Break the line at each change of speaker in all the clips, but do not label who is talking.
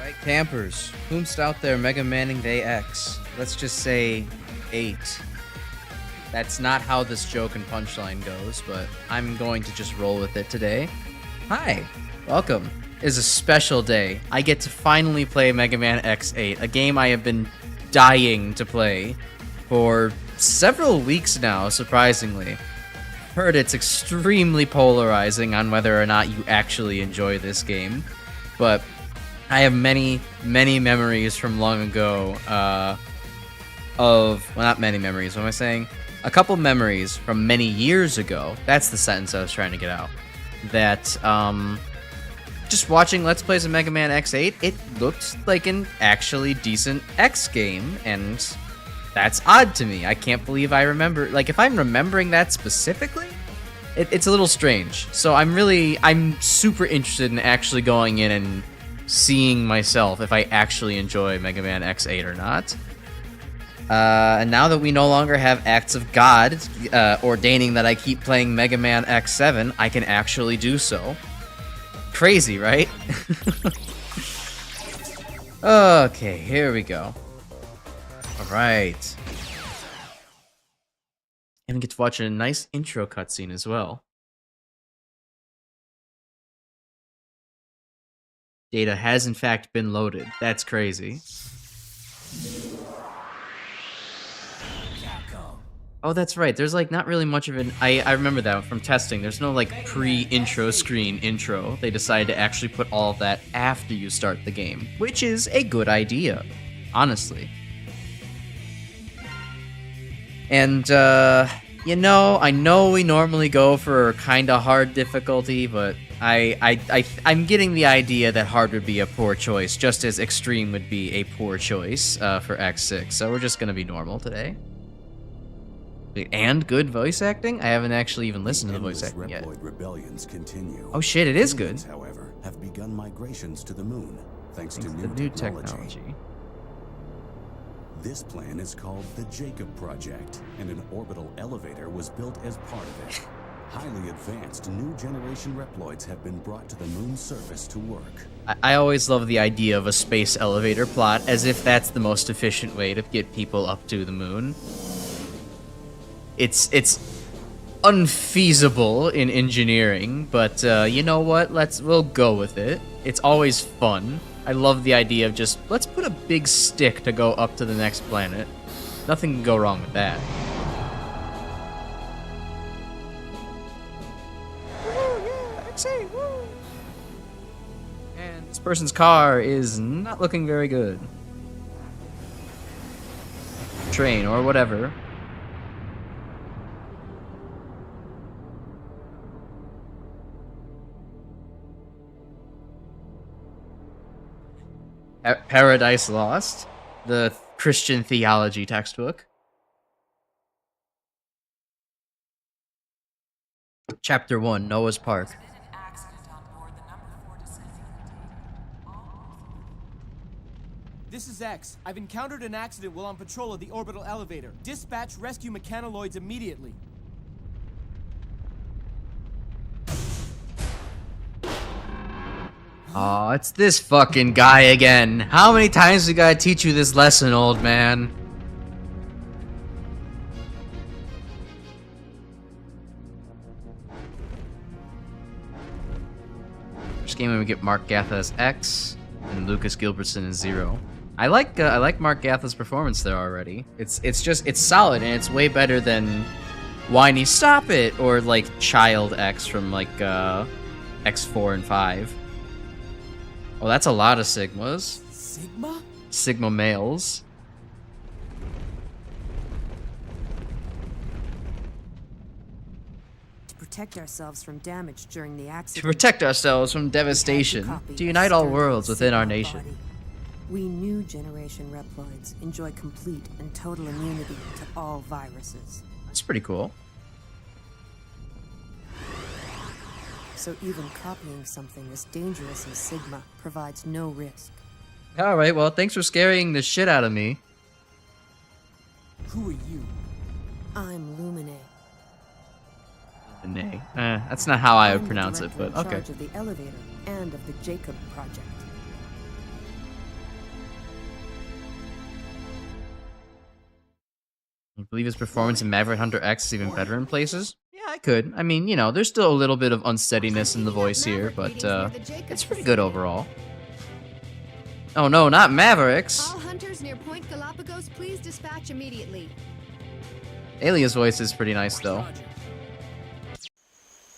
Right, campers, whomst out there MegaManX? Let's just say 8. That's not how this joke and punchline goes, but I'm going to just roll with it today. Hi, welcome. It's a special day. I get to finally play Mega Man X8, a game I have been dying to play for several weeks now, surprisingly. Heard it's extremely polarizing on whether or not you actually enjoy this game, but I have many memories from long ago well, not many memories, what am I saying? A couple memories from many years ago, that's the sentence I was trying to get out, that just watching Let's Plays of Mega Man X8, it looked like an actually decent X game, and that's odd to me. I can't believe I remember, like, if I'm remembering that specifically, it's a little strange. So I'm super interested in actually going in and seeing myself if I actually enjoy Mega Man X8 or not. And now that we no longer have acts of God ordaining that I keep playing Mega Man X7, I can actually do so. Crazy, right? Okay, here we go. Alright. And we get to watch a nice intro cutscene as well. Data has in fact been loaded. That's crazy. Oh, that's right. There's like not really much of an... I remember that from testing. There's no like pre-intro screen intro. They decided to actually put all of that after you start the game, which is a good idea, honestly. And, you know, I know we normally go for kind of hard difficulty, but I'm getting the idea that hard would be a poor choice, just as extreme would be a poor choice for X6. So we're just going to be normal today. And good voice acting? I haven't actually even listened to the voice acting yet.
Rebellions continue.
Oh shit, it is good.
Humans, however, have begun migrations to the moon thanks to
the new technology.
This plan is called the Jacob Project, and an orbital elevator was built as part of it. Highly advanced new generation Reploids have been brought to the moon's surface to work.
I always love the idea of a space elevator plot, as if that's the most efficient way to get people up to the moon. It's unfeasible in engineering, but you know what? We'll go with it. It's always fun. I love the idea of just, let's put a big stick to go up to the next planet. Nothing can go wrong with that. And this person's car is not looking very good. Train or whatever. Paradise Lost, the Christian theology textbook. Chapter 1, Noah's Park.
This is X. I've encountered an accident while on patrol of the orbital elevator. Dispatch rescue mechanoloids immediately.
Aw, it's this fucking guy again. How many times we gotta teach you this lesson, old man? First game we get Mark Gatha as X and Lucas Gilbertson as Zero. I like Mark Gatha's performance there already. It's solid, and it's way better than Whiny Stop It or like Child X from like X4 and 5. Oh, that's a lot of Sigmas.
Sigma?
Sigma males.
To protect ourselves from damage during the
To
accident.
protect ourselves from devastation. To unite all worlds within our nation.
We new generation Reploids enjoy complete and total immunity to all viruses.
That's pretty cool.
So even copying something as dangerous as Sigma provides no risk.
Alright, well, thanks for scaring the shit out of me.
Who are you?
I'm Lumine.
Nay. That's not how I would
I'm the
pronounce it,
director
but
in
okay.
charge of the elevator and of the Jacob Project.
I believe his performance in Maverick Hunter X is even better in places. Yeah, I could. I mean, you know, there's still a little bit of unsteadiness in the voice here, but it's pretty good overall. Oh no, not Mavericks!
All hunters near Point Galapagos, please dispatch immediately.
Alia's voice is pretty nice, though.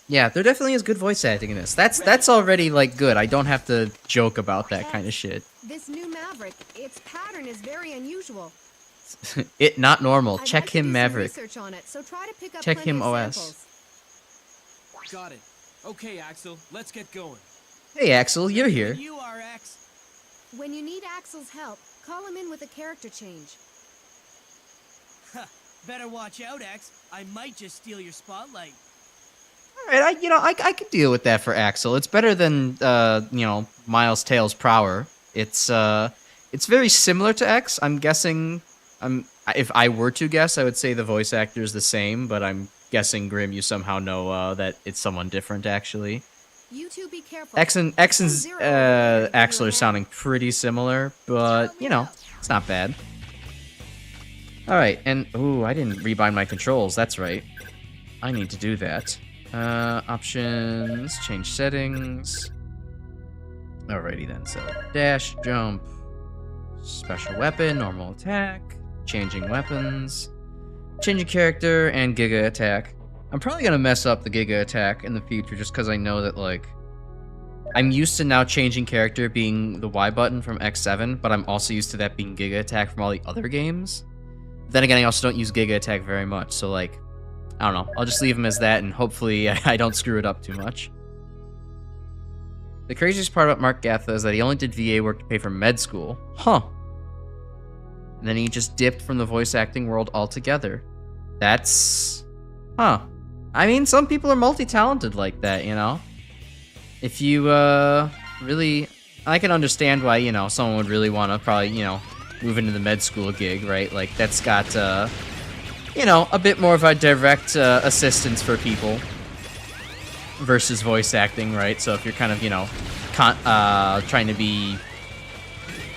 Yeah, there definitely is good voice acting in this. That's already, like, good. I don't have to joke about that kind of shit.
This new Maverick, its pattern is very unusual.
It not normal.
I'd
Check
like to
him
do some
Maverick.
research on it, so try to pick up
Check
plenty
him
of
OS.
samples.
Got it. Okay, Axel, let's get going.
Hey Axel, you're here.
You are X.
When you need Axel's help, call him in with a character change.
Better watch out, X. I might just steal your spotlight.
Alright, I could deal with that for Axel. It's better than Miles Tails Prower. It's very similar to X. I'm guessing if I were to guess, I would say the voice actor is the same, but I'm guessing, Grim, you somehow know that it's someone different, actually.
You two be careful.
X and Axel are sounding pretty similar, but, you know, it's not bad. Alright, and, ooh, I didn't rebind my controls, that's right. I need to do that. Options, change settings. Alrighty then, so dash, jump, special weapon, normal attack, changing weapons, changing character, and Giga attack. I'm probably gonna mess up the Giga attack in the future just because I know that, like, I'm used to now changing character being the Y button from X7, but I'm also used to that being Giga attack from all the other games. Then again, I also don't use Giga attack very much, so, like, I don't know. I'll just leave him as that, and hopefully I don't screw it up too much. The craziest part about Mark Gatha is that he only did VA work to pay for med school. Huh. And then he just dipped from the voice acting world altogether. That's... Huh. I mean, some people are multi-talented like that, you know? If you, really... I can understand why, you know, someone would really want to probably, you know, move into the med school gig, right? Like, that's got, you know, a bit more of a direct assistance for people versus voice acting, right? So if you're kind of, you know, trying to be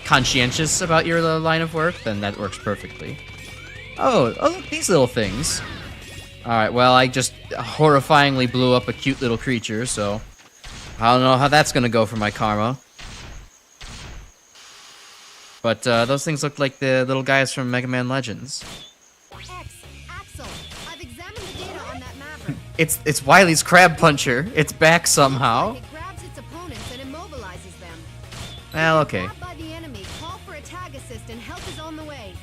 conscientious about your line of work, then that works perfectly. Oh, look, these little things. Alright, well, I just horrifyingly blew up a cute little creature, so I don't know how that's gonna go for my karma. But those things look like the little guys from Mega Man Legends.
Axel, I've examined the data on that Maverick.
It's Wily's Crab Puncher. It's back somehow.
It grabs its opponents and immobilizes them.
Well, okay.
Grabbed by the enemy, call for a tag assist and help is on the way.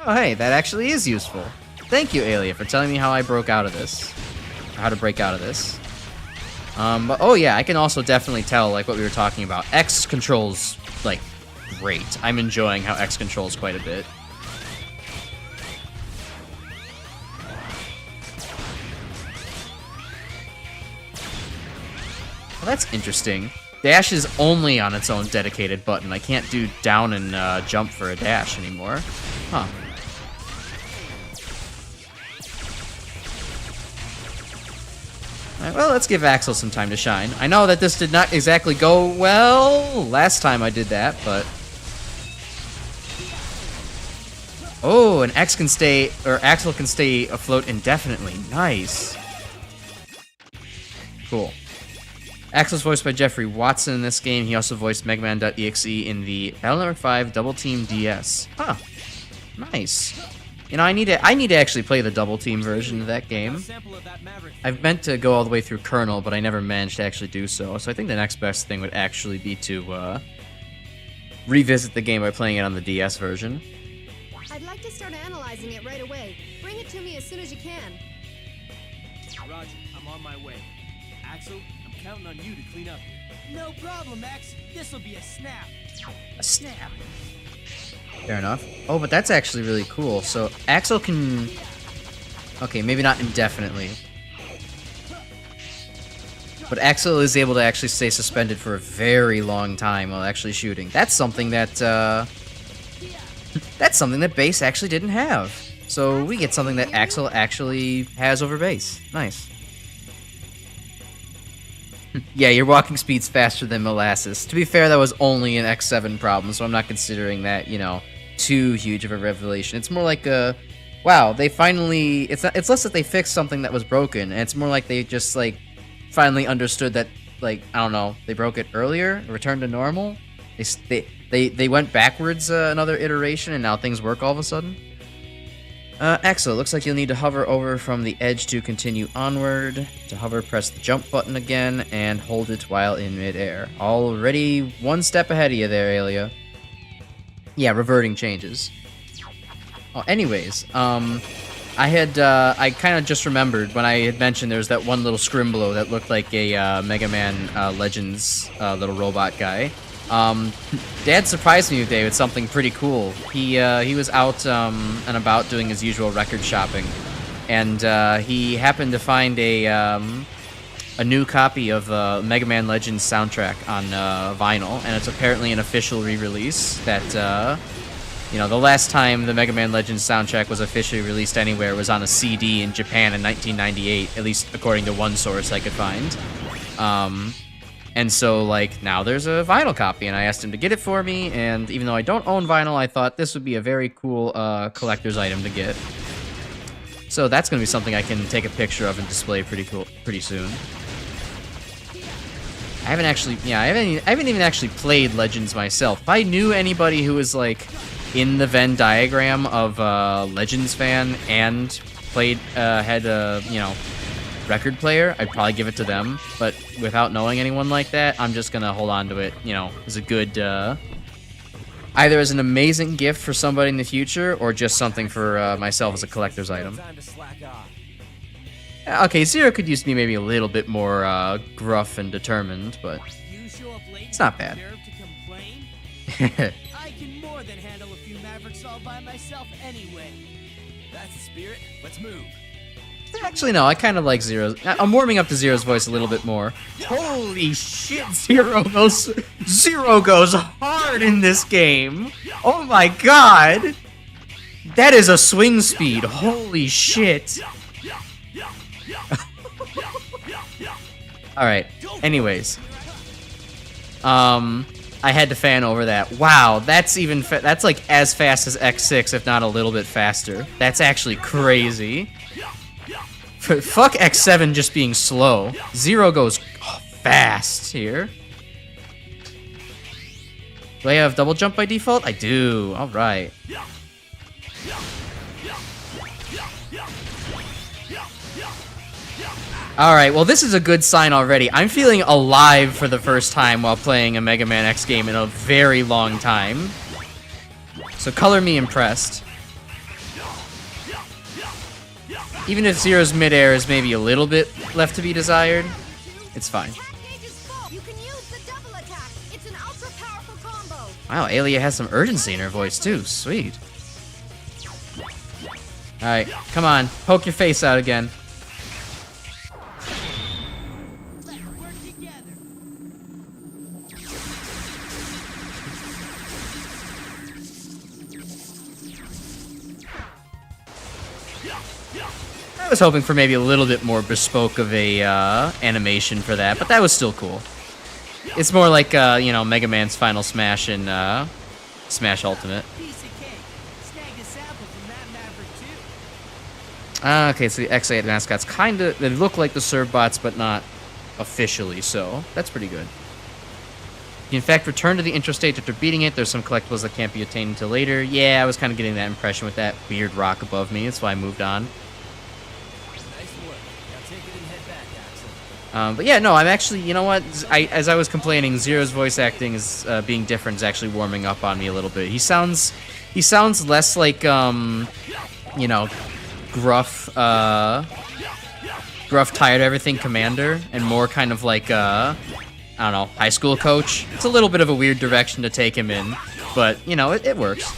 Oh, hey, that actually is useful. Thank you, Alia, for telling me how I broke out of this. Or how to break out of this. But, oh yeah, I can also definitely tell, like, what we were talking about. X controls, like, great. I'm enjoying how X controls quite a bit. Well, that's interesting. Dash is only on its own dedicated button. I can't do down and jump for a dash anymore. Huh. Alright, well, let's give Axel some time to shine. I know that this did not exactly go well last time I did that, but... Oh, and Axel can stay afloat indefinitely. Nice. Cool. Axel's voiced by Jeffrey Watson in this game. He also voiced MegaMan.exe in the Battle Network 5 Double Team DS. Huh. Nice. You know, I need to actually play the Double Team version of that game. I've meant to go all the way through Kernel, but I never managed to actually do so. So I think the next best thing would actually be to revisit the game by playing it on the DS version.
I'd like to start analyzing it right away. Bring it to me as soon as you can.
Roger, I'm on my way. Axel, I'm counting on you to clean up here.
No problem, X. This'll be a snap.
A snap. Fair enough. Oh, but that's actually really cool. So Axel can... Okay, maybe not indefinitely. But Axel is able to actually stay suspended for a very long time while actually shooting. That's something that, that's something that Base actually didn't have. So we get something that Axel actually has over Base. Nice. Yeah, your walking speed's faster than molasses. To be fair, that was only an X7 problem, so I'm not considering that, you know, too huge of a revelation. It's more like a wow, they finally, it's less that they fixed something that was broken, and it's more like they just, like, finally understood that, like, I don't know, they broke it earlier, returned to normal. They went backwards another iteration, and now things work all of a sudden. Axel, it looks like you'll need to hover over from the edge to continue onward. To hover, press the jump button again, and hold it while in midair. Already one step ahead of you there, Aelia. Yeah, reverting changes. Oh, anyways, I kind of just remembered when I had mentioned there was that one little Scrimblow that looked like a Mega Man Legends little robot guy. Dad surprised me today with something pretty cool. He was out and about doing his usual record shopping, and he happened to find a new copy of Mega Man Legends soundtrack on vinyl, and it's apparently an official re-release that, you know, the last time the Mega Man Legends soundtrack was officially released anywhere was on a CD in Japan in 1998, at least according to one source I could find. And so, like, now there's a vinyl copy, and I asked him to get it for me, and even though I don't own vinyl, I thought this would be a very cool collector's item to get. So that's going to be something I can take a picture of and display pretty soon. I haven't even actually played Legends myself. If I knew anybody who was, like, in the Venn diagram of Legends fan and played, had a, you know, record player, I'd probably give it to them, but without knowing anyone like that, I'm just gonna hold on to it, you know, as a good, either as an amazing gift for somebody in the future, or just something for myself as a collector's item. Okay, Zero could use to be maybe a little bit more gruff and determined, but it's not bad.
I can more than handle a few Mavericks all by myself anyway.
That's the spirit. Let's move.
Actually, no, I kind of like Zero's. I'm warming up to Zero's voice a little bit more. Holy shit, Zero goes hard in this game. Oh my god. That is a swing speed. Holy shit. Alright, anyways. I had to fan over that. Wow, that's even that's like as fast as X6, if not a little bit faster. That's actually crazy. Fuck X7 just being slow. Zero goes fast here. Do I have double jump by default? I do. Alright. Alright, well this is a good sign already. I'm feeling alive for the first time while playing a Mega Man X game in a very long time. So color me impressed. Even if Zero's midair is maybe a little bit left to be desired, it's fine. Wow, Aelia has some urgency in her voice too. Sweet. Alright, come on. Poke your face out again. I was hoping for maybe a little bit more bespoke of a animation for that, but that was still cool. It's more like, you know, Mega Man's Final Smash and Smash Ultimate. Okay, so the X8 mascots they look like the Servbots, but not officially so. That's pretty good. You in fact return to the intro stage after beating it. There's some collectibles that can't be attained until later. Yeah, I was kind of getting that impression with that weird rock above me. That's why I moved on. But yeah, no, I'm actually, you know what? As I was complaining, Zero's voice acting is being different is actually warming up on me a little bit. He sounds less like you know, gruff, tired everything commander, and more kind of like I don't know, high school coach. It's a little bit of a weird direction to take him in, but you know, it works.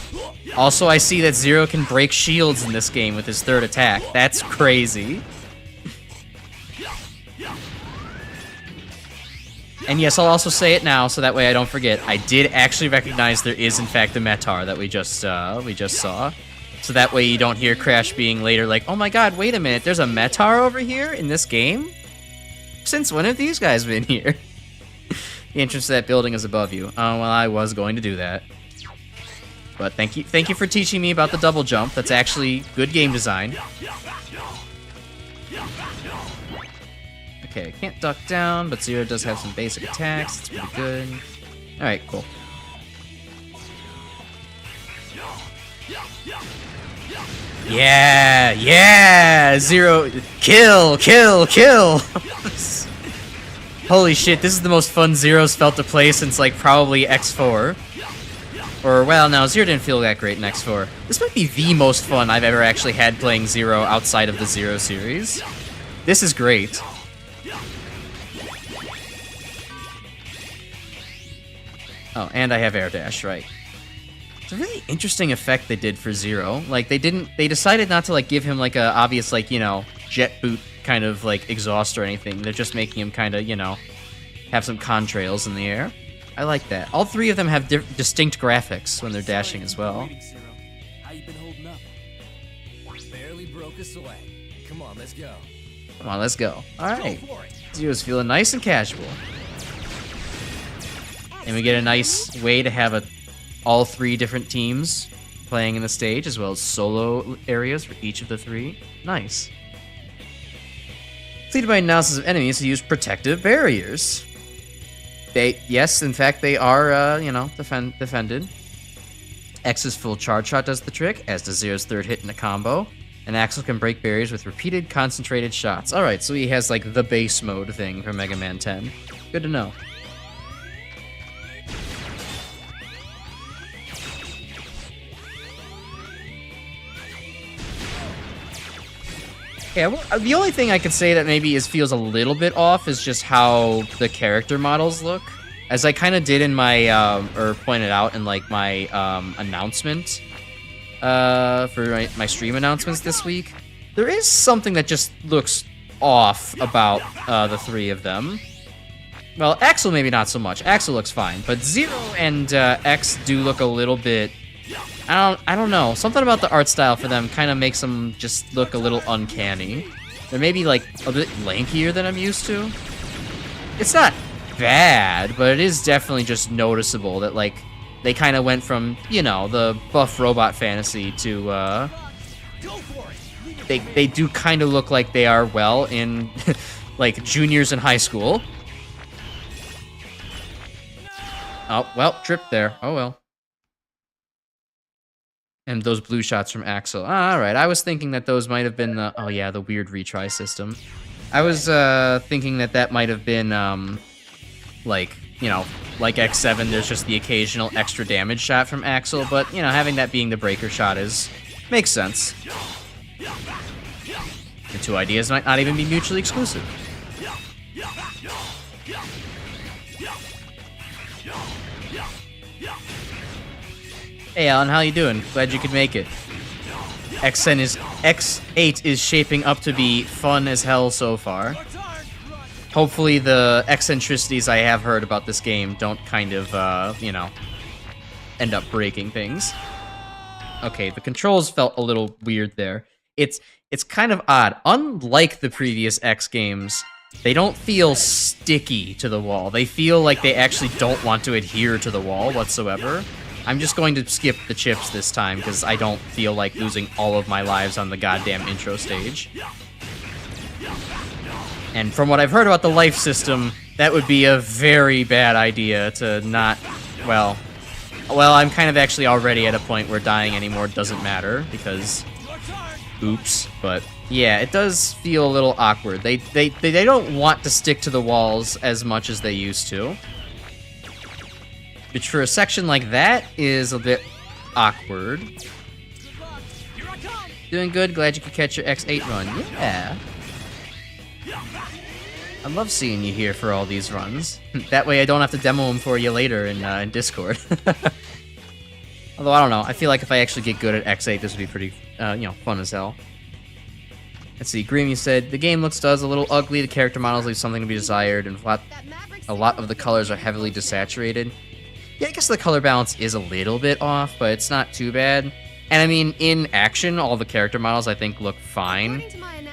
Also, I see that Zero can break shields in this game with his third attack. That's crazy. And yes, I'll also say it now, so that way I don't forget. I did actually recognize there is, in fact, a Metar that we just saw. So that way you don't hear Crash being later like, oh my god, wait a minute, there's a Metar over here in this game? Since when have these guys been here? The entrance to that building is above you. Oh, well, I was going to do that. But thank you for teaching me about the double jump. That's actually good game design. Okay, can't duck down, but Zero does have some basic attacks. It's pretty good. Alright, cool. Yeah, yeah! Zero, kill! Holy shit, this is the most fun Zero's felt to play since, like, probably X4. Or, well, no, Zero didn't feel that great in X4. This might be the most fun I've ever actually had playing Zero outside of the Zero series. This is great. Oh, and I have air dash, right. It's a really interesting effect they did for Zero. Like, they decided not to, like, give him, like, a obvious, like, you know, jet boot kind of, like, exhaust or anything. They're just making him kind of, you know, have some contrails in the air. I like that. All three of them have distinct graphics when they're dashing as well.
How you been holding up?
Barely broke a sweat. Come on, let's go.
Come on, let's go. Alright. Zero's feeling nice and casual. And we get a nice way to have all three different teams playing in the stage, as well as solo areas for each of the three. Nice. Completed by analysis of enemies who use protective barriers. Yes, in fact, they are, you know, defended. X's full charge shot does the trick, as does Zero's third hit in a combo. And Axel can break barriers with repeated concentrated shots. Alright, so he has, like, the base mode thing from Mega Man 10. Good to know. Yeah, well, the only thing I could say that maybe feels a little bit off is just how the character models look. As I kind of did in my, or pointed out in, like, my, announcement, for my stream announcements this week, there is something that just looks off about, the three of them. Well, Axel maybe not so much. Axel looks fine, but Zero and, X do look a little bit... I don't know. Something about the art style for them kind of makes them just look a little uncanny. They're maybe, like, a bit lankier than I'm used to. It's not bad, but it is definitely just noticeable that, like, they kind of went from, you know, the buff robot fantasy to, They do kind of look like they are, well, in, like, juniors in high school. Oh, well, tripped there. Oh, well. And those blue shots from Axel. Alright, I was thinking that those might have been the... Oh yeah, the weird retry system. I was thinking that might have been, like, you know, like X7, there's just the occasional extra damage shot from Axel, but, you know, having that being the breaker shot makes sense. The two ideas might not even be mutually exclusive. Hey Alan, how you doing? Glad you could make it. X8 is shaping up to be fun as hell so far. Hopefully the eccentricities I have heard about this game don't kind of, you know, end up breaking things. Okay, the controls felt a little weird there. It's kind of odd. Unlike the previous X games, they don't feel sticky to the wall. They feel like they actually don't want to adhere to the wall whatsoever. I'm just going to skip the chips this time, because I don't feel like losing all of my lives on the goddamn intro stage. And from what I've heard about the life system, that would be a very bad idea to not... Well, I'm kind of actually already at a point where dying anymore doesn't matter, because... Oops, but... Yeah, it does feel a little awkward. They don't want to stick to the walls as much as they used to. Which for a section like that is a bit awkward. Doing good, glad you could catch your X8 run. Yeah. I love seeing you here for all these runs. That way I don't have to demo them for you later in Discord. Although, I don't know, I feel like if I actually get good at X8, this would be pretty, you know, fun as hell. Let's see, Greamy said, the game does a little ugly, the character models leave something to be desired, and a lot of the colors are heavily desaturated. Yeah, I guess the color balance is a little bit off, but it's not too bad. And I mean, in action, all the character models I think look fine.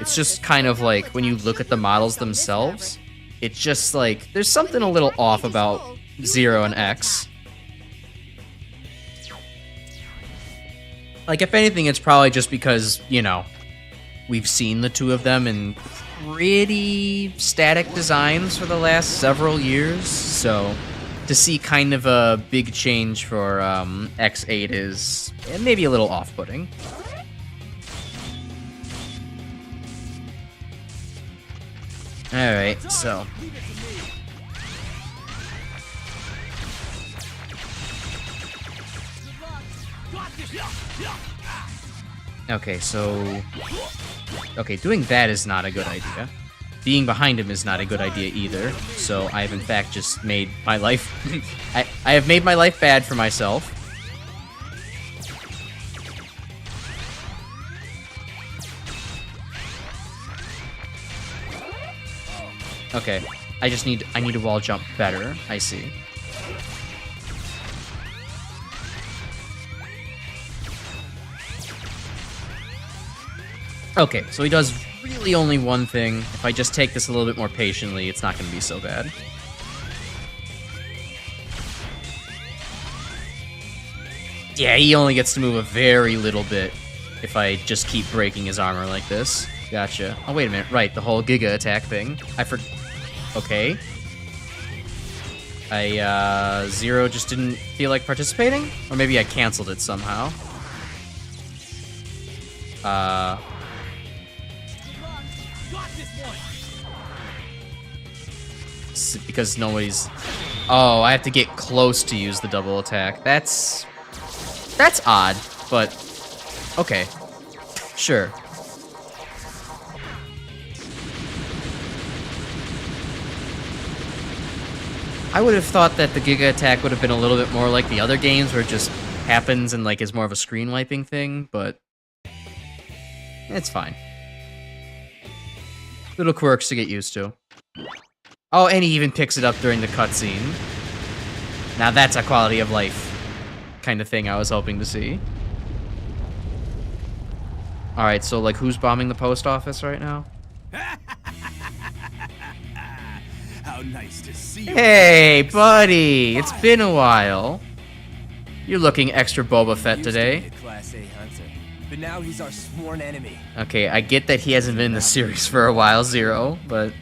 It's just kind of like, when you look at the models themselves, it's just like, there's something a little off about Zero and X. Like, if anything, it's probably just because, you know, we've seen the two of them in pretty static designs for the last several years, so to see kind of a big change for X8 is maybe a little off-putting. Alright, so... Okay, so... Okay, doing that is not a good idea. Being behind him is not a good idea either, so I have in fact just made my life... I have made my life bad for myself. Okay, I need to wall jump better, I see. Okay, so he does really only one thing. If I just take this a little bit more patiently, it's not going to be so bad. Yeah, he only gets to move a very little bit if I just keep breaking his armor like this. Gotcha. Oh, wait a minute. Right, the whole Giga attack thing. Okay. Zero just didn't feel like participating? Or maybe I canceled it somehow. Because nobody's... Oh, I have to get close to use the double attack. That's odd, but... Okay. Sure. I would have thought that the Giga attack would have been a little bit more like the other games where it just happens and like is more of a screen wiping thing, but... It's fine. Little quirks to get used to. Oh, and he even picks it up during the cutscene. Now that's a quality of life kind of thing I was hoping to see. Alright, so like who's bombing the post office right now?
How nice to see you.
Hey, buddy! It's been a while. You're looking extra Boba Fett today.
Class A hunter, but now he's our sworn enemy.
Okay, I get that he hasn't been in the series for a while, Zero, but...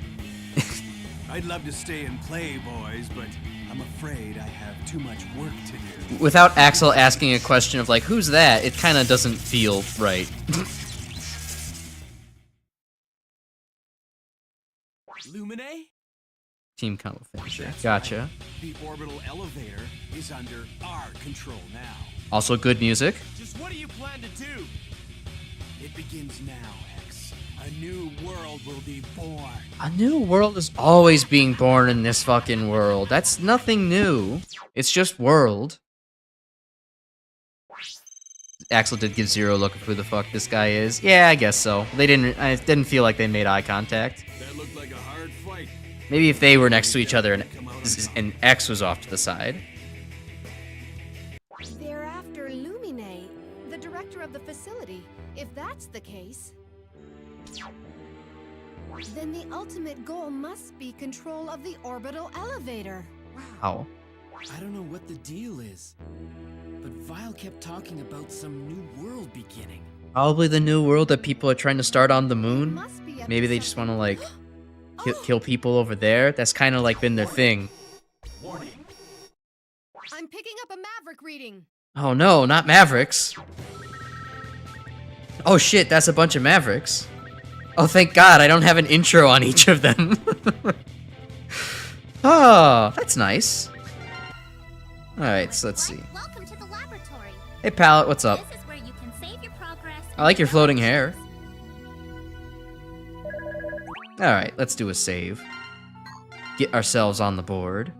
I'd love to stay and play, boys, but I'm afraid I have too much work to do.
Without Axel asking a question of like, who's that? It kind of doesn't feel right.
Lumine?
Team combo finisher. Gotcha.
The orbital elevator is under our control now.
Also good music.
Just what do you plan to do?
It begins now, X. A new world will be born.
A new world is always being born in this fucking world. That's nothing new. It's just world. Axel did give Zero a look at who the fuck this guy is. Yeah, I guess so. They didn't. I didn't feel like they made eye contact.
That looked like a hard fight.
Maybe if they were next to each other and X was off to the side.
They're after Lumine, the director of the facility. If that's the case, then the ultimate goal must be control of the orbital elevator.
Wow.
I don't know what the deal is, but Vile kept talking about some new world beginning.
Probably the new world that people are trying to start on the moon.
Must be up
Maybe
to
they just want to
something.
like kill people over there. That's kind of like been their thing.
I'm picking up a Maverick reading.
Oh no, not Mavericks. Oh shit, that's a bunch of Mavericks. Oh, thank God, I don't have an intro on each of them. Oh, that's nice. Alright, so let's see.
Welcome to the laboratory.
Hey, Pallet, what's up?
This is where you can save your progress.
I like your floating hair. Alright, let's do a save. Get ourselves on the board.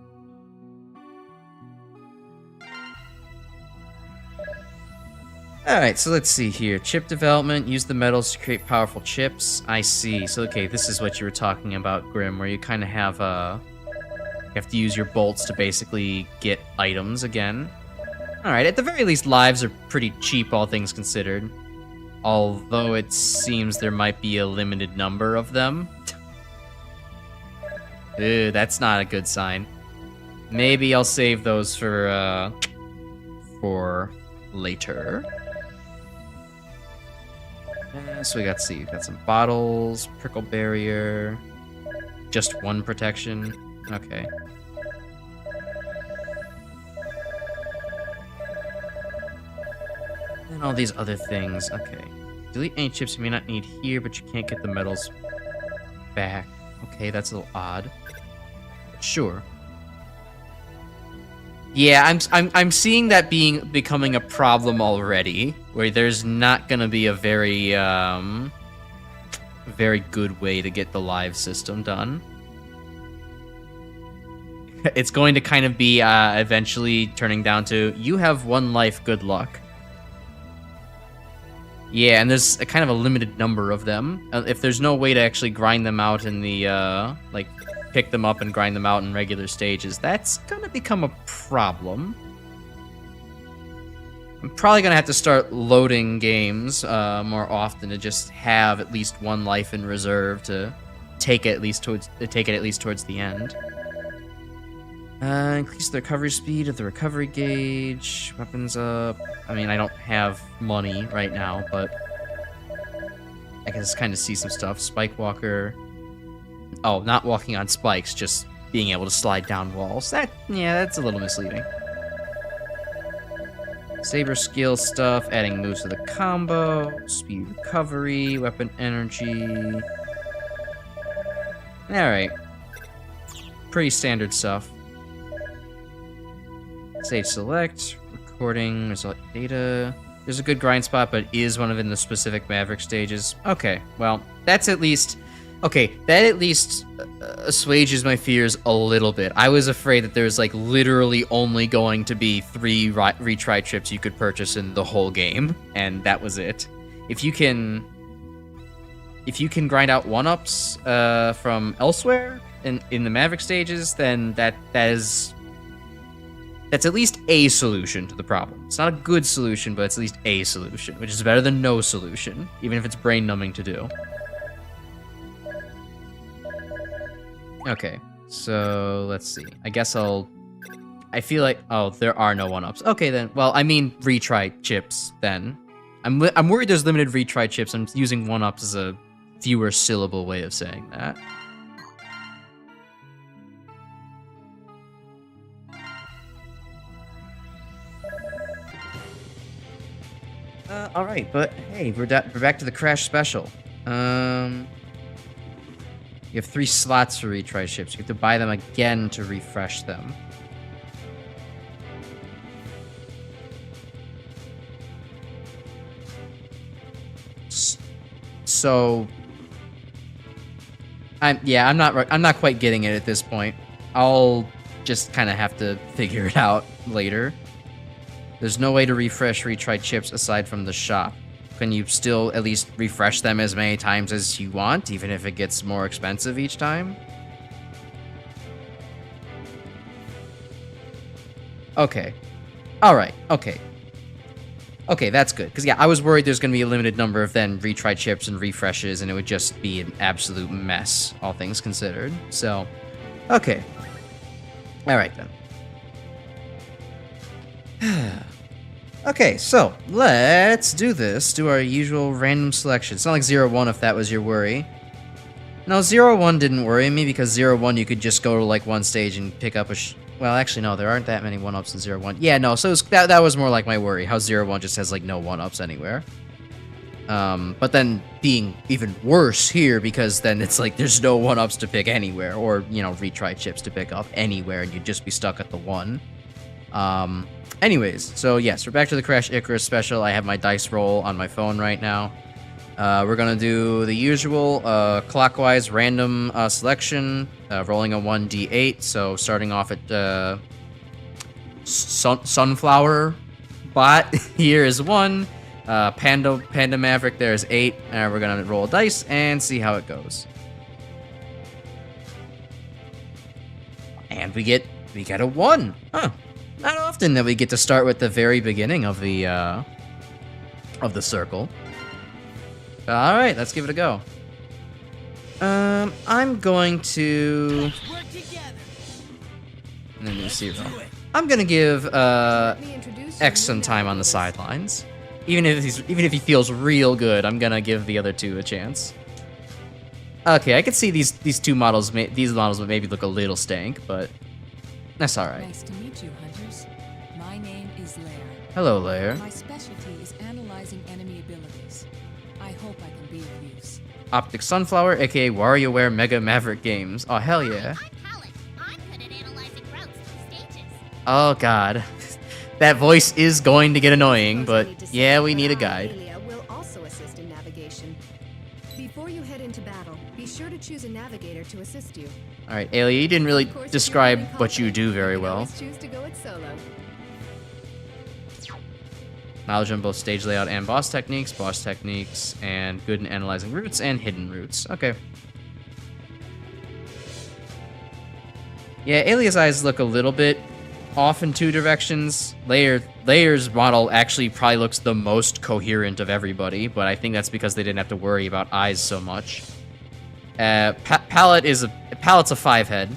Alright, so let's see here. Chip development, use the metals to create powerful chips. I see. So, okay, this is what you were talking about, Grim, where you kind of have you have to use your bolts to basically get items again. Alright, at the very least, lives are pretty cheap, all things considered. Although it seems there might be a limited number of them. Ew, that's not a good sign. Maybe I'll save those for later. So we got, see, we got some bottles, prickle barrier, just one protection. Okay. And all these other things. Okay. Delete any chips you may not need here, but you can't get the metals back. Okay, that's a little odd. But sure. Yeah, I'm seeing that becoming a problem already, where there's not gonna be a very very good way to get the live system done. It's going to kind of be eventually turning down to, you have one life, good luck. Yeah, and there's a kind of a limited number of them. If there's no way to actually grind them out in the, like, pick them up and grind them out in regular stages, that's gonna become a problem. I'm probably gonna have to start loading games more often to just have at least one life in reserve to take it at least towards the end. Increase the recovery speed of the recovery gauge. Weapons up. I mean, I don't have money right now, but I can just kind of see some stuff. Spike walker. Oh, not walking on spikes, just being able to slide down walls. That's a little misleading. Saber skill stuff, adding moves to the combo. Speed recovery, weapon energy. Alright. Pretty standard stuff. Stage select, recording, result data. There's a good grind spot, but is one of in the specific Maverick stages. Okay, well, that's at least... Okay, that at least assuages my fears a little bit. I was afraid that there's, like, literally only going to be 3 retry trips you could purchase in the whole game, and that was it. If you can grind out 1-ups from elsewhere in the Maverick stages, then that's at least a solution to the problem. It's not a good solution, but it's at least a solution, which is better than no solution, even if it's brain-numbing to do. Okay, so let's see. I guess I feel like... Oh, there are no 1-ups. Okay, then. Well, I mean retry chips, then. I'm worried there's limited retry chips. I'm using 1-ups as a fewer syllable way of saying that. Alright, but hey, we're back to the Crash Special. You have 3 slots for retry chips. You have to buy them again to refresh them. So, I'm not quite getting it at this point. I'll just kind of have to figure it out later. There's no way to refresh retry chips aside from the shop. Can you still at least refresh them as many times as you want, even if it gets more expensive each time? Okay. Alright, okay. Okay, that's good. Because, yeah, I was worried there's going to be a limited number of then retry chips and refreshes, and it would just be an absolute mess, all things considered. So, okay. Alright, then. Okay, so let's do this. Do our usual random selection. It's not like 0-1 if that was your worry. No, 0-1 didn't worry me because 0-1 you could just go to like one stage and pick up a... well, actually, no, there aren't that many 1-ups in 0-1. Yeah, no, so that was more like my worry, how 0-1 just has like no 1-ups anywhere. But then being even worse here because then it's like there's no 1-ups to pick anywhere or, you know, retry chips to pick up anywhere and you'd just be stuck at the 1. Anyways, so yes, we're back to the Crash Icarus special. I have my dice roll on my phone right now. We're gonna do the usual clockwise random selection, rolling a 1d8. So starting off at Sunflower Bot here is 1. Panda Maverick there is 8. We're gonna roll a dice and see how it goes. And we get a 1. Huh. Not often that we get to start with the very beginning of the circle. All right, let's give it a go. I'm going to... and then 0. I'm gonna give X some time on the sidelines. Even if he feels real good, I'm gonna give the other two a chance. Okay, I could see these two models. These models would maybe look a little stank, but that's all right.
Nice to meet you, hunters. My name is Lair.
Hello, Lair.
My specialty is analyzing enemy abilities. I hope I can be of use.
Optic Sunflower, aka WarioWare Mega Maverick Games. Oh hell yeah.
I'm Palette. I'm good at analyzing routes through stages.
Oh god. That voice is going to get annoying, but yeah, we need a guide.
Amelia will also assist in navigation. Before you head into battle, be sure to choose a navigator to assist you.
Alright, Aelia, you didn't really
Of course, if you're
describe
feeling
what you
confident,
do very
you can
well.
always choose to go it solo.
Knowledge on both stage layout and boss techniques, and good in analyzing routes and hidden routes. Okay. Yeah, Aelia's eyes look a little bit off in two directions. Layer's model actually probably looks the most coherent of everybody, but I think that's because they didn't have to worry about eyes so much. Palette Palette's a 5-head.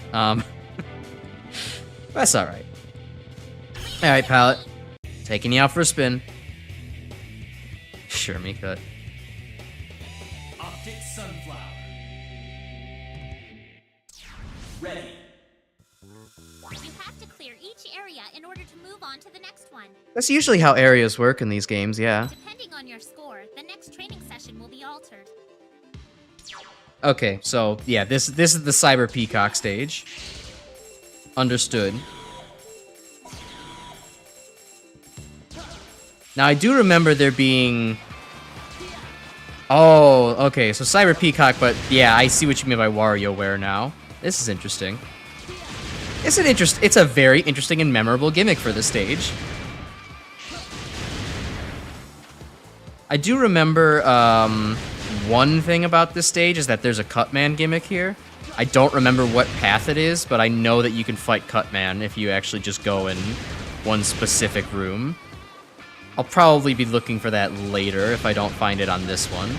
That's all right. All right, Palette, taking you out for a spin. Sure, me cut.
Optic Sunflower. Ready.
You have to clear each area in order to move on to the next one.
That's usually how areas work in these games, yeah.
Depending on your score, the next training session will be altered.
Okay, so yeah, this is the Cyber Peacock stage. Understood. Now I do remember there being... Oh, okay, so Cyber Peacock, but yeah, I see what you mean by WarioWare now. This is interesting. It's a very interesting and memorable gimmick for the stage. I do remember one thing about this stage is that there's a Cutman gimmick here. I don't remember what path it is, but I know that you can fight Cutman if you actually just go in one specific room. I'll probably be looking for that later if I don't find it on this one.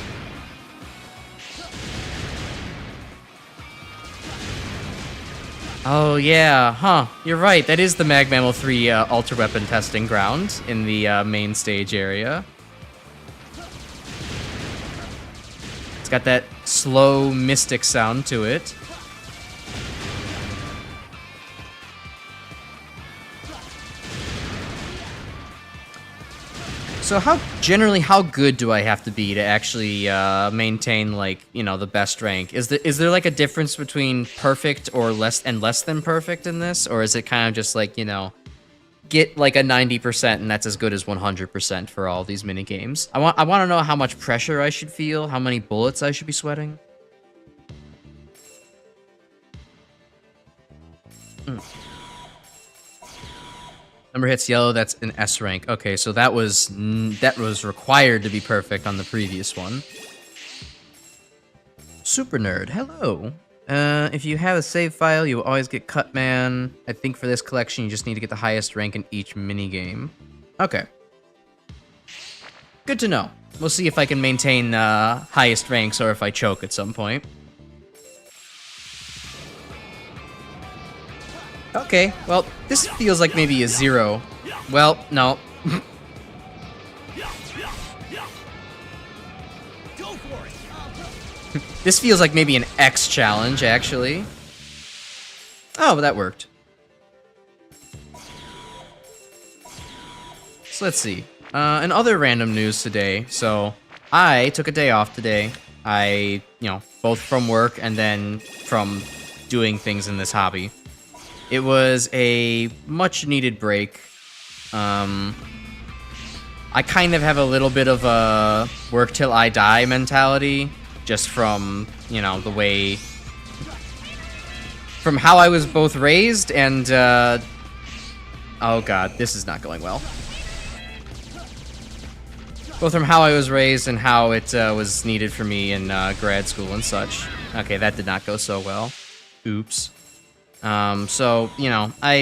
Oh yeah, huh, you're right, that is the MegaManX 3 Ultra Weapon testing ground in the main stage area. It's got that slow, mystic sound to it. So how good do I have to be to actually maintain, like, you know, the best rank? Is there like a difference between perfect or less than perfect in this, or is it kind of just like, you know, get like a 90% and that's as good as 100% for all these mini games? I want to know how much pressure I should feel, how many bullets I should be sweating. Number hits yellow, that's an S rank. Okay, so that was required to be perfect on the previous one. Super Nerd, hello. If you have a save file, you will always get Cutman. I think for this collection, you just need to get the highest rank in each minigame. Okay. Good to know. We'll see if I can maintain highest ranks or if I choke at some point. Okay, well, this feels like maybe a 0. Well, no. This feels like maybe an X challenge, actually. Oh, but that worked. So let's see. And other random news today. So I took a day off today. You know, both from work and then from doing things in this hobby. It was a much-needed break. I kind of have a little bit of a work till I die mentality, just from, you know, the way... From how I was both raised and, oh god, this is not going well. Both from how I was raised and how it was needed for me in grad school and such. Okay, that did not go so well. Oops. So, you know, I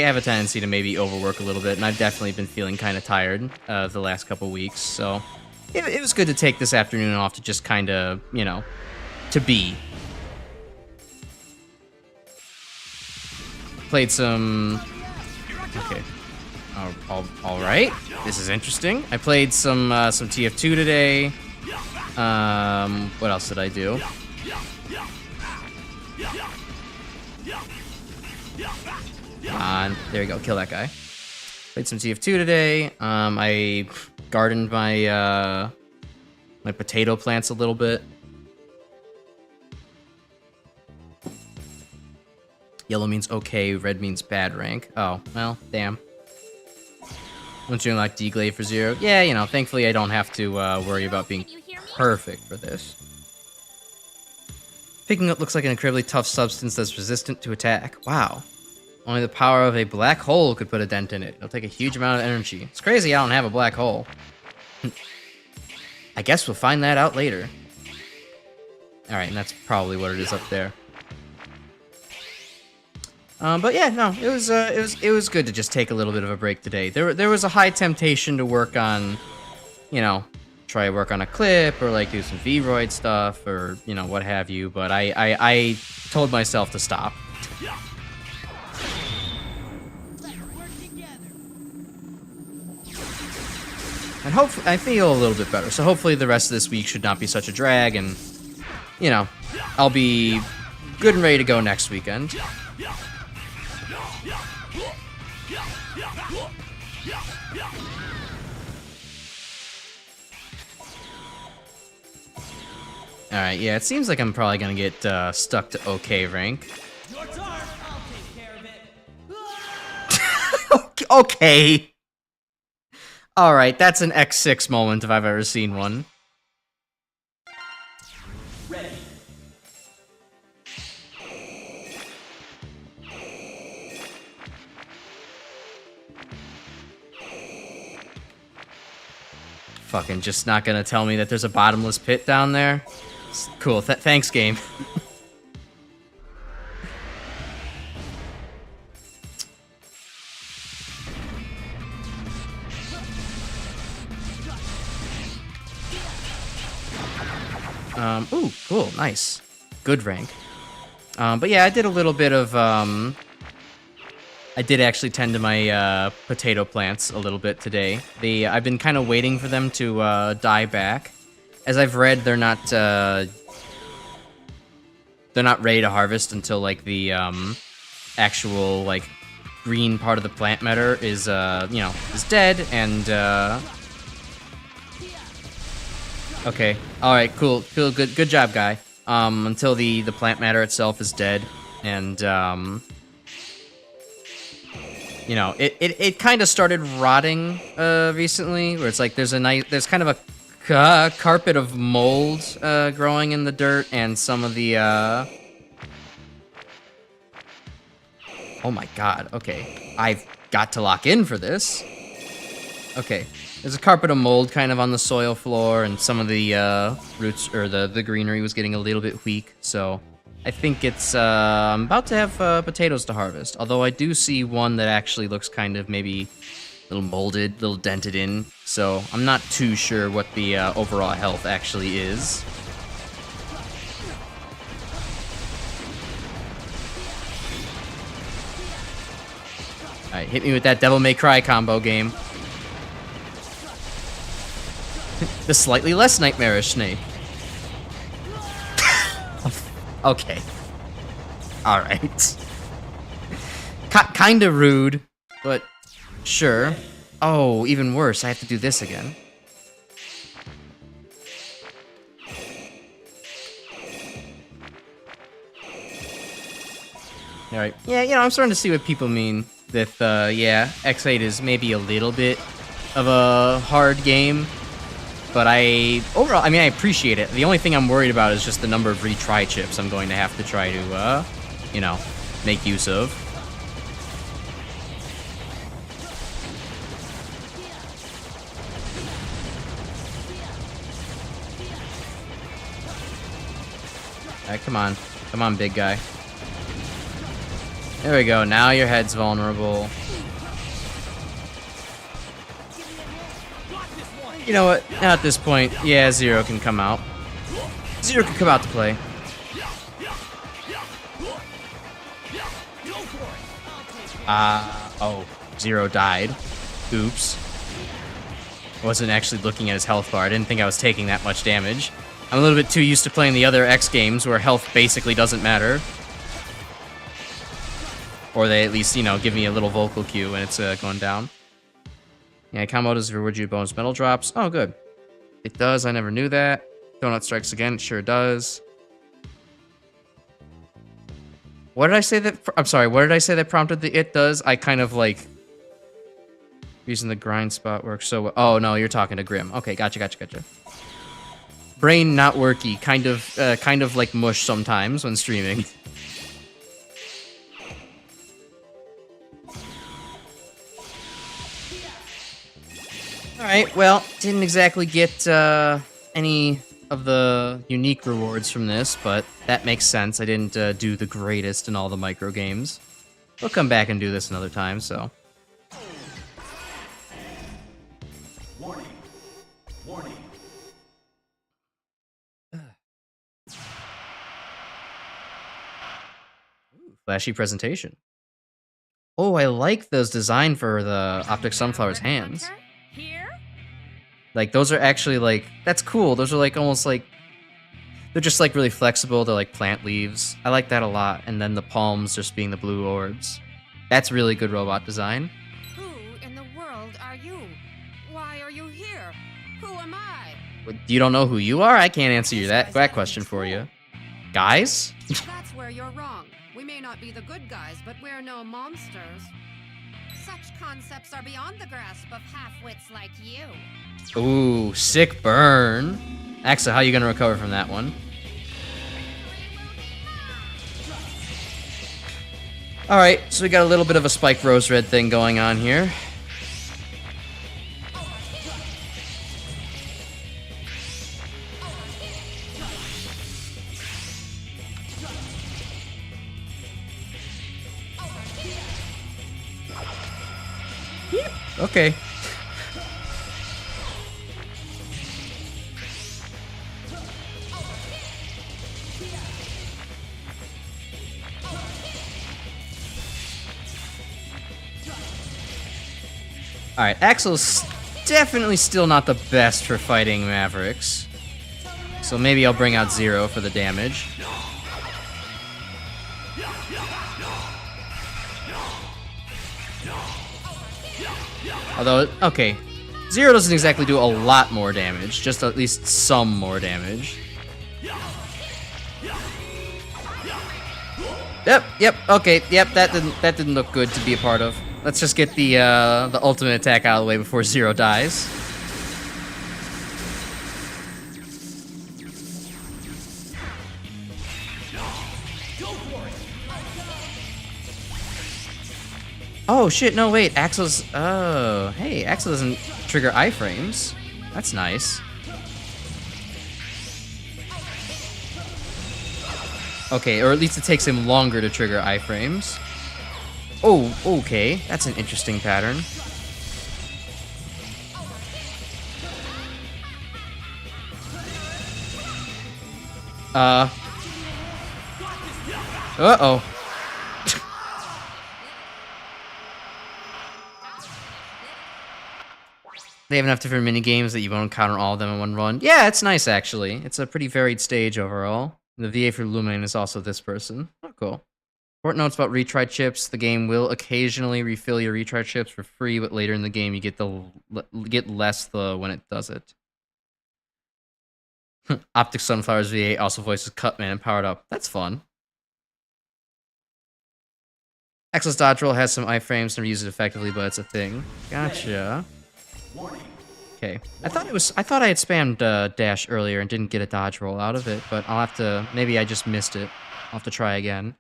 have a tendency to maybe overwork a little bit, and I've definitely been feeling kind of tired the last couple weeks, so it was good to take this afternoon off to just kind of, you know, to be. Played some... Okay. All right. This is interesting. I played some TF2 today. What else did I do? Come on. There you go. Kill that guy. Played some TF2 today. I gardened my my potato plants a little bit. Yellow means okay, red means bad rank. Oh, well, damn. Once you unlock Deglade for 0. Yeah, you know, thankfully I don't have to worry about being perfect for this. Picking up looks like an incredibly tough substance that's resistant to attack. Wow. Only the power of a black hole could put a dent in it. It'll take a huge amount of energy. It's crazy I don't have a black hole. I guess we'll find that out later. Alright, and that's probably what it is up there. But yeah, no, it was good to just take a little bit of a break today. There was a high temptation to work on, you know, try to work on a clip or like do some Vroid stuff or you know what have you. But I told myself to stop. And hopefully, I feel a little bit better. So hopefully the rest of this week should not be such a drag, and you know, I'll be good and ready to go next weekend. Alright, yeah, it seems like I'm probably gonna get stuck to okay rank.
Your turn. I'll take care of it.
Okay. Alright, that's an X6 moment if I've ever seen one.
Ready.
Fucking just not gonna tell me that there's a bottomless pit down there? Cool, thanks, game. Ooh, cool, nice. Good rank. But yeah, I did a little bit of, I did actually tend to my, potato plants a little bit today. I've been kind of waiting for them to, die back. As I've read, they're not ready to harvest until, like, the, actual, like, green part of the plant matter is, you know, is dead, and, okay. Alright, cool. Good job, guy. Until the plant matter itself is dead, and, you know, it kind of started rotting, recently, where it's like there's kind of a carpet of mold, growing in the dirt, and some of the, oh my god, okay. I've got to lock in for this. Okay. There's a carpet of mold kind of on the soil floor, and some of the roots, or the greenery was getting a little bit weak, so I think it's, I'm about to have potatoes to harvest, although I do see one that actually looks kind of maybe a little molded, a little dented in, so I'm not too sure what the overall health actually is. Alright, hit me with that Devil May Cry combo game. The slightly less nightmarish snake. Okay. Alright. Kinda rude, but sure. Oh, even worse, I have to do this again. Alright. Yeah, you know, I'm starting to see what people mean with, yeah, X8 is maybe a little bit of a hard game. But overall, I mean, I appreciate it. The only thing I'm worried about is just the number of retry chips I'm going to have to try to, you know, make use of. Alright, come on. Come on, big guy. There we go. Now your head's vulnerable. You know what? Now at this point, yeah, Zero can come out. Zero can come out to play. Oh, Zero died. Oops. Wasn't actually looking at his health bar. I didn't think I was taking that much damage. I'm a little bit too used to playing the other X games where health basically doesn't matter. Or they at least, you know, give me a little vocal cue when it's going down. Yeah, combo does reward you bonus metal drops. Oh, good. It does. I never knew that. Donut strikes again. It sure does. What did I say that... I'm sorry. What did I say that prompted the it does? I kind of like... Using the grind spot works so well. Oh, no. You're talking to Grim. Okay, gotcha. Brain not worky. Kind of like mush sometimes when streaming. Alright, well, didn't exactly get any of the unique rewards from this, but that makes sense. I didn't do the greatest in all the micro games. We'll come back and do this another time, so.
Warning.
Flashy presentation. Oh, I like those design for the Optic Sunflower's hands. Like, those are actually, like, that's cool. Those are, like, almost, like, they're just, like, really flexible. They're, like, plant leaves. I like that a lot. And then the palms just being the blue orbs. That's really good robot design.
Who in the world are you? Why are you here? Who am I?
You don't know who you are? I can't answer you that question for you. Guys?
That's where you're wrong. We may not be the good guys, but we're no monsters. Such concepts are beyond the grasp of half-wits like you.
Ooh, sick burn. Axel, how are you gonna recover from that one? Alright, so we got a little bit of a spiked rose red thing going on here. Okay. Alright, Axel's definitely still not the best for fighting Mavericks. So maybe I'll bring out Zero for the damage. Although, okay, Zero doesn't exactly do a lot more damage, just at least some more damage. Yep, okay, yep, that didn't look good to be a part of. Let's just get the ultimate attack out of the way before Zero dies. Oh shit, no wait, Axel's... Oh, hey, Axel doesn't trigger iframes. That's nice. Okay, or at least it takes him longer to trigger iframes. Oh, okay, that's an interesting pattern. Uh-oh. They have enough different minigames that you won't encounter all of them in one run. Yeah, it's nice, actually. It's a pretty varied stage overall. The VA for Lumen is also this person. Oh, cool. Important notes about retry chips. The game will occasionally refill your retry chips for free, but later in the game you get less when it does it. Optic Sunflower's VA also voices Cutman and Powered Up. That's fun. Axel's dodge roll has some iframes, never use it effectively, but it's a thing. Gotcha. Okay. I thought I had spammed dash earlier and didn't get a dodge roll out of it, but I'll have to... Maybe I just missed it. I'll have to try again.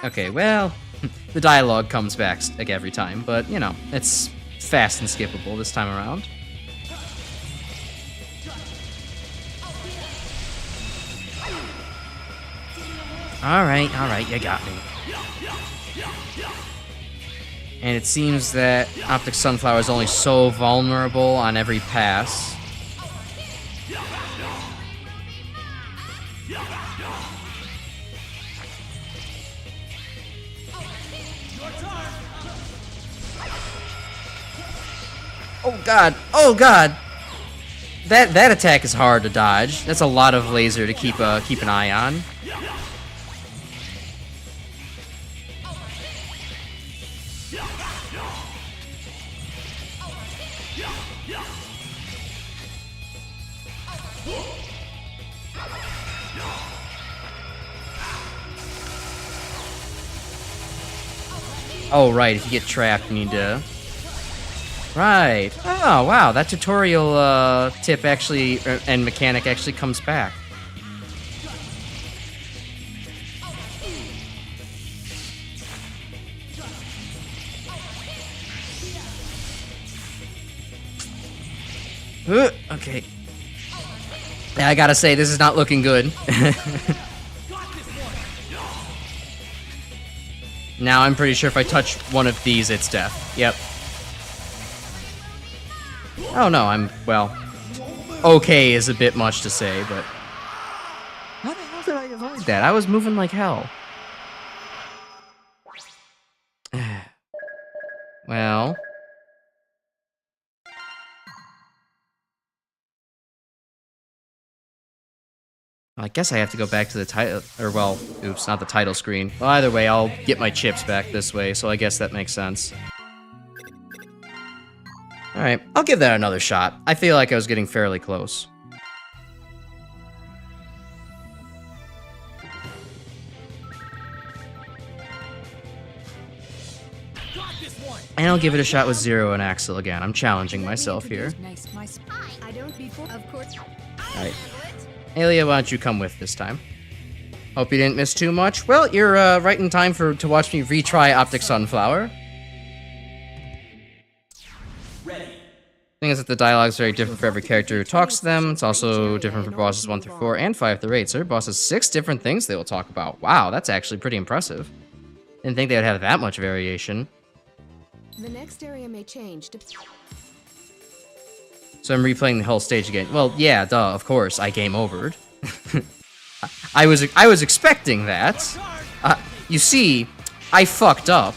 Okay, well... the dialogue comes back like every time, but, you know, it's fast and skippable this time around. Alright, you got me. And it seems that Optic Sunflower is only so vulnerable on every pass. Oh god! Oh god! That attack is hard to dodge. That's a lot of laser to keep an eye on. Oh, right, if you get trapped, you need to... Right. Oh, wow, that tutorial tip actually, and mechanic actually comes back. Okay. Yeah, I gotta say, this is not looking good. Now I'm pretty sure if I touch one of these, it's death. Yep. Oh no, I'm, well, okay is a bit much to say, but... How the hell did I avoid that? I was moving like hell. Well... I guess I have to go back to the title, or well, oops, not the title screen. Well, either way, I'll get my chips back this way, so I guess that makes sense. Alright, I'll give that another shot. I feel like I was getting fairly close. And I'll give it a shot with Zero and Axel again. I'm challenging myself here.
I don't before, of course.
Alright. Aelia, why don't you come with this time? Hope you didn't miss too much. Well, you're right in time to watch me retry Optic Sunflower. Thing is that the dialogue is very different for every character who talks to them. It's also different for bosses 1 through 4 and 5 through 8. So every boss has 6 different things they will talk about. Wow, that's actually pretty impressive. Didn't think they would have that much variation.
The next area may change.
So I'm replaying the whole stage again. Well, yeah, duh, of course, I game overed. I was expecting that. You see, I fucked up.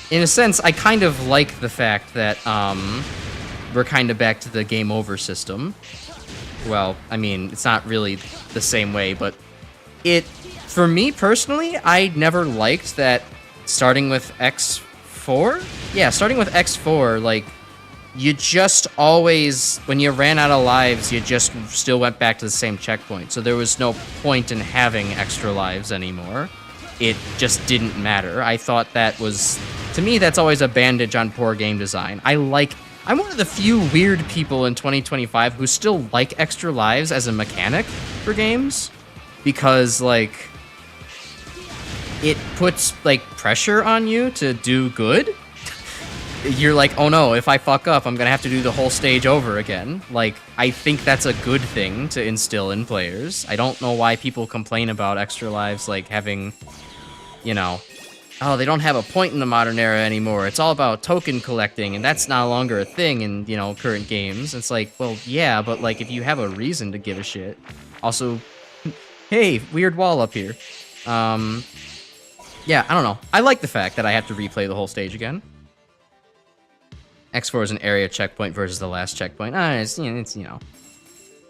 In a sense, I kind of like the fact that, we're kind of back to the game over system. Well, I mean, it's not really the same way, but for me personally, I never liked that starting with X4? Yeah, starting with X4, like, you just always, when you ran out of lives, you just still went back to the same checkpoint. So there was no point in having extra lives anymore. It just didn't matter. I thought that was, to me, that's always a bandage on poor game design. I'm one of the few weird people in 2025 who still like extra lives as a mechanic for games. Because, like, it puts, like, pressure on you to do good. You're like, oh no, if I fuck up, I'm gonna have to do the whole stage over again. Like, I think that's a good thing to instill in players. I don't know why people complain about extra lives, like, having, you know, oh, they don't have a point in the modern era anymore. It's all about token collecting, and that's no longer a thing in, you know, current games. It's like, well, yeah, but, like, if you have a reason to give a shit. Also, hey, weird wall up here. Yeah, I don't know. I like the fact that I have to replay the whole stage again. X4 is an area checkpoint versus the last checkpoint. It's, you know.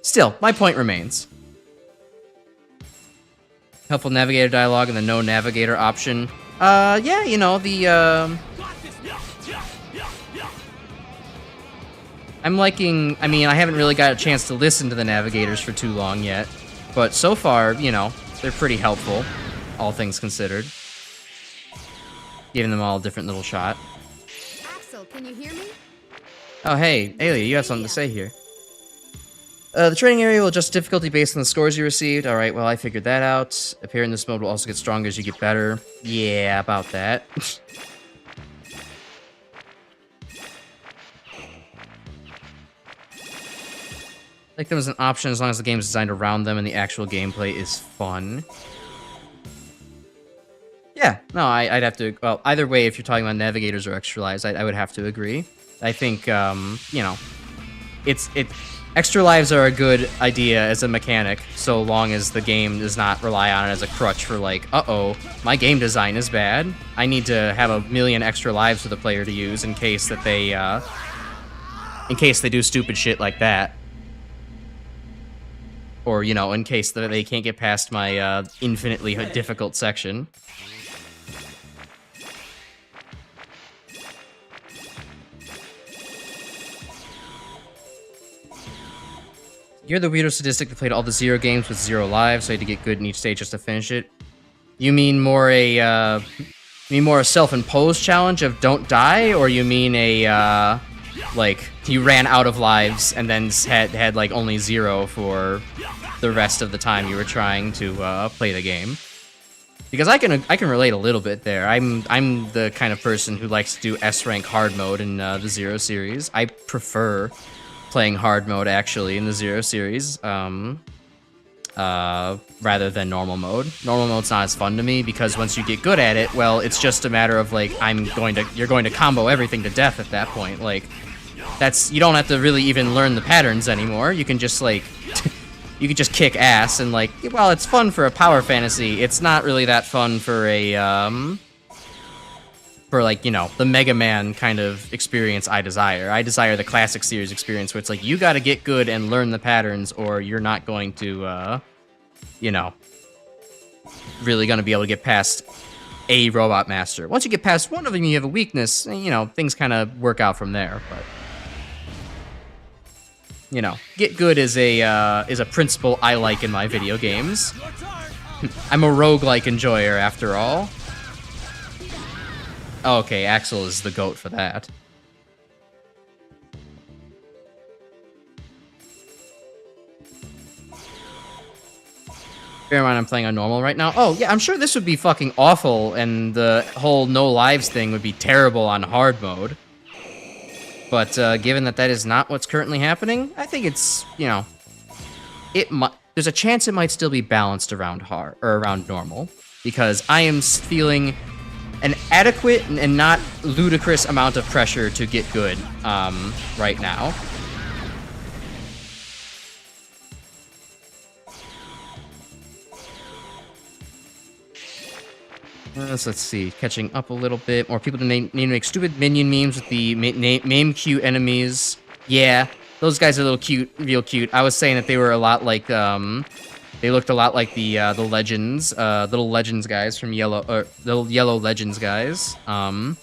Still, my point remains. Helpful navigator dialogue and the no navigator option. Yeah, you know, I'm liking, I mean, I haven't really got a chance to listen to the navigators for too long yet. But so far, you know, they're pretty helpful, all things considered. Giving them all a different little shot.
Axel, can you hear me?
Oh, hey, Aelia, you have something to say here. The training area will adjust difficulty based on the scores you received. Alright, well, I figured that out. Appear in this mode will also get stronger as you get better. Yeah, about that. Like them as an option as long as the game is designed around them and the actual gameplay is fun. Yeah, no, I'd have to... Well, either way, if you're talking about navigators or extra lives, I would have to agree. I think, you know, extra lives are a good idea as a mechanic, so long as the game does not rely on it as a crutch for like, uh-oh, my game design is bad. I need to have a million extra lives for the player to use in case that they, in case they do stupid shit like that. Or, you know, in case that they can't get past my, infinitely difficult section. You're the weirdo statistic that played all the 0 games with 0 lives, so you had to get good in each stage just to finish it. You mean more a self-imposed challenge of don't die, or you mean a, like, you ran out of lives and then had like only 0 for the rest of the time you were trying to play the game? Because I can relate a little bit there. I'm the kind of person who likes to do S-rank hard mode in the 0 series. I prefer playing hard mode actually in the 0 series rather than normal mode. Normal mode's not as fun to me because once you get good at it, well, it's just a matter of like you're going to combo everything to death at that point. Like you don't have to really even learn the patterns anymore. You can just like you can just kick ass and like, well, it's fun for a power fantasy. It's not really that fun for a for like, you know, the Mega Man kind of experience I desire. I desire the classic series experience where it's like, you gotta get good and learn the patterns or you're not going to, you know, really gonna be able to get past a Robot Master. Once you get past one of them, you have a weakness, and, you know, things kind of work out from there, but... You know, get good is a principle I like in my video games. I'm a roguelike enjoyer, after all. Okay, Axel is the GOAT for that. Bear in mind I'm playing on normal right now. Oh, yeah, I'm sure this would be fucking awful, and the whole no lives thing would be terrible on hard mode. But given that that is not what's currently happening, I think it's, you know, there's a chance it might still be balanced around hard or around normal, because I am feeling an adequate and not ludicrous amount of pressure to get good right now. Let's see, catching up a little bit. More people need to make stupid minion memes with the name cute enemies. Yeah, those guys are real cute. I was saying that they were a lot like, they looked a lot like the Legends, little Legends guys from little Yellow Legends guys. Yeah,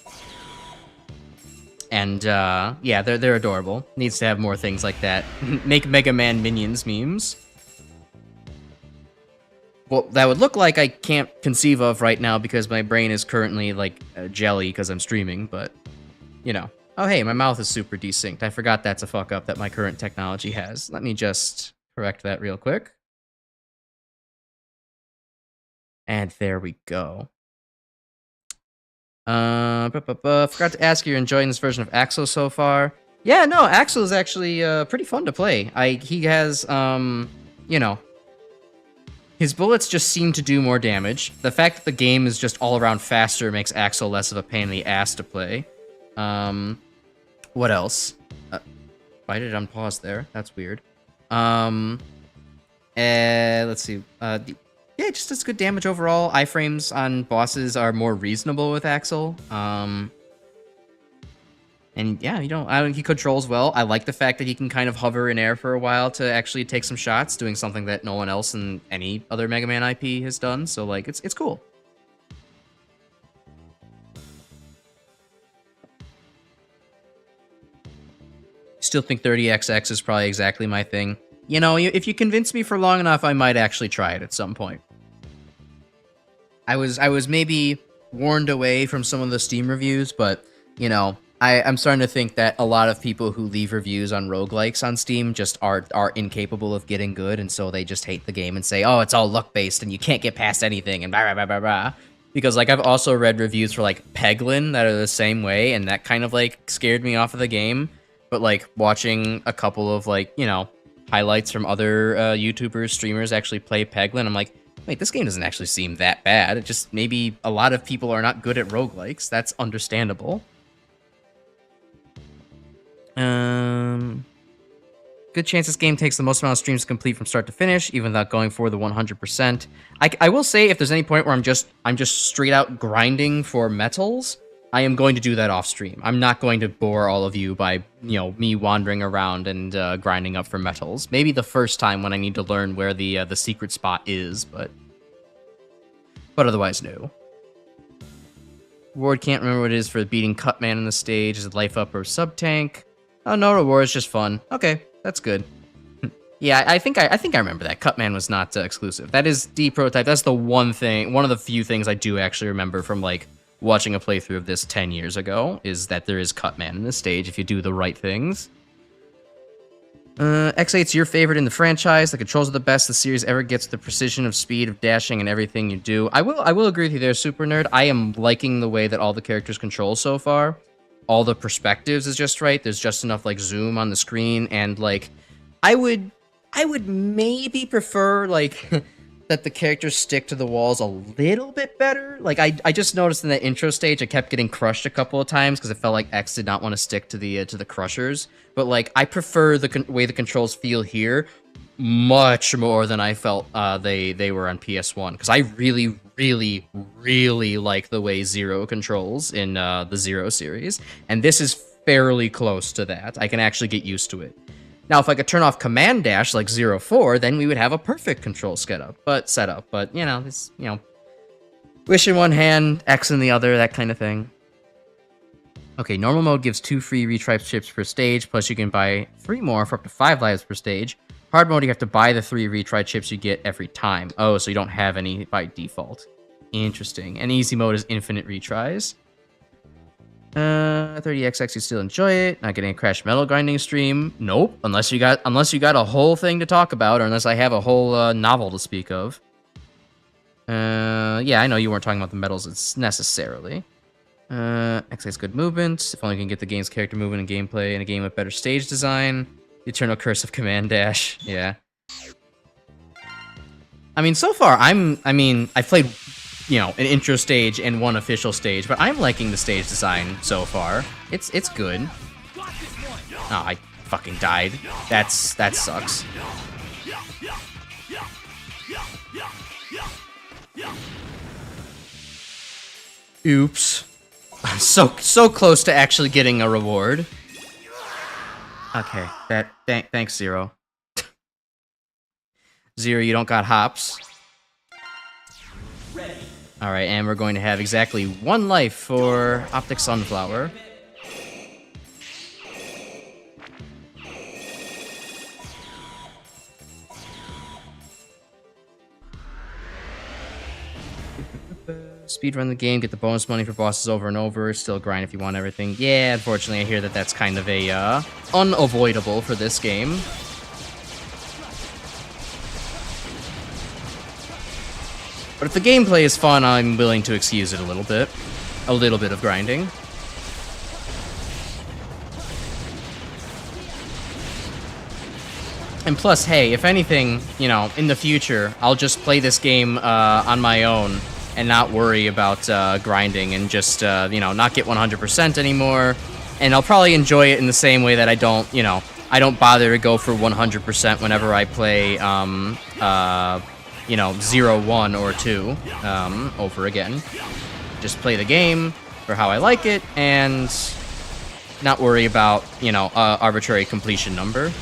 they're adorable. Needs to have more things like that. Make Mega Man minions memes. What that would look like, I can't conceive of right now because my brain is currently like jelly because I'm streaming, but, you know. Oh, hey, my mouth is super desynced. I forgot that's a fuck up that my current technology has. Let me just correct that real quick. And there we go. Forgot to ask you, you're enjoying this version of Axel so far? Yeah, no, Axel is actually pretty fun to play. He has, you know, his bullets just seem to do more damage. The fact that the game is just all around faster makes Axel less of a pain in the ass to play. What else? Why did it unpause there? That's weird. Let's see. Yeah, it just does good damage overall. Iframes on bosses are more reasonable with Axel. And yeah, he controls well. I like the fact that he can kind of hover in air for a while to actually take some shots, doing something that no one else in any other Mega Man IP has done. So like, it's cool. Still think 30XX is probably exactly my thing. You know, if you convince me for long enough, I might actually try it at some point. I was maybe warned away from some of the Steam reviews, but, you know, I'm starting to think that a lot of people who leave reviews on roguelikes on Steam just are incapable of getting good, and so they just hate the game and say, oh, it's all luck-based, and you can't get past anything, and blah, blah, blah, blah, blah. Because, like, I've also read reviews for, like, Peglin that are the same way, and that kind of, like, scared me off of the game. But, like, watching a couple of, like, you know, highlights from other YouTubers, streamers actually play Peglin, I'm like, wait, this game doesn't actually seem that bad. It just, maybe a lot of people are not good at roguelikes. That's understandable. Good chance this game takes the most amount of streams to complete from start to finish, even without going for the 100%. I will say, if there's any point where I'm just straight out grinding for metals, I am going to do that off stream. I'm not going to bore all of you by, you know, me wandering around and grinding up for metals. Maybe the first time when I need to learn where the secret spot is, but otherwise, no. Reward can't remember what it is for beating Cutman in the stage. Is it life up or sub tank? Oh, no reward. It's just fun. Okay, that's good. Yeah, I think I remember that. Cutman was not exclusive. That is the prototype. That's the one of the few things I do actually remember from like watching a playthrough of this 10 years ago, is that there is Cutman in this stage if you do the right things. X8's your favorite in the franchise. The controls are the best the series ever gets. The precision of speed of dashing and everything you do. I will agree with you there, Super Nerd. I am liking the way that all the characters control so far. All the perspectives is just right. There's just enough like zoom on the screen, and like I would maybe prefer like that the characters stick to the walls a little bit better. Like I just noticed in that intro stage I kept getting crushed a couple of times because it felt like X did not want to stick to the crushers. But like I prefer the way the controls feel here much more than I felt they were on PS1, because I really like the way Zero controls in the Zero series, and this is fairly close to that. I can actually get used to it. Now, if I could turn off Command Dash like 04, then we would have a perfect control setup. But you know, it's, you know, wish in one hand, X in the other, that kind of thing. Okay, normal mode gives 2 free retribe chips per stage, plus you can buy 3 more for up to 5 lives per stage. Hard mode, you have to buy the 3 retry chips you get every time. Oh, so you don't have any by default. Interesting. And easy mode is infinite retries. 30XX, you still enjoy it. Not getting a Crash Metal grinding stream. Nope. Unless you got a whole thing to talk about, or unless I have a whole novel to speak of. Yeah, I know you weren't talking about the medals necessarily. X8's good movement. If only you can get the game's character movement and gameplay in a game with better stage design. The Eternal Curse of Command Dash. Yeah. I mean, so far, I've played, you know, an intro stage and 1 official stage, but I'm liking the stage design so far. It's good. Oh, I fucking died. That sucks. Oops. I'm so close to actually getting a reward. Okay, thanks, Zero. Zero, you don't got hops. Alright, and we're going to have exactly 1 life for Optic Sunflower. Speedrun the game, get the bonus money for bosses over and over, still grind if you want everything. Yeah, unfortunately I hear that that's kind of a, unavoidable for this game. But if the gameplay is fun, I'm willing to excuse it a little bit. A little bit of grinding. And plus, hey, if anything, you know, in the future, I'll just play this game on my own and not worry about grinding, and just, you know, not get 100% anymore. And I'll probably enjoy it in the same way that I don't, you know, I don't bother to go for 100% whenever I play, you know, 0, 1, or 2 over again. Just play the game for how I like it, and not worry about, you know, arbitrary completion number.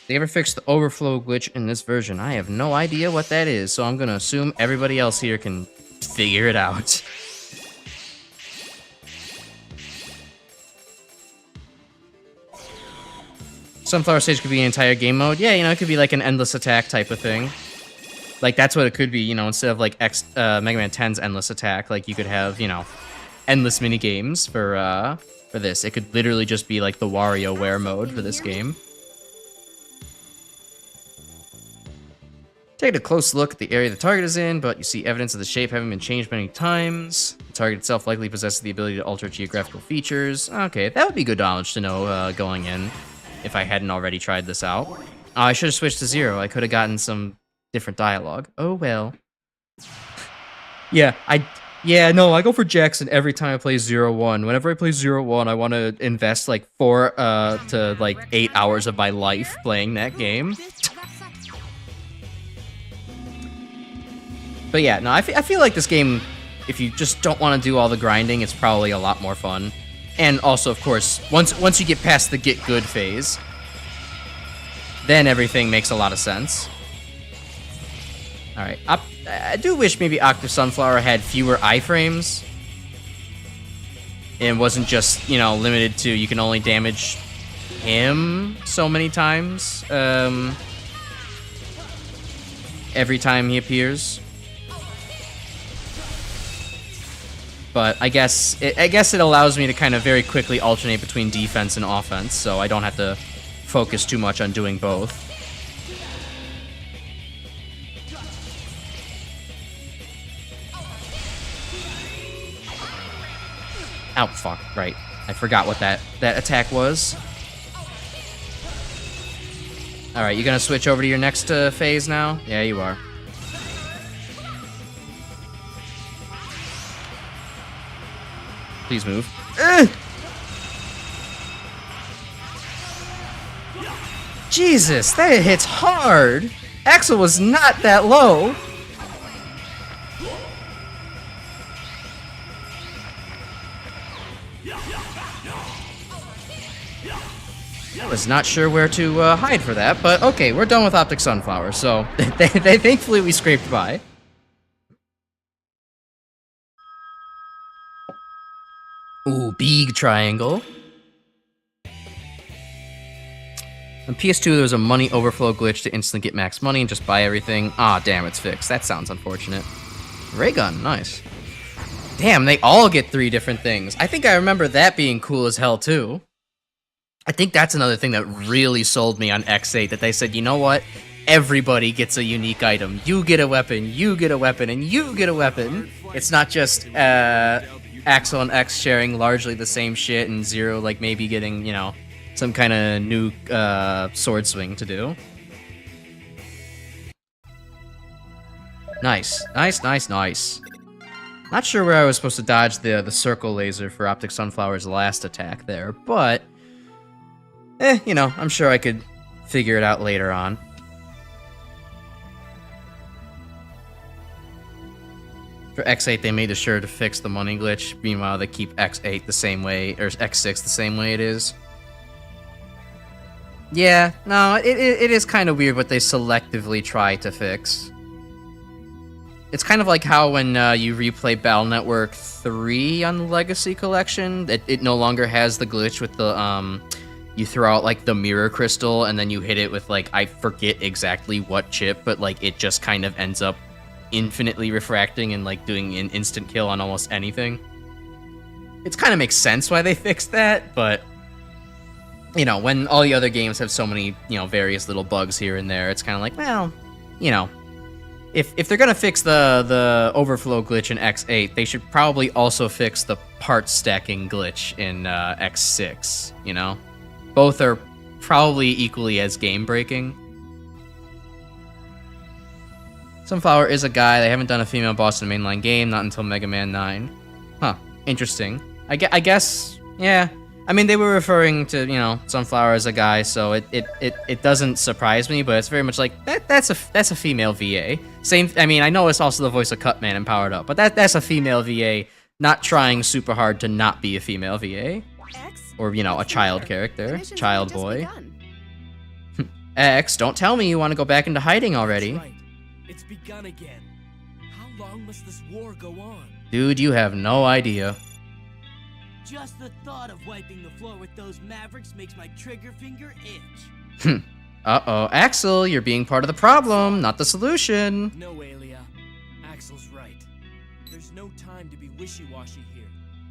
They ever fixed the overflow glitch in this version? I have no idea what that is, so I'm gonna assume everybody else here can figure it out. Sunflower Stage could be an entire game mode. Yeah, you know, it could be like an endless attack type of thing. Like, that's what it could be, you know, instead of like Mega Man 10's endless attack, like you could have, you know, endless mini games for this. It could literally just be like the WarioWare mode for this game. Take a close look at the area the target is in, but you see evidence of the shape having been changed many times. The target itself likely possesses the ability to alter geographical features. Okay, that would be good knowledge to know going in, if I hadn't already tried this out. Oh, I should have switched to 0. I could have gotten some different dialogue. Oh well. No, I go for Jackson every time I play 0-1. Whenever I play 0-1, I want to invest like 4 to like 8 hours of my life playing that game. But yeah, no, I feel like this game, if you just don't want to do all the grinding, it's probably a lot more fun. And also, of course, once you get past the get good phase, then everything makes a lot of sense. Alright, I do wish maybe Octave Sunflower had fewer iframes. And wasn't just, you know, limited to you can only damage him so many times. Every time he appears. But I guess it allows me to kind of very quickly alternate between defense and offense, so I don't have to focus too much on doing both. Ow, fuck, right. I forgot what that attack was. Alright, you gonna switch over to your next phase now? Yeah, you are. Please move. Jesus, that hits hard! Axel was not that low! I was not sure where to hide for that, but okay, we're done with Optic Sunflower, so thankfully we scraped by. Ooh, big triangle. On PS2, there was a money overflow glitch to instantly get max money and just buy everything. Ah, damn, it's fixed. That sounds unfortunate. Ray gun, nice. Damn, they all get 3 different things. I think I remember that being cool as hell, too. I think that's another thing that really sold me on X8, that they said, you know what? Everybody gets a unique item. You get a weapon, you get a weapon, and you get a weapon. It's not just Axel and X sharing largely the same shit, and Zero, like, maybe getting, you know, some kind of new sword swing to do. Nice. Nice. Not sure where I was supposed to dodge the circle laser for Optic Sunflower's last attack there, but you know, I'm sure I could figure it out later on. For X8, they made sure to fix the money glitch. Meanwhile, they keep X8 the same way, or X6 the same way it is. Yeah, no, it is kind of weird what they selectively try to fix. It's kind of like how when you replay Battle Network 3 on the Legacy Collection, it no longer has the glitch with the, you throw out, like, the mirror crystal, and then you hit it with, like, I forget exactly what chip, but, like, it just kind of ends up infinitely refracting and, like, doing an instant kill on almost anything. It kind of makes sense why they fixed that, but, you know, when all the other games have so many, you know, various little bugs here and there, it's kind of like, well, you know, if they're gonna fix the overflow glitch in X8, they should probably also fix the part stacking glitch in X6, you know? Both are probably equally as game-breaking. Sunflower is a guy. They haven't done a female boss in a mainline game, not until Mega Man 9. Huh, interesting. I guess, yeah. I mean, they were referring to, you know, Sunflower as a guy, so it doesn't surprise me, but it's very much like, that's a female VA. Same, I mean, I know it's also the voice of Cutman in Powered Up, but that's a female VA not trying super hard to not be a female VA. Or, you know, a child character. Child boy. X, don't tell me you want to go back into hiding already.
Right. It's begun again. How long must this war go on?
Dude, you have no idea.
Just the thought of wiping the floor with those Mavericks makes my trigger finger itch.
Uh-oh. Axel, you're being part of the problem, not the solution.
No, Aelia. Axel's right. There's no time to be wishy-washy here.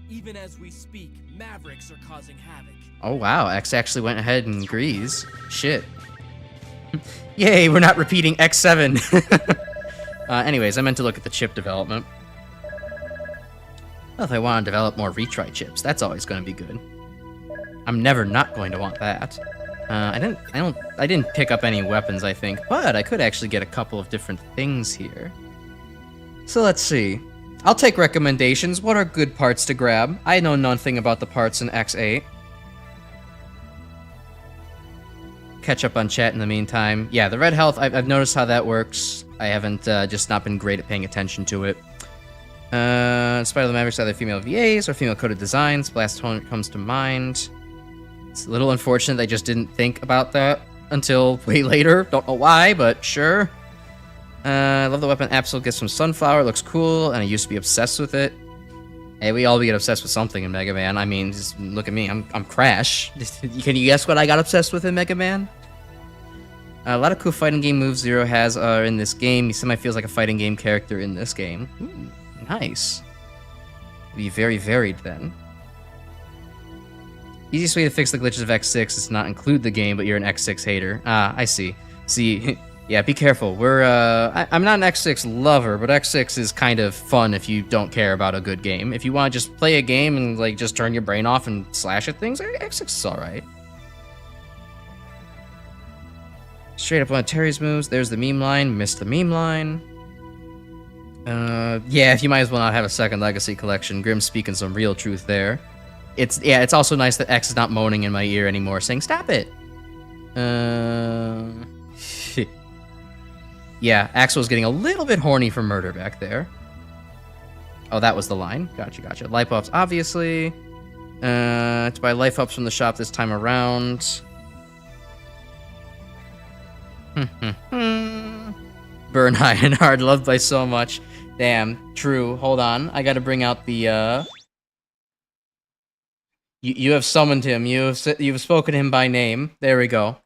Even as we speak, Mavericks are causing havoc.
Oh wow, X actually went ahead and agrees. Shit. Yay, we're not repeating X7. Anyways, I meant to look at the chip development. Well, if I want to develop more retry chips, that's always going to be good. I'm never not going to want that. I didn't pick up any weapons, I think, but I could actually get a couple of different things here. So let's see. I'll take recommendations. What are good parts to grab? I know nothing about the parts in X8. Catch up on chat in the meantime. Yeah, the red health, I've noticed how that works. I haven't just not been great at paying attention to it. In spite of the Mavericks, either female VAs or female coded designs. Blast Hornet comes to mind. It's a little unfortunate they just didn't think about that until way later. Don't know why, but sure. I love the weapon Absol gets from Sunflower. It looks cool, and I used to be obsessed with it. Hey, we all get obsessed with something in Mega Man. I mean, just look at me. I'm Crash. Can you guess what I got obsessed with in Mega Man? A lot of cool fighting game moves Zero has are in this game. He semi feels like a fighting game character in this game. Ooh, nice. Be very varied then. Easiest way to fix the glitches of X6 is to not include the game, but you're an X6 hater. Ah, I see. See, yeah, be careful. I'm not an X6 lover, but X6 is kind of fun if you don't care about a good game. If you want to just play a game and like just turn your brain off and slash at things, X6 is alright. Straight up one of Terry's moves. There's the meme line. Missed the meme line. Yeah, if you might as well not have a second Legacy collection. Grim's speaking some real truth there. It's also nice that X is not moaning in my ear anymore, saying, stop it! Yeah, Axel's getting a little bit horny for murder back there. Oh, that was the line. Gotcha. Life ups, obviously. To buy life ups from the shop this time around. Burn high and hard, loved by so much. Damn, true. Hold on, I gotta bring out the, You have summoned him. You've spoken him by name. There we go.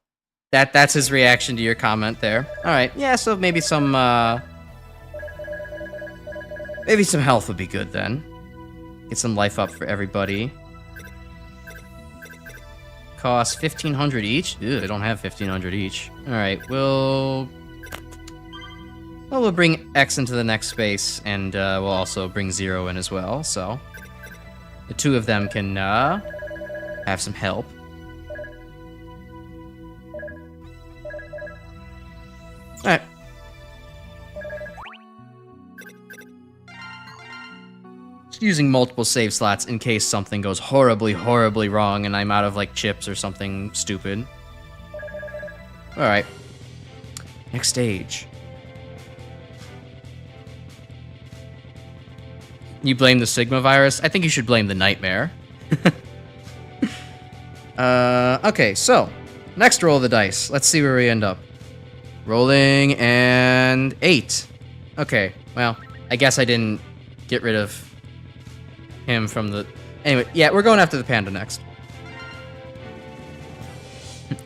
That's his reaction to your comment there. All right. Yeah. So maybe some health would be good then. Get some life up for everybody. Cost 1,500 each. Ew, they don't have 1,500 each. All right. We'll bring X into the next space, and we'll also bring Zero in as well. So the two of them can have some help. Alright. Just using multiple save slots in case something goes horribly, horribly wrong and I'm out of, like, chips or something stupid. Alright. Next stage. You blame the Sigma virus? I think you should blame the nightmare. Okay, so next roll of the dice. Let's see where we end up. Rolling and 8. Okay, well, I guess I didn't get rid of him from the... Anyway, yeah, we're going after the panda next.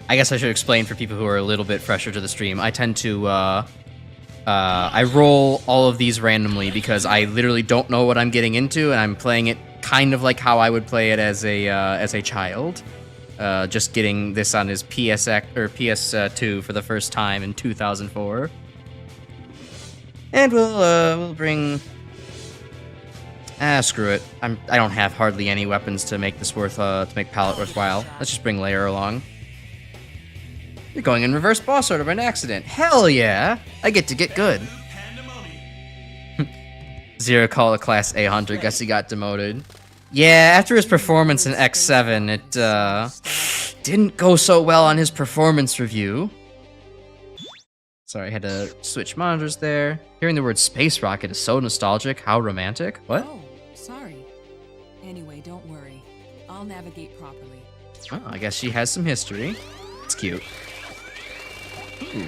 I guess I should explain for people who are a little bit fresher to the stream. I tend to, I roll all of these randomly because I literally don't know what I'm getting into, and I'm playing it kind of like how I would play it as a child. Just getting this on his PS2 for the first time in 2004. And we'll bring... screw it. I don't have hardly any weapons to make this to make Palette worthwhile. Let's just bring Layer along. You're going in reverse boss order by an accident. Hell yeah! I get to get good. Zero call a Class A Hunter. Guess he got demoted. Yeah, after his performance in X7, it didn't go so well on his performance review. Sorry, I had to switch monitors there. Hearing the word space rocket is so nostalgic. How romantic? What?
Oh, sorry. Anyway, don't worry. I'll navigate properly.
Oh, I guess she has some history. It's cute. Ooh.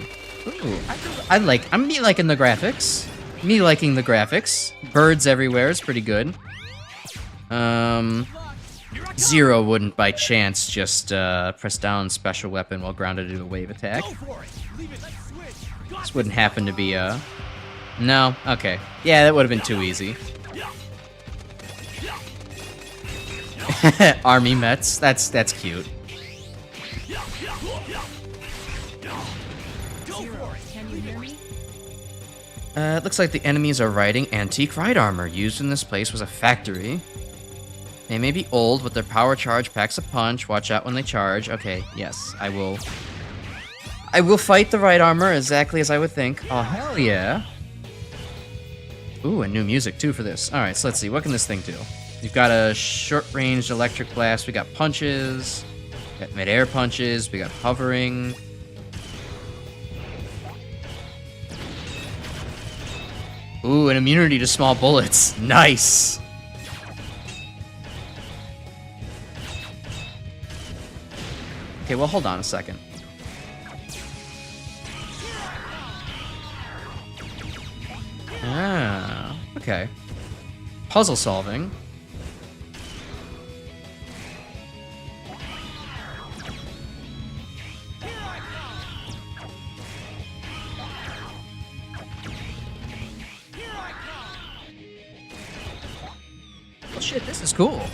I'm liking the graphics. Me liking the graphics. Birds everywhere is pretty good. Zero wouldn't by chance just press down special weapon while grounded to do a wave attack. This wouldn't happen to be no? Okay. Yeah, that would have been too easy. Army Mets. That's cute. It looks like the enemies are riding antique ride armor. Used in this place was a factory. They may be old, but their power charge packs a punch. Watch out when they charge. Okay, yes, I will fight the ride armor exactly as I would think. Oh, hell yeah. Ooh, and new music too for this. All right, so let's see. What can this thing do? You've got a short-range electric blast. We got punches. We got mid-air punches. We got hovering. Ooh, an immunity to small bullets. Nice. Okay, well, hold on a second. Ah, okay. Puzzle solving. Well, shit, this is cool.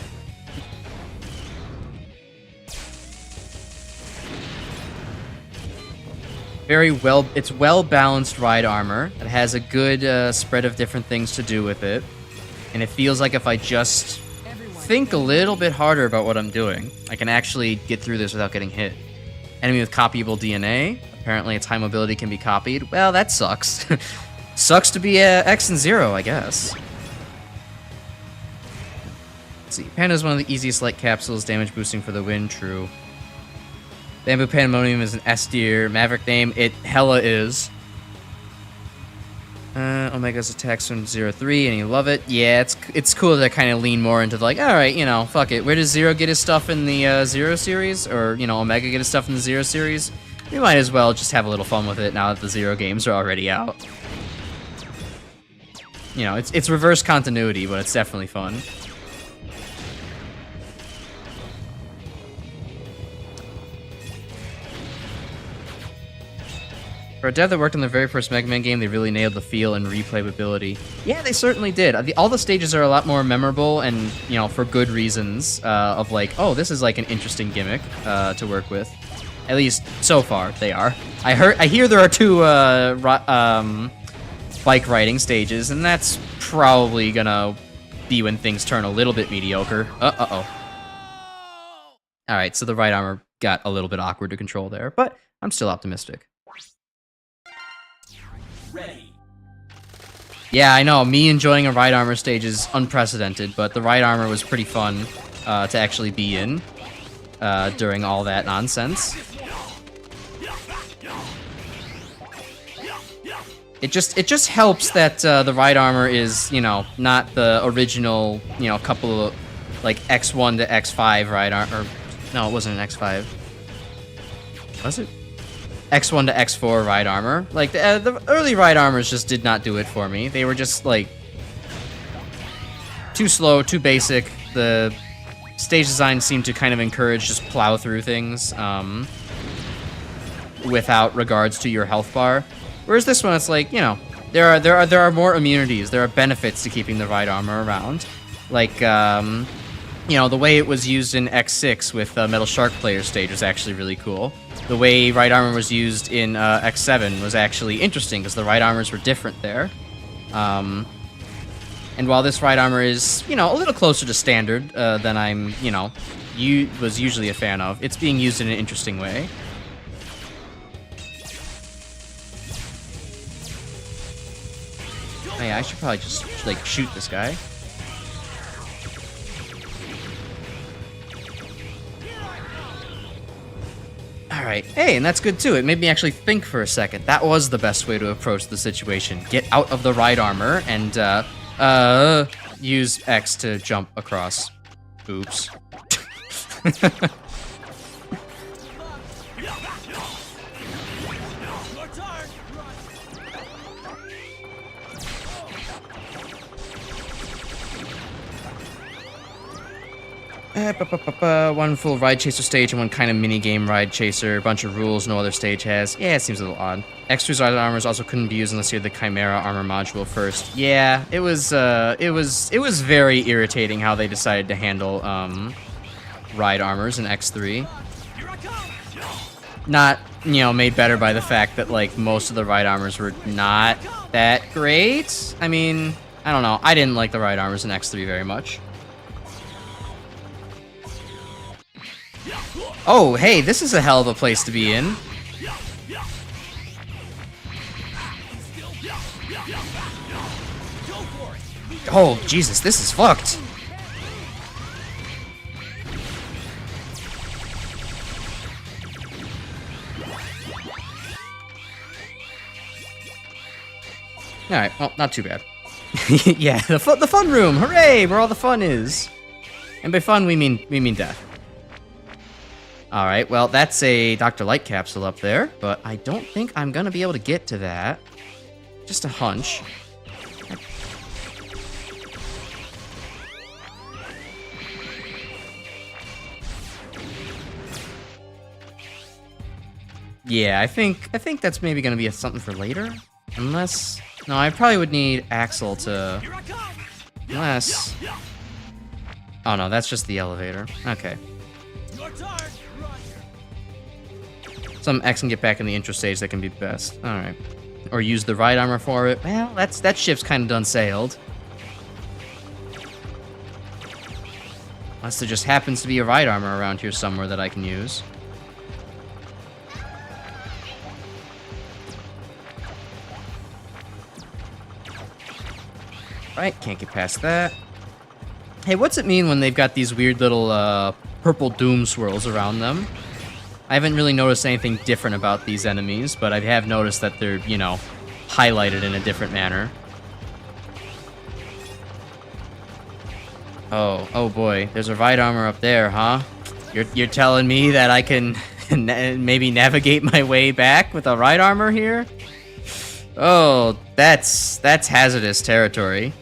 It's well-balanced ride armor. It has a good spread of different things to do with it. And it feels like if I just think a little bit harder about what I'm doing, I can actually get through this without getting hit. Enemy with copyable DNA. Apparently its high mobility can be copied. Well, that sucks. Sucks to be X and 0, I guess. Let's see. Panda is one of the easiest light capsules. Damage boosting for the win. True. Bamboo Pandemonium is an S tier. Maverick name, it hella is. Omega's attacks from 0-3, and you love it. Yeah, it's cool to kind of lean more into like, alright, you know, fuck it. Where does Zero get his stuff in the Zero series? Or, you know, Omega get his stuff in the Zero series? We might as well just have a little fun with it now that the Zero games are already out. You know, it's reverse continuity, but it's definitely fun. For a dev that worked on the very first Mega Man game, they really nailed the feel and replayability. Yeah, they certainly did. All the stages are a lot more memorable and, you know, for good reasons, of like, oh, this is like an interesting gimmick to work with. At least, so far, they are. I hear there are 2 bike riding stages, and that's probably gonna be when things turn a little bit mediocre. Uh-oh. Alright, so the ride armor got a little bit awkward to control there, but I'm still optimistic.
Ready.
Yeah, I know, me enjoying a ride armor stage is unprecedented, but the ride armor was pretty fun to actually be in during all that nonsense. It just helps that the ride armor is, you know, not the original, you know, couple of, like, X1 to X5 ride armor. No, it wasn't an X5. Was it? X1 to X4 ride armor. Like, the early ride armors just did not do it for me. They were just, like, too slow, too basic. The stage design seemed to kind of encourage just plow through things without regards to your health bar. Whereas this one, it's like, you know, there are more immunities. There are benefits to keeping the ride armor around. Like, you know, the way it was used in X6 with Metal Shark Player stage was actually really cool. The way ride armor was used in X7 was actually interesting because the ride armors were different there. And while this ride armor is, you know, a little closer to standard than I'm, you know, was usually a fan of, it's being used in an interesting way. Oh yeah, I should probably just, like, shoot this guy. Alright, hey, and that's good too. It made me actually think for a second. That was the best way to approach the situation. Get out of the ride armor and, use X to jump across. Oops. One full ride chaser stage and one kind of mini-game ride chaser. A bunch of rules no other stage has. Yeah, it seems a little odd. X2's ride armors also couldn't be used unless you had the Chimera armor module first. Yeah, it was very irritating how they decided to handle ride armors in X3. Not, you know, made better by the fact that, like, most of the ride armors were not that great. I mean, I don't know. I didn't like the ride armors in X3 very much. Oh, hey, this is a hell of a place to be in. Oh, Jesus, this is fucked. Alright, well, not too bad. Yeah, the fun room! Hooray! Where all the fun is. And by fun, we mean death. Alright, well, that's a Dr. Light capsule up there, but I don't think I'm gonna be able to get to that. Just a hunch. Yeah, I think that's maybe gonna be something for later. Unless... No, I probably would need Axel to... Unless... Oh no, that's just the elevator. Okay. Some X can get back in the intro stage that can be best. Alright. Or use the ride armor for it. Well, that ship's kind of done sailed. Unless there just happens to be a ride armor around here somewhere that I can use. Right, can't get past that. Hey, what's it mean when they've got these weird little purple doom swirls around them? I haven't really noticed anything different about these enemies, but I have noticed that they're, you know, highlighted in a different manner. Oh boy, there's a ride armor up there, huh? You're telling me that I can maybe navigate my way back with a ride armor here? Oh, that's hazardous territory.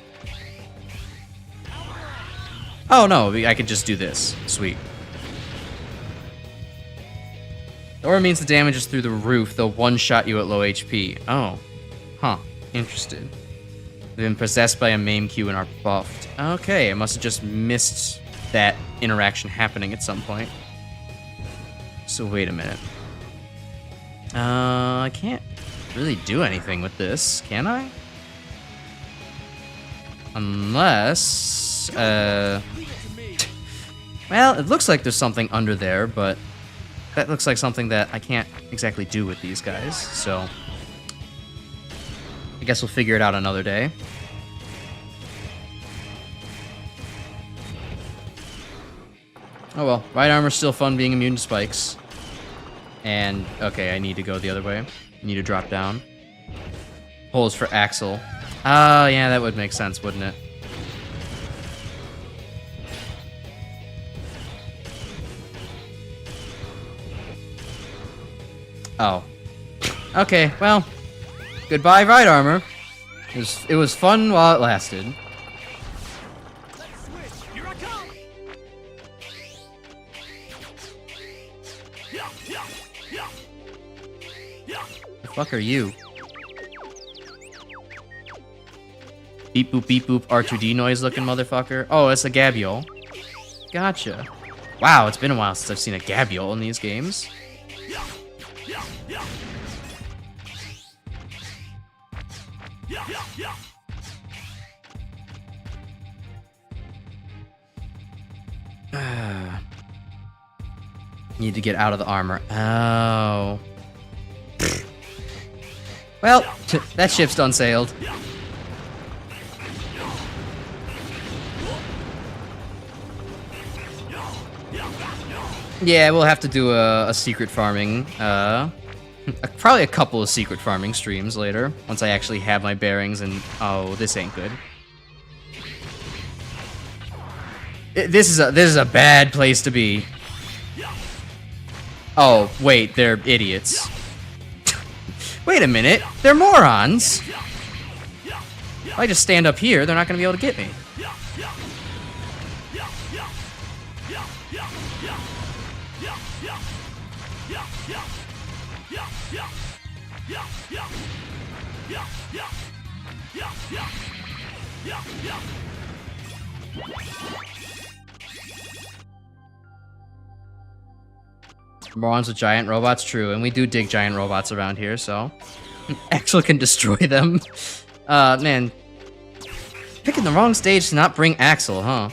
Oh no, I could just do this. Sweet. The aura means the damage is through the roof. They'll one-shot you at low HP. Oh. Huh. Interested. They've been possessed by a MAME Q and are buffed. Okay, I must have just missed that interaction happening at some point. So wait a minute. I can't really do anything with this, can I? Unless... Well, it looks like there's something under there, but that looks like something that I can't exactly do with these guys, so I guess we'll figure it out another day. Oh well, ride armor's still fun being immune to spikes. And, okay, I need to go the other way. I need to drop down. Holes for Axel. Oh, yeah, that would make sense, wouldn't it? Oh. Okay, well, goodbye, ride armor. It was fun while it lasted. The fuck are you? Beep boop R2D noise looking motherfucker. Oh, it's a Gabiole. Gotcha. Wow, it's been a while since I've seen a Gabiole in these games. Need to get out of the armor. Oh. Well, that ship's done sailed. Yeah, we'll have to do a secret farming, probably a couple of secret farming streams later, once I actually have my bearings and... Oh, this ain't good. This is a bad place to be. Oh, wait, they're idiots. Wait a minute, they're morons! If I just stand up here, they're not gonna be able to get me. Morons with giant robots, true, and we do dig giant robots around here, so Axel can destroy them. Man, picking the wrong stage to not bring Axel, huh?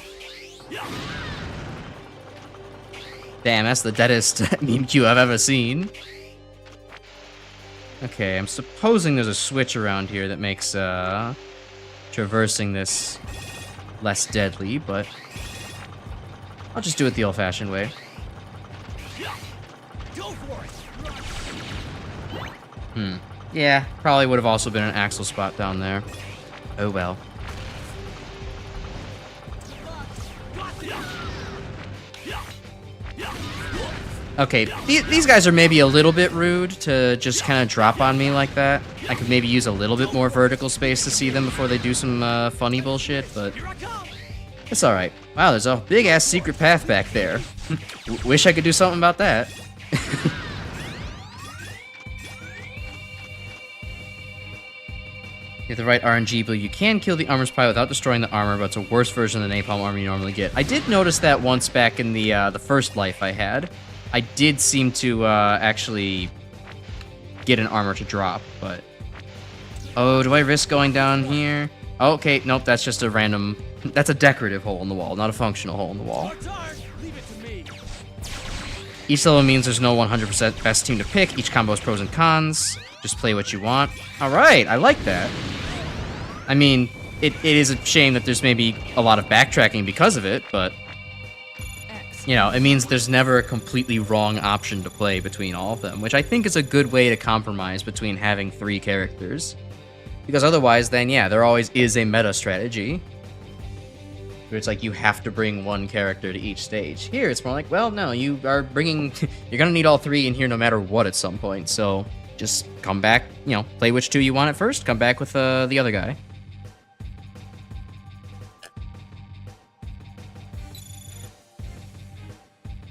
Damn, that's the deadest meme queue I've ever seen. Okay, I'm supposing there's a switch around here that makes traversing this less deadly, but I'll just do it the old-fashioned way. Yeah, probably would have also been an Axel spot down there. Oh well. Okay, these guys are maybe a little bit rude to just kind of drop on me like that. I could maybe use a little bit more vertical space to see them before they do some funny bullshit, but it's alright. Wow, there's a big-ass secret path back there. Wish I could do something about that. With the right RNG build, you can kill the armor spy without destroying the armor, but it's a worse version of the napalm armor you normally get. I did notice that once back in the first life I had. I did seem to actually get an armor to drop, but... Oh, do I risk going down here? Oh, okay, nope, that's just a random... That's a decorative hole in the wall, not a functional hole in the wall. Each level means there's no 100% best team to pick. Each combo has pros and cons. Just play what you want. Alright, I like that. I mean, it is a shame that there's maybe a lot of backtracking because of it, but... You know, it means there's never a completely wrong option to play between all of them, which I think is a good way to compromise between having 3 characters. Because otherwise, then, yeah, there always is a meta strategy. Where it's like you have to bring 1 character to each stage. Here, it's more like, well, no, you are bringing... You're gonna need all 3 in here no matter what at some point, so... Just come back, you know, play which 2 you want at first, come back with the other guy.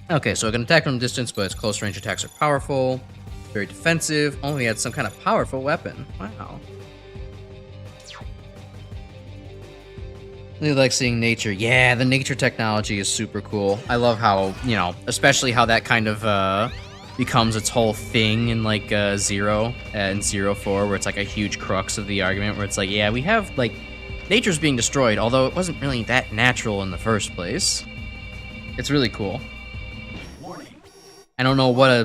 Okay, so I can attack from distance, but its close range attacks are powerful. Very defensive. Only had some kind of powerful weapon. Wow. Really like seeing nature. Yeah, the nature technology is super cool. I love how, you know, especially how that kind of becomes its whole thing in like Zero and 04, where it's like a huge crux of the argument, where it's like, yeah, we have like nature's being destroyed, although it wasn't really that natural in the first place. It's really cool. I don't know what I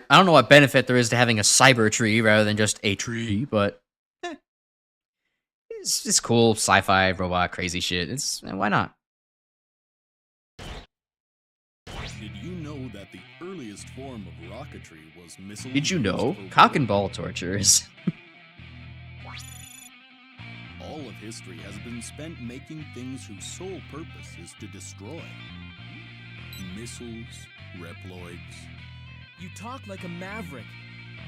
don't know what benefit there is to having a cyber tree rather than just a tree, but it's just cool sci-fi robot crazy shit. Why not?
Did you know that the earliest form of rocketry was missiles?
Did you know cock and ball tortures?
All of history has been spent making things whose sole purpose is to destroy. Missiles, Reploids.
You talk like a maverick.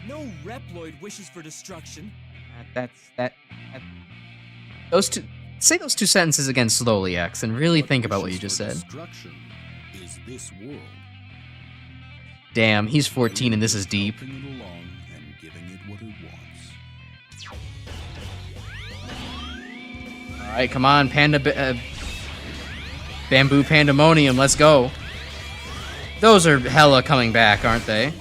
No Reploid wishes for destruction.
Those two. Say those 2 sentences again slowly, X, and really think about what you just said.
Destruction is this world.
Damn, he's 14 and this is deep.
Helping it along and giving it what it wants.
All right, come on, Bamboo Pandemonium, let's go. Those are hella coming back, aren't they?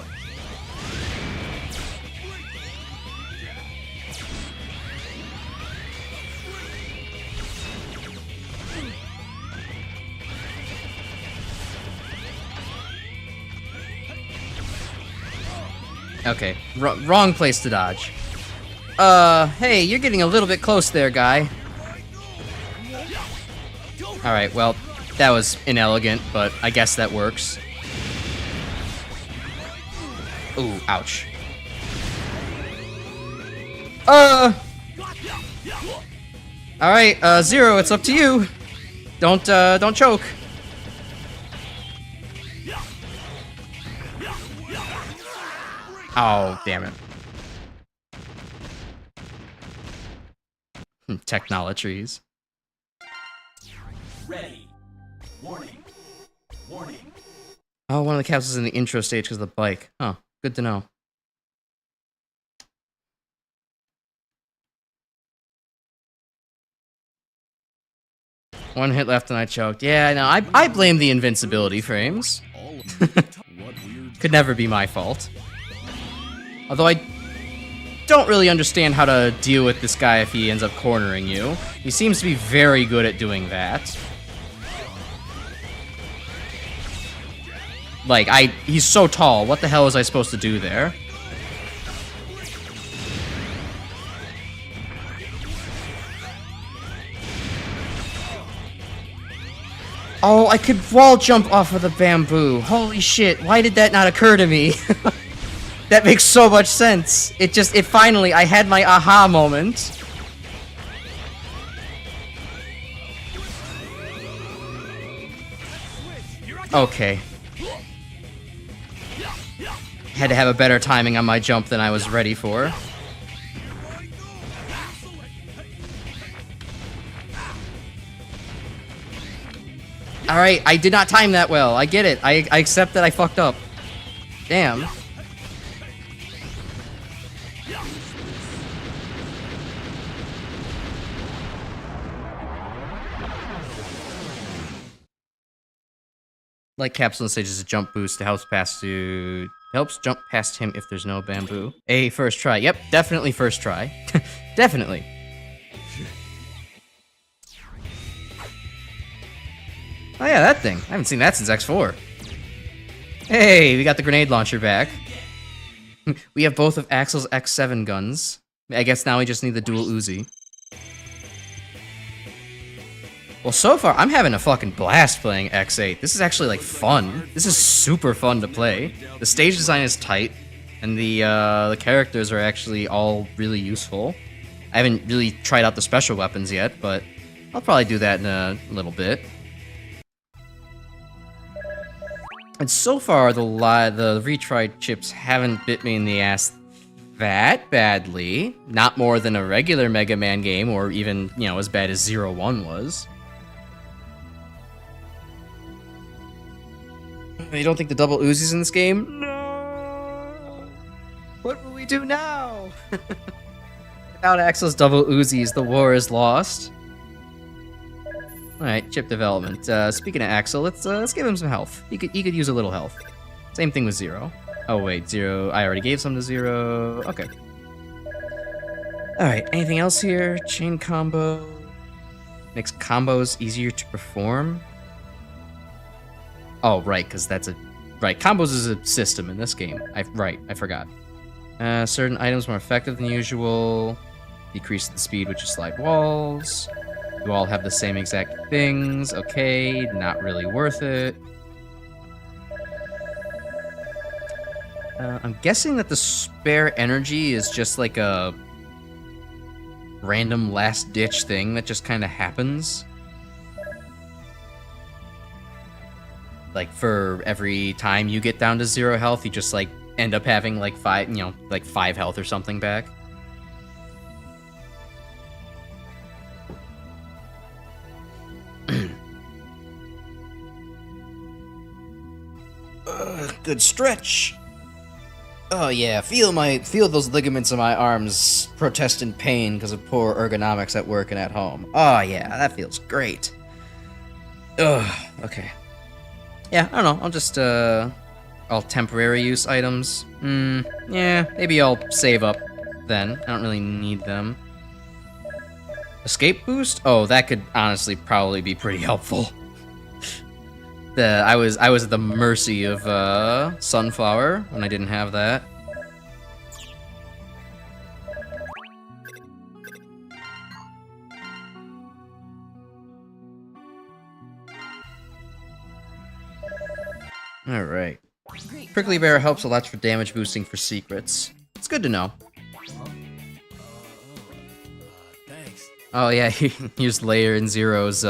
Okay, wrong place to dodge. Hey, you're getting a little bit close there, guy. Alright, well, that was inelegant, but I guess that works. Ooh, ouch. Alright, Zero, it's up to you. Don't choke. Oh, damn it. Technologies.
Ready. Warning. Warning.
Oh, one of the capsules in the intro stage because of the bike. Huh, good to know. One hit left and I choked. Yeah, no, I blame the invincibility frames. Could never be my fault. Although I don't really understand how to deal with this guy if he ends up cornering you. He seems to be very good at doing that. Like, he's so tall. What the hell was I supposed to do there? Oh, I could wall jump off of the bamboo. Holy shit, why did that not occur to me? That makes so much sense. It finally, I had my aha moment. Okay. Had to have a better timing on my jump than I was ready for. Alright, I did not time that well. I get it. I accept that I fucked up. Damn. Like Capsule stage is a jump boost that helps jump past him if there's no bamboo. A first try. Yep, definitely first try. Definitely. Oh yeah, that thing. I haven't seen that since X4. Hey, we got the grenade launcher back. We have both of Axel's X7 guns. I guess now we just need the dual Uzi. Well, so far, I'm having a fucking blast playing X8. This is actually, like, fun. This is super fun to play. The stage design is tight, and the characters are actually all really useful. I haven't really tried out the special weapons yet, but I'll probably do that in a little bit. And so far, the retried chips haven't bit me in the ass that badly. Not more than a regular Mega Man game, or even, you know, as bad as 01 was. You don't think the double Uzi's in this game? No! What will we do now? Without Axel's double Uzis, the war is lost. Alright, chip development. Speaking of Axel, let's give him some health. He could use a little health. Same thing with Zero. Oh wait, Zero, I already gave some to Zero. Okay. Alright, anything else here? Chain combo. Makes combos easier to perform. Oh, right, because that's a... Right, combos is a system in this game. I forgot. Certain items more effective than usual. Decrease the speed with your slide walls. You all have the same exact things. Okay, not really worth it. I'm guessing that the spare energy is just like a random last-ditch thing that just kind of happens. Like, for every time you get down to 0 health, you just, like, end up having, like, 5 health or something back. Good stretch. Oh yeah, feel those ligaments in my arms protest in pain because of poor ergonomics at work and at home. Oh yeah, that feels great. Ugh, okay. Yeah, I don't know, I'll just, all temporary use items. Yeah, maybe I'll save up then. I don't really need them. Escape boost? Oh, that could honestly probably be pretty helpful. I was at the mercy of, Sunflower when I didn't have that. Alright. Prickly Bear helps a lot for damage boosting for secrets. It's good to know.
Thanks.
Oh yeah, he used Layer and Zero's,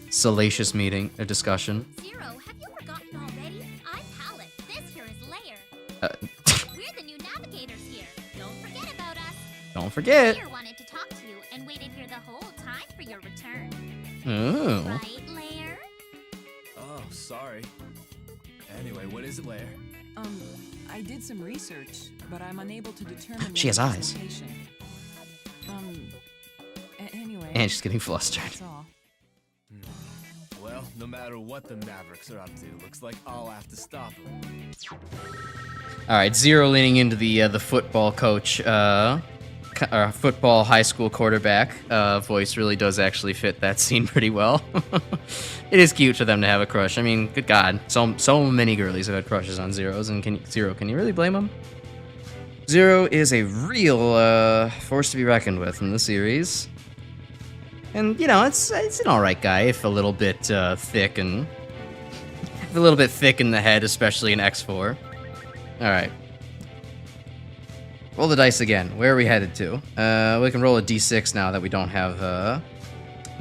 salacious meeting, or discussion.
Zero, have you forgotten already? I'm Pallet. This here is Layer. We're the new navigators here. Don't forget about us.
Don't forget.
Layer wanted to talk to you and waited here the whole time for your return.
Oh.
Right, Layer?
Oh, sorry. Anyway, what is it, Layer?
I did some research, but I'm unable to determine
She has
its
eyes.
location. Anyway.
And she's getting flustered.
That's all.
Well, no matter what the Mavericks are up to, looks like I'll have to stop them.
Alright, Zero leaning into the football coach, football high school quarterback voice really does actually fit that scene pretty well. It is cute for them to have a crush. I mean, good God, so many girlies have had crushes on Zeros, and can you really blame them? Zero is a real force to be reckoned with in the series. And, you know, it's an alright guy, if a little bit thick and... a little bit thick in the head, especially in X4. Alright. Roll the dice again. Where are we headed to? We can roll a d6 now that we don't have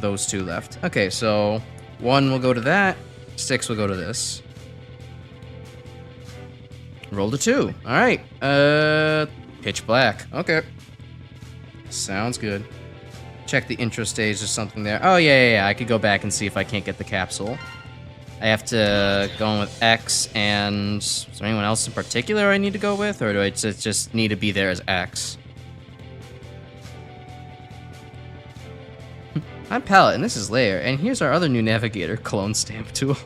those two left. Okay, so 1 will go to that, 6 will go to this. Rolled a 2. Alright. Pitch black. Okay. Sounds good. Check the intro stage, there's something there. Oh, yeah. I could go back and see if I can't get the capsule. I have to go in with X, and is there anyone else in particular I need to go with, or do I just need to be there as X? I'm Palette, and this is Lair, and here's our other new navigator, Clone Stamp Tool.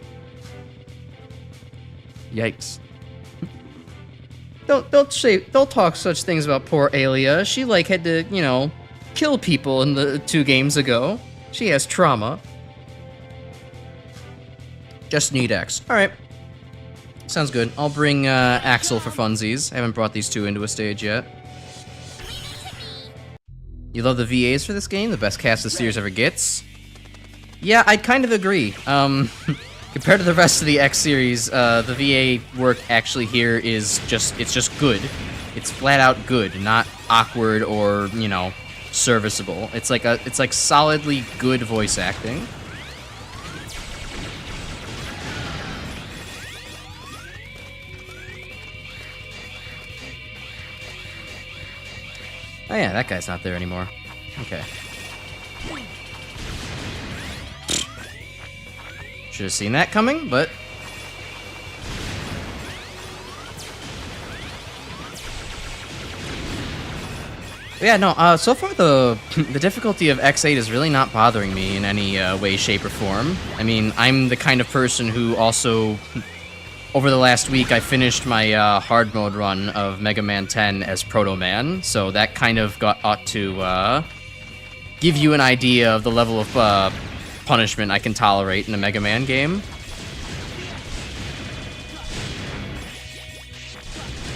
Yikes. Don't talk such things about poor Alia. She, like, had to, you know, kill people in the 2 games ago. She has trauma. Just need X. Alright. Sounds good. I'll bring Axel for funsies. I haven't brought these 2 into a stage yet. You love the VAs for this game? The best cast the series ever gets? Yeah, I'd kind of agree. Compared to the rest of the X series, the VA work actually here is just good. It's flat out good, not awkward or, you know, serviceable. It's like solidly good voice acting. Oh yeah, that guy's not there anymore. Okay. Should have seen that coming, but... yeah, no, so far the difficulty of X8 is really not bothering me in any way, shape, or form. I mean, I'm the kind of person who also... over the last week, I finished my hard mode run of Mega Man 10 as Proto Man, so that kind of ought to give you an idea of the level of punishment I can tolerate in a Mega Man game.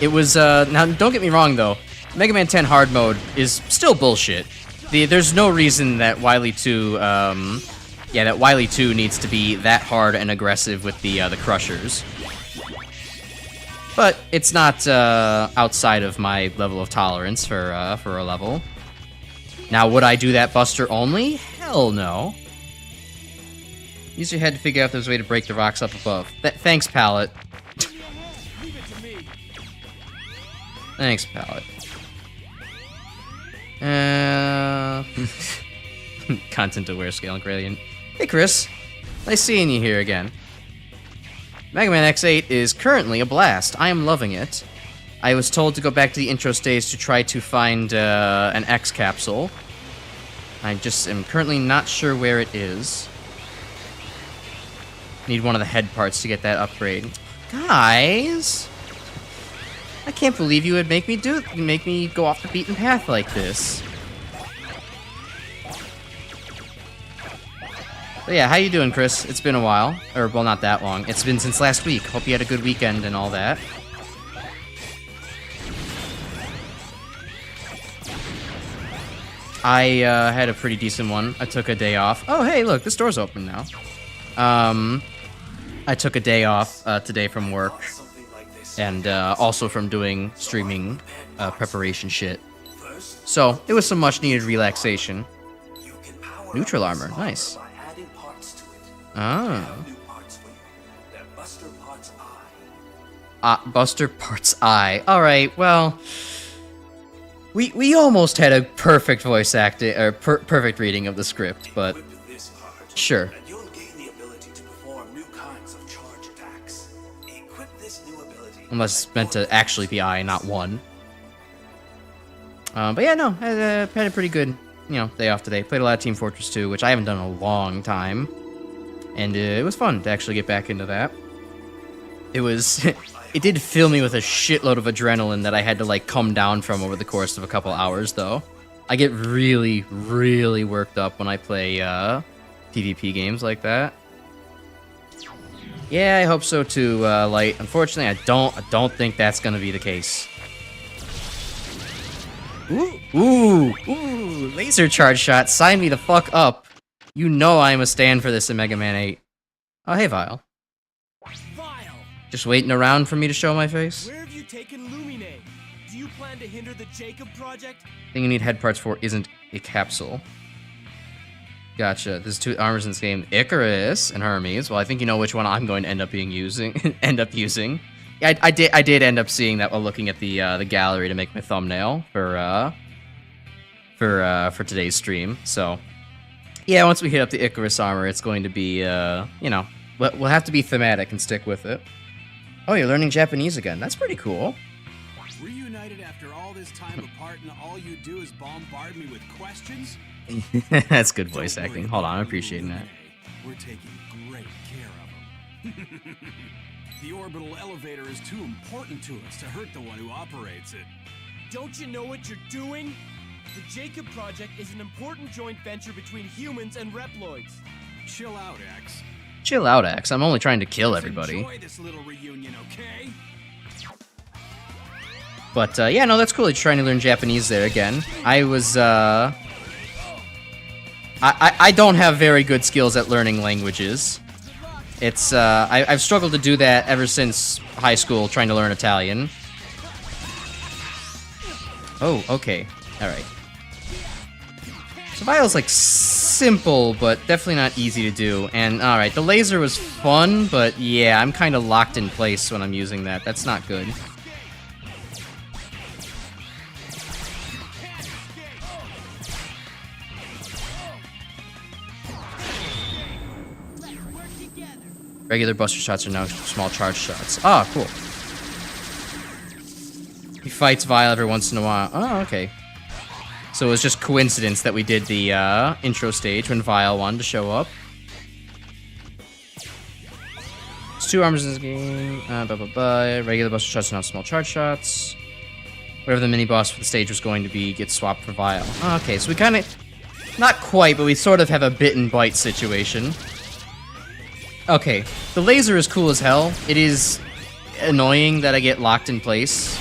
It was now don't get me wrong though, Mega Man 10 hard mode is still bullshit. There's no reason that Wily 2, that Wily 2 needs to be that hard and aggressive with the crushers. But it's not outside of my level of tolerance for a level. Now, would I do that Buster only? Hell no. Use your head to figure out if there's a way to break the rocks up above. Thanks, Palette. Thanks, Palette. Content-aware scaling gradient. Hey, Chris. Nice seeing you here again. MegaManX 8 is currently a blast. I am loving it. I was told to go back to the intro stage to try to find an X capsule. I just am currently not sure where it is. Need one of the head parts to get that upgrade. Guys! I can't believe you would make me go off the beaten path like this. But yeah, how you doing, Chris? It's been a while. Or, well, not that long. It's been since last week. Hope you had a good weekend and all that. I had a pretty decent one. I took a day off. Oh, hey, look, this door's open now. I took a day off today from work. And also from doing streaming preparation shit. So, it was some much-needed relaxation. Neutral armor, nice. Ah. Buster Parts I. Alright, well... We almost had a perfect voice acting, or perfect reading of the script, but... sure. Unless it's meant to actually be I, not 1. But yeah, no, I had a pretty good, day off today. Played a lot of Team Fortress 2, which I haven't done in a long time. And it was fun to actually get back into that. It was... it did fill me with a shitload of adrenaline that I had to, come down from over the course of a couple hours, though. I get really, really worked up when I play PvP games like that. Yeah, I hope so too, Light. Unfortunately, I don't think that's gonna be the case. Ooh, laser charge shot. Sign me the fuck up. You know I'm a stand for this in Mega Man 8. Oh, hey, Vile.
Vile!
Just waiting around for me to show my face?
Where have you taken Lumine? Do you plan to hinder the Jacob project?
Thing you need head parts for isn't a capsule. Gotcha. There's 2 armors in this game, Icarus and Hermes. Well, I think you know which one I'm going to end up using. Yeah, I did end up seeing that while looking at the gallery to make my thumbnail for today's stream. So, yeah, once we hit up the Icarus armor, it's going to be you know, we'll have to be thematic and stick with it. Oh, you're learning Japanese again. That's pretty cool.
Reunited after all this time apart, and all you do is bombard me with questions?
That's good voice acting. Hold on, I'm appreciating that.
We're taking great care of them. The orbital elevator is too important to us to hurt the one who operates it.
Don't you know what you're doing? The Jacob project is an important joint venture between humans and Reploids.
Chill out, X.
Chill out, X. I'm only trying to kill everybody.
Enjoy this little reunion, okay?
But, yeah, no, that's cool. You're trying to learn Japanese there again. I was, I don't have very good skills at learning languages. It's, I've struggled to do that ever since high school, trying to learn Italian. Oh, okay. Alright. So Vile's, like, simple, but definitely not easy to do. And, alright, the laser was fun, but yeah, I'm kind of locked in place when I'm using that. That's not good. Regular buster shots are now small charge shots. Ah, cool. He fights Vile every once in a while. Oh, okay. So it was just coincidence that we did the intro stage when Vile wanted to show up. There's 2 armors in this game. Regular buster shots are now small charge shots. Whatever the mini-boss for the stage was going to be gets swapped for Vile. Oh, okay, so we kind of... Not quite, but we sort of have a bit and bite situation. Okay, the laser is cool as hell. It is annoying that I get locked in place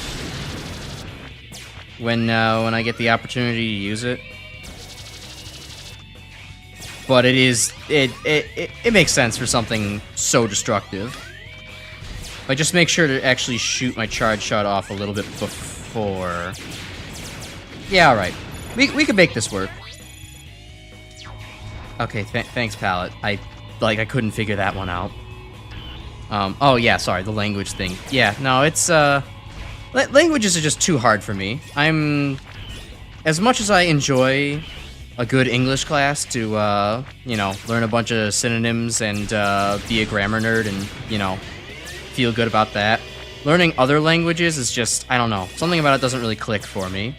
when I get the opportunity to use it. But it is it makes sense for something so destructive. I just make sure to actually shoot my charge shot off a little bit before. Yeah, all right. We can make this work. Okay, thanks, Palette. I couldn't figure that one out. Oh yeah, sorry, the language thing. Yeah, no, it's, languages are just too hard for me. As much as I enjoy a good English class to, you know, learn a bunch of synonyms and, be a grammar nerd and, you know, feel good about that, learning other languages is just, I don't know, something about it doesn't really click for me.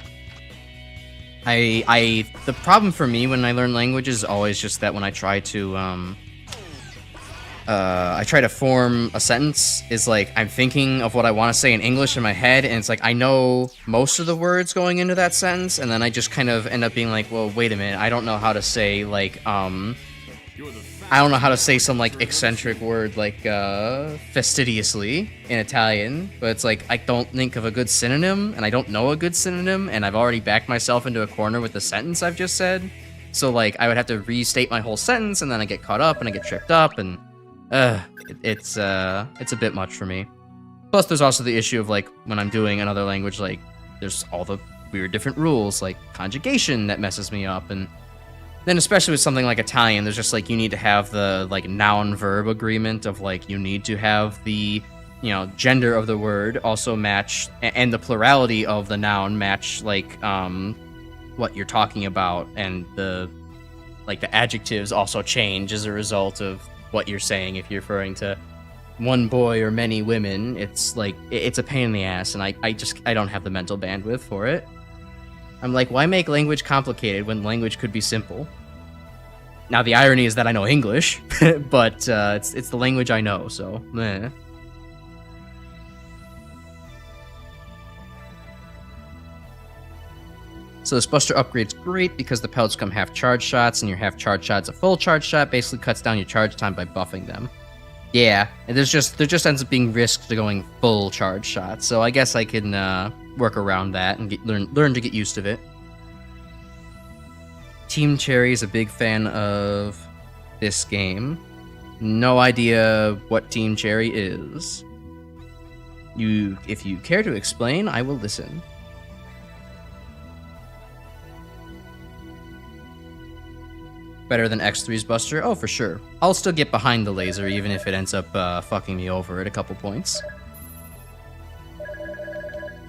The problem for me when I learn languages is always just that when I try to, form a sentence, is like, I'm thinking of what I want to say in English in my head, and it's like, I know most of the words going into that sentence, and then I just kind of end up being like, well, wait a minute, I don't know how to say, like, I don't know how to say some, like, eccentric word, like, fastidiously in Italian, but it's like, I don't think of a good synonym, and I don't know a good synonym, and I've already backed myself into a corner with the sentence I've just said, so, like, I would have to restate my whole sentence, and then I get caught up, and I get tripped up, and... it's a bit much for me. Plus, there's also the issue of, like, when I'm doing another language, like, there's all the weird different rules, like conjugation that messes me up, and then especially with something like Italian, there's just, like, you need to have the, like, noun-verb agreement of, like, you need to have the, you know, gender of the word also match, and the plurality of the noun match, like, what you're talking about, and the, like, the adjectives also change as a result of what you're saying. If you're referring to one boy or many women, it's like, it's a pain in the ass, and I don't have the mental bandwidth for it. I'm like, why make language complicated when language could be simple? Now, the irony is that I know English, but it's the language I know, so meh. So this buster upgrade's great because the pellets come half charge shots, and your half charge shot's a full charge shot, basically cuts down your charge time by buffing them. Yeah, and there just ends up being risk to going full charge shots, so I guess I can work around that and learn to get used to it. Team Cherry is a big fan of this game. No idea what Team Cherry is. If you care to explain, I will listen. Better than X3's Buster? Oh, for sure. I'll still get behind the laser, even if it ends up fucking me over at a couple points.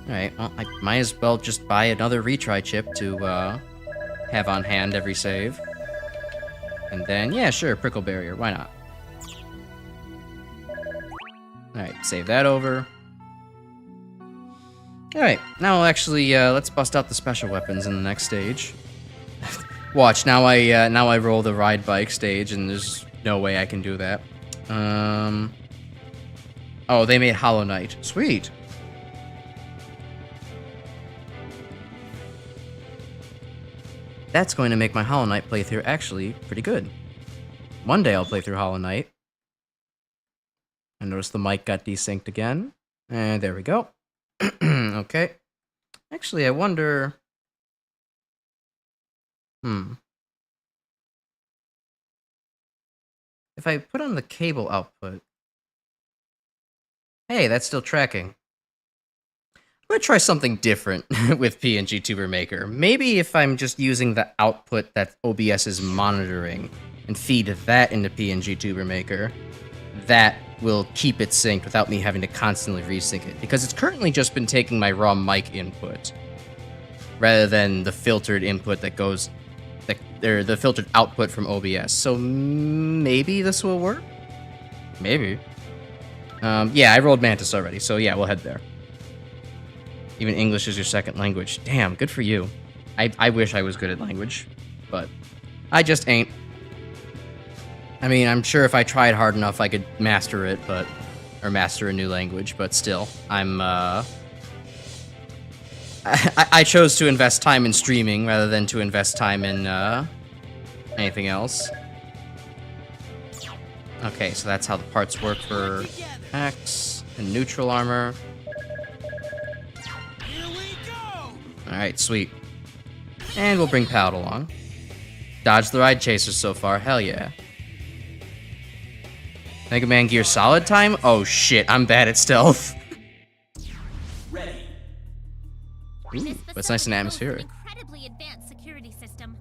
Alright, well, I might as well just buy another retry chip to have on hand every save. And then, yeah, sure, Prickle Barrier, why not? Alright, save that over. Alright, now actually, let's bust out the special weapons in the next stage. Watch, now I roll the ride bike stage, and there's no way I can do that. Oh, they made Hollow Knight. Sweet. That's going to make my Hollow Knight playthrough actually pretty good. One day I'll play through Hollow Knight. I notice the mic got desynced again. And there we go. Okay. Actually, I wonder... If I put on the cable output... Hey, that's still tracking. I'm gonna try something different with PNG Tuber Maker. Maybe if I'm just using the output that OBS is monitoring and feed that into PNG Tuber Maker, that will keep it synced without me having to constantly resync it. Because it's currently just been taking my raw mic input rather than the filtered input that goes... or the filtered output from OBS. So maybe this will work? Maybe. Yeah, I rolled Mantis already, so yeah, we'll head there. Even English is your second language. Damn, good for you. I wish I was good at language, but I just ain't. I mean, I'm sure if I tried hard enough, I could master it, but... or master a new language, but still, I'm, I chose to invest time in streaming rather than to invest time in, anything else. Okay, so that's how the parts work for X and neutral armor. Alright, sweet. And we'll bring Pout along. Dodge the ride chasers so far, hell yeah. Mega Man Gear Solid time? Oh shit, I'm bad at stealth. Ooh, but it's nice and atmospheric.
Incredibly advanced security system.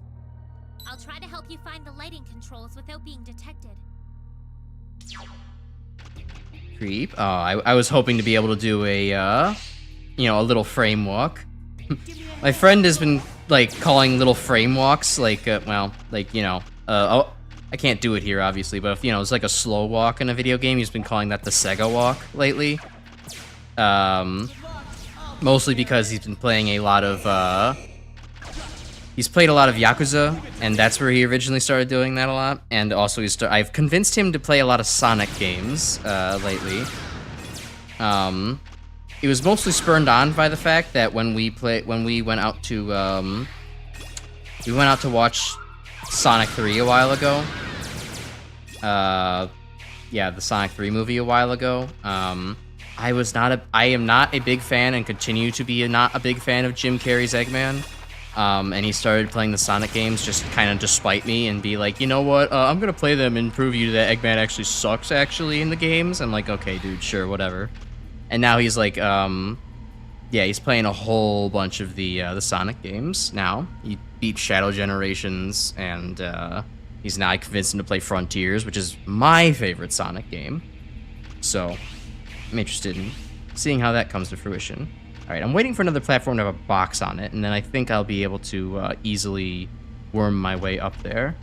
I'll try to help you find the lighting controls without being detected.
Creep. Oh, I was hoping to be able to do a, you know, a little frame walk. My friend has been, like, calling little frame walks, like, well, like, you know, oh, I can't do it here, obviously, but if, you know, it's like a slow walk in a video game, he's been calling that the Sega walk lately. Mostly because he's been playing a lot of, he's played a lot of Yakuza, and that's where he originally started doing that a lot. And also, I've convinced him to play a lot of Sonic games, lately. It was mostly spurred on by the fact that when we went out to watch Sonic 3 a while ago. Yeah, the Sonic 3 movie a while ago. I am not a big fan and continue to be not a big fan of Jim Carrey's Eggman. And he started playing the Sonic games just kind of despite me and be like, you know what, I'm gonna play them and prove you that Eggman actually sucks actually in the games. I'm like, okay, dude, sure, whatever. And now he's like, yeah, he's playing a whole bunch of the Sonic games now. He beat Shadow Generations, and he's now convinced him to play Frontiers, which is my favorite Sonic game. So, I'm interested in seeing how that comes to fruition. Alright, I'm waiting for another platform to have a box on it, and then I think I'll be able to easily worm my way up there.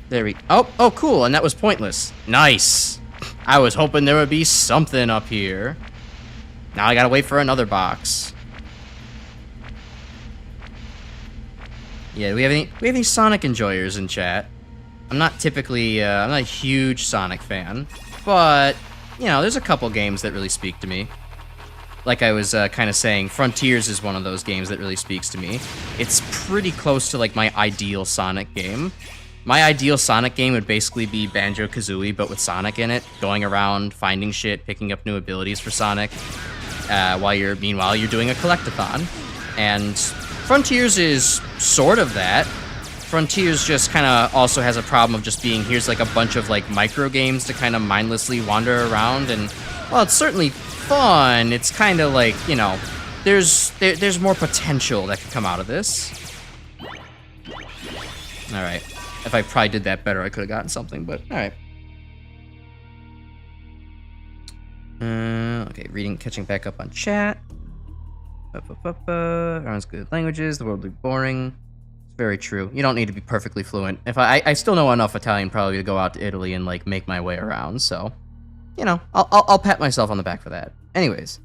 There we... Oh, cool, and that was pointless. Nice! I was hoping there would be something up here. Now I gotta wait for another box. Yeah, do we have any Sonic enjoyers in chat? I'm not typically, I'm not a huge Sonic fan, but, you know, there's a couple games that really speak to me. Like I was kind of saying, Frontiers is one of those games that really speaks to me. It's pretty close to, like, my ideal Sonic game. My ideal Sonic game would basically be Banjo-Kazooie, but with Sonic in it, going around, finding shit, picking up new abilities for Sonic, meanwhile you're doing a collectathon. And Frontiers is sort of that, Frontiers just kind of also has a problem of just being, here's like a bunch of like micro games to kind of mindlessly wander around, and while it's certainly fun, it's kind of like, you know, there's more potential that could come out of this. Alright. If I probably did that better, I could have gotten something, but alright. Okay, reading, catching back up on chat. Everyone's good at languages, the world will be boring. It's very true. You don't need to be perfectly fluent. If I still know enough Italian probably to go out to Italy and like make my way around, so you know, I'll pat myself on the back for that. Anyways,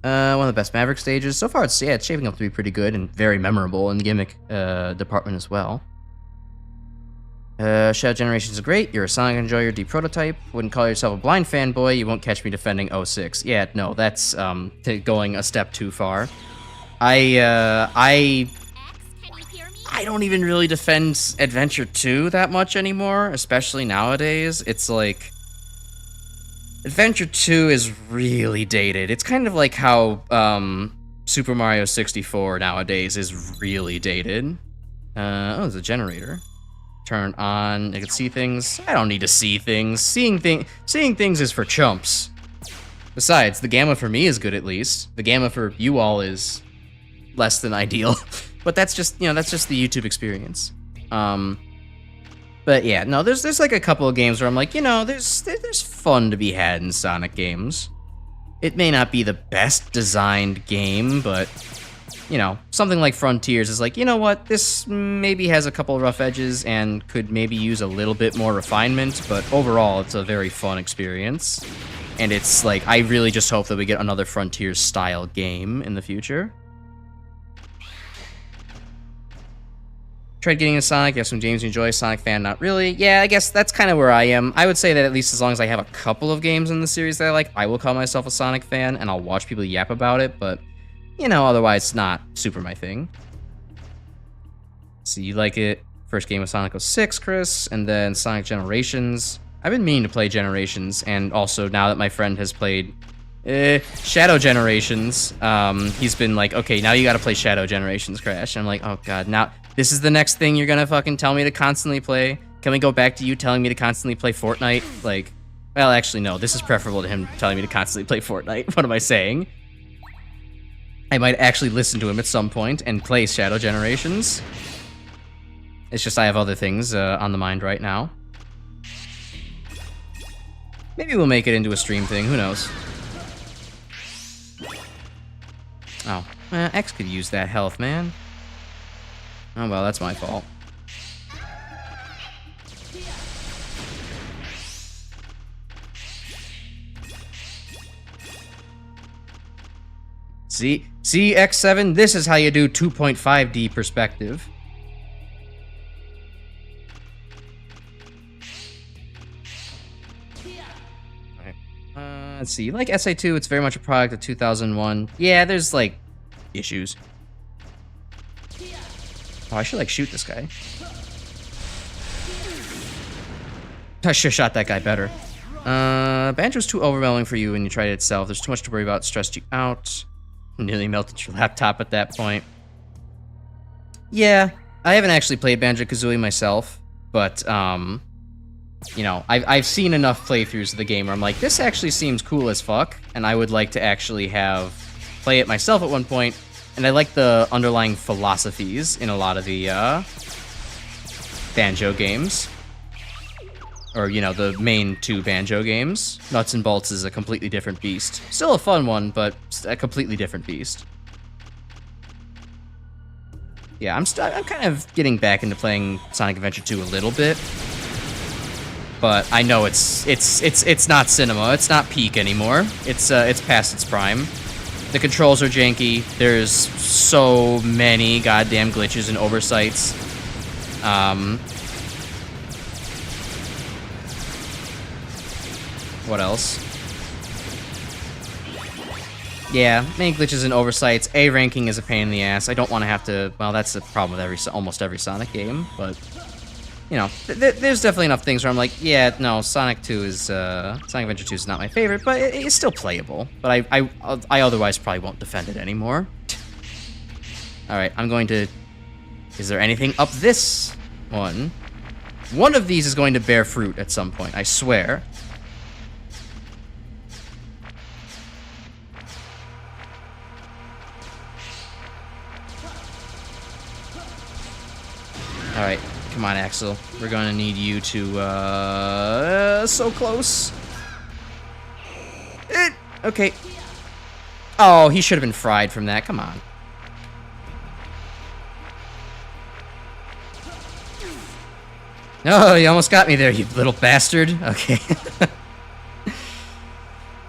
one of the best Maverick stages. So far it's shaping up to be pretty good and very memorable in the gimmick department as well. Shadow Generations is great. You're a Sonic enjoyer, deep prototype. Wouldn't call yourself a blind fanboy. You won't catch me defending 06. Yeah, no, that's going a step too far. I don't even really defend Adventure 2 that much anymore, especially nowadays. It's like Adventure 2 is really dated. It's kind of like how Super Mario 64 nowadays is really dated. Oh, there's a generator. Turn on. I can see things. I don't need to see things. Seeing things is for chumps. Besides, the gamma for me is good at least. The gamma for you all is less than ideal. But that's just, you know, that's just the YouTube experience. But yeah, no, there's like a couple of games where I'm like, you know, there's fun to be had in Sonic games. It may not be the best designed game, but you know, something like Frontiers is like, you know what, this maybe has a couple of rough edges and could maybe use a little bit more refinement, but overall, it's a very fun experience. And it's like, I really just hope that we get another Frontiers-style game in the future. Tried getting into Sonic, you have some games you enjoy, Sonic fan, not really. Yeah, I guess that's kind of where I am. I would say that at least as long as I have a couple of games in the series that I like, I will call myself a Sonic fan, and I'll watch people yap about it, but you know, otherwise it's not super my thing. So you like it. First game of Sonic 06, Chris, and then Sonic Generations. I've been meaning to play Generations, and also now that my friend has played Shadow Generations, he's been like, okay, now you gotta play Shadow Generations, Crash. And I'm like, oh god, now this is the next thing you're gonna fucking tell me to constantly play? Can we go back to you telling me to constantly play Fortnite? Like, well, actually, no, this is preferable to him telling me to constantly play Fortnite. What am I saying? I might actually listen to him at some point and play Shadow Generations. It's just I have other things on the mind right now. Maybe we'll make it into a stream thing, who knows? Oh, X could use that health, man. Oh well, that's my fault. See, X7, this is how you do 2.5D perspective. Okay. Let's see, like SA2, it's very much a product of 2001. Yeah, there's, like, issues. Oh, I should, like, shoot this guy. I should have shot that guy better. Banjo's too overwhelming for you when you tried it itself. There's too much to worry about, stressed you out. Nearly melted your laptop at that point. Yeah, I haven't actually played Banjo-Kazooie myself, but, you know, I've seen enough playthroughs of the game where I'm like, this actually seems cool as fuck, and I would like to actually play it myself at one point, and I like the underlying philosophies in a lot of the, Banjo games. Or, you know, the main two Banjo games. Nuts and Bolts is a completely different beast. Still a fun one, but a completely different beast. Yeah, I'm kind of getting back into playing Sonic Adventure 2 a little bit. But I know it's not cinema. It's not peak anymore. It's past its prime. The controls are janky. There's so many goddamn glitches and oversights. What else? Yeah, many glitches and oversights. A ranking is a pain in the ass. I don't want to have to. Well, that's the problem with almost every Sonic game. But you know, there's definitely enough things where I'm like, yeah, no, Sonic 2 is Sonic Adventure 2 is not my favorite, but it's still playable. But I otherwise probably won't defend it anymore. All right, I'm going to. Is there anything up this One. One of these is going to bear fruit at some point, I swear. Alright, come on, Axel. We're gonna need you to, so close. Okay. Oh, he should have been fried from that. Come on. No, you almost got me there, you little bastard. Okay.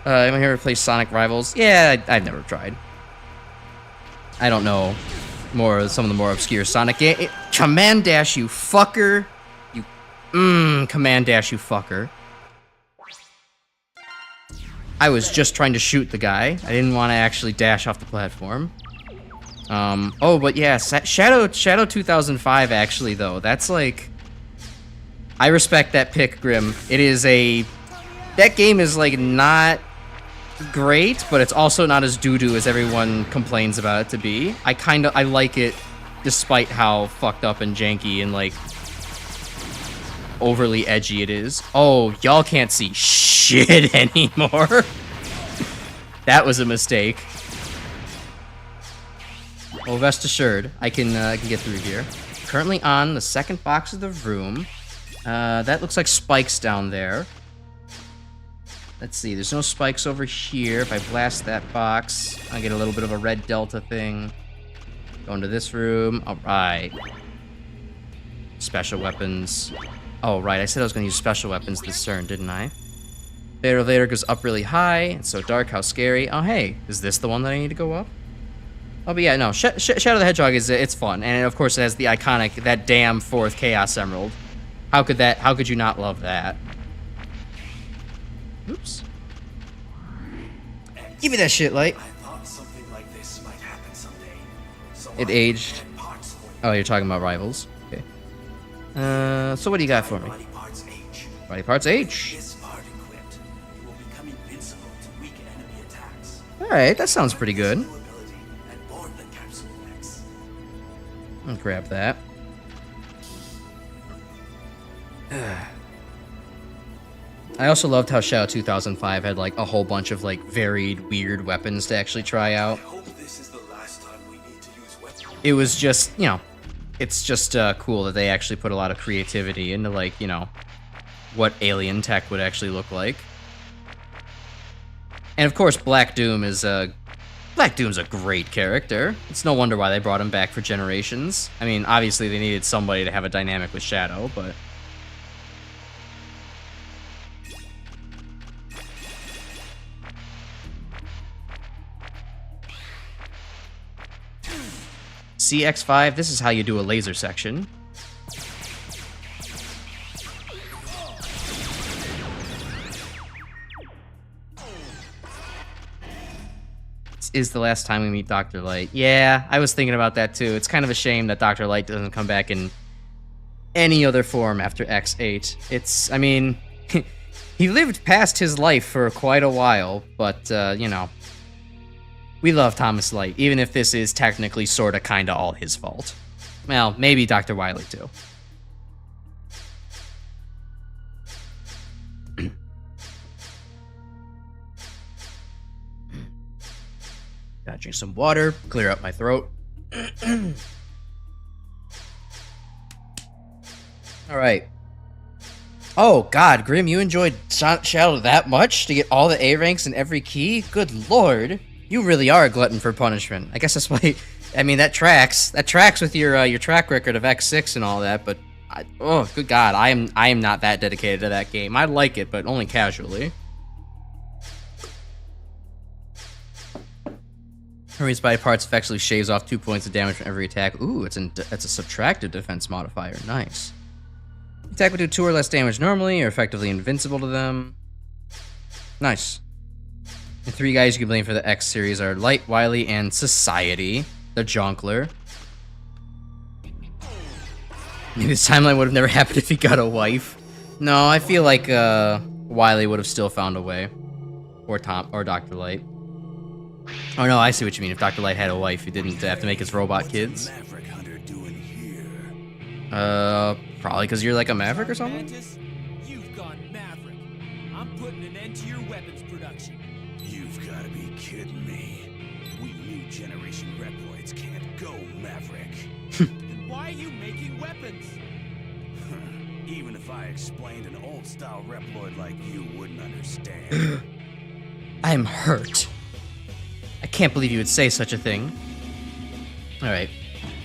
Am I here to play Sonic Rivals? Yeah, I've never tried. I don't know some of the more obscure Sonic game. Command Dash, you fucker. You, Command Dash, you fucker. I was just trying to shoot the guy. I didn't want to actually dash off the platform. Oh, but yeah, Shadow 2005 actually, though. That's like... I respect that pick, Grim. It is a... That game is, like, not great, but it's also not as doo-doo as everyone complains about it to be. I like it, despite how fucked up and janky and, like, overly edgy it is. Oh, y'all can't see shit anymore. That was a mistake. Well, rest assured, I can get through here. Currently on the second box of the room. That looks like spikes down there. Let's see, there's no spikes over here. If I blast that box, I get a little bit of a red delta thing. Go into this room. Alright. Special weapons. Oh, right, I said I was going to use special weapons this turn, didn't I? The elevator goes up really high. It's so dark, how scary. Oh, hey, is this the one that I need to go up? Oh, but yeah, no, Shadow the Hedgehog it's fun. And of course it has the iconic, that damn 4th Chaos Emerald. How could you not love that? Oops. Give me that shit, Light.
I thought something like this might happen someday. So
It aged. Oh, you're talking about Rivals. Okay. So what do you got for me?
Body parts H.
Body parts H.
This part equipped, you will become invincible to weak enemy attacks.
Alright, that sounds pretty good.
New ability and board the capsule X.
I'll grab that. I also loved how Shadow 2005 had like a whole bunch of like varied weird weapons to actually try out.
I hope this is the last time we need to use weapons.
It was just, you know, it's just cool that they actually put a lot of creativity into like, you know, what alien tech would actually look like. And of course, Black Doom's a great character. It's no wonder why they brought him back for Generations. I mean, obviously they needed somebody to have a dynamic with Shadow, but CX5, this is how you do a laser section. This is the last time we meet Dr. Light. Yeah, I was thinking about that too. It's kind of a shame that Dr. Light doesn't come back in any other form after X8. It's, I mean, he lived past his life for quite a while, but, you know, we love Thomas Light, even if this is technically sorta kinda all his fault. Well, maybe Dr. Wily too. Gotta drink some water, clear up my throat. Alright. Oh, God, Grim, you enjoyed Shadow that much to get all the A ranks in every key? Good lord. You really are a glutton for punishment. I guess that's why, I mean, that tracks with your track record of X6 and all that, but, oh, good God, I am not that dedicated to that game. I like it, but only casually. Hermes body parts effectively shaves off 2 points of damage from every attack. Ooh, it's a subtractive defense modifier. Nice. Attack would do 2 or less damage normally, or effectively invincible to them. Nice. The 3 guys you can blame for the X series are Light, Wily, and Society, the Jonkler. Maybe this timeline would have never happened if he got a wife. No, I feel like Wily would have still found a way. Or Dr. Light. Oh no, I see what you mean. If Dr. Light had a wife, he didn't have to make his robot kids. Probably because you're like a maverick or something?
Mantis, you've gone maverick. I'm putting an end to your weapons production.
You've got to be kidding me. We new generation Reploids can't go Maverick.
Then why are you making weapons?
Even if I explained, an old-style Reploid like you wouldn't understand.
I'm hurt. I can't believe you would say such a thing. Alright.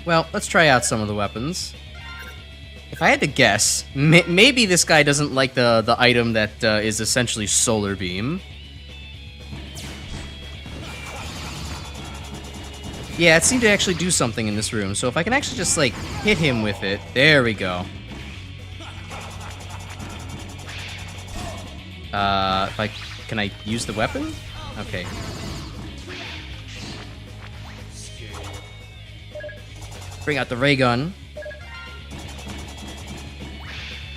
Well, let's try out some of the weapons. If I had to guess, maybe this guy doesn't like the item that is essentially Solar Beam. Yeah, it seemed to actually do something in this room, so if I can actually just, like, hit him with it... There we go. Can I use the weapon? Okay. Bring out the ray gun.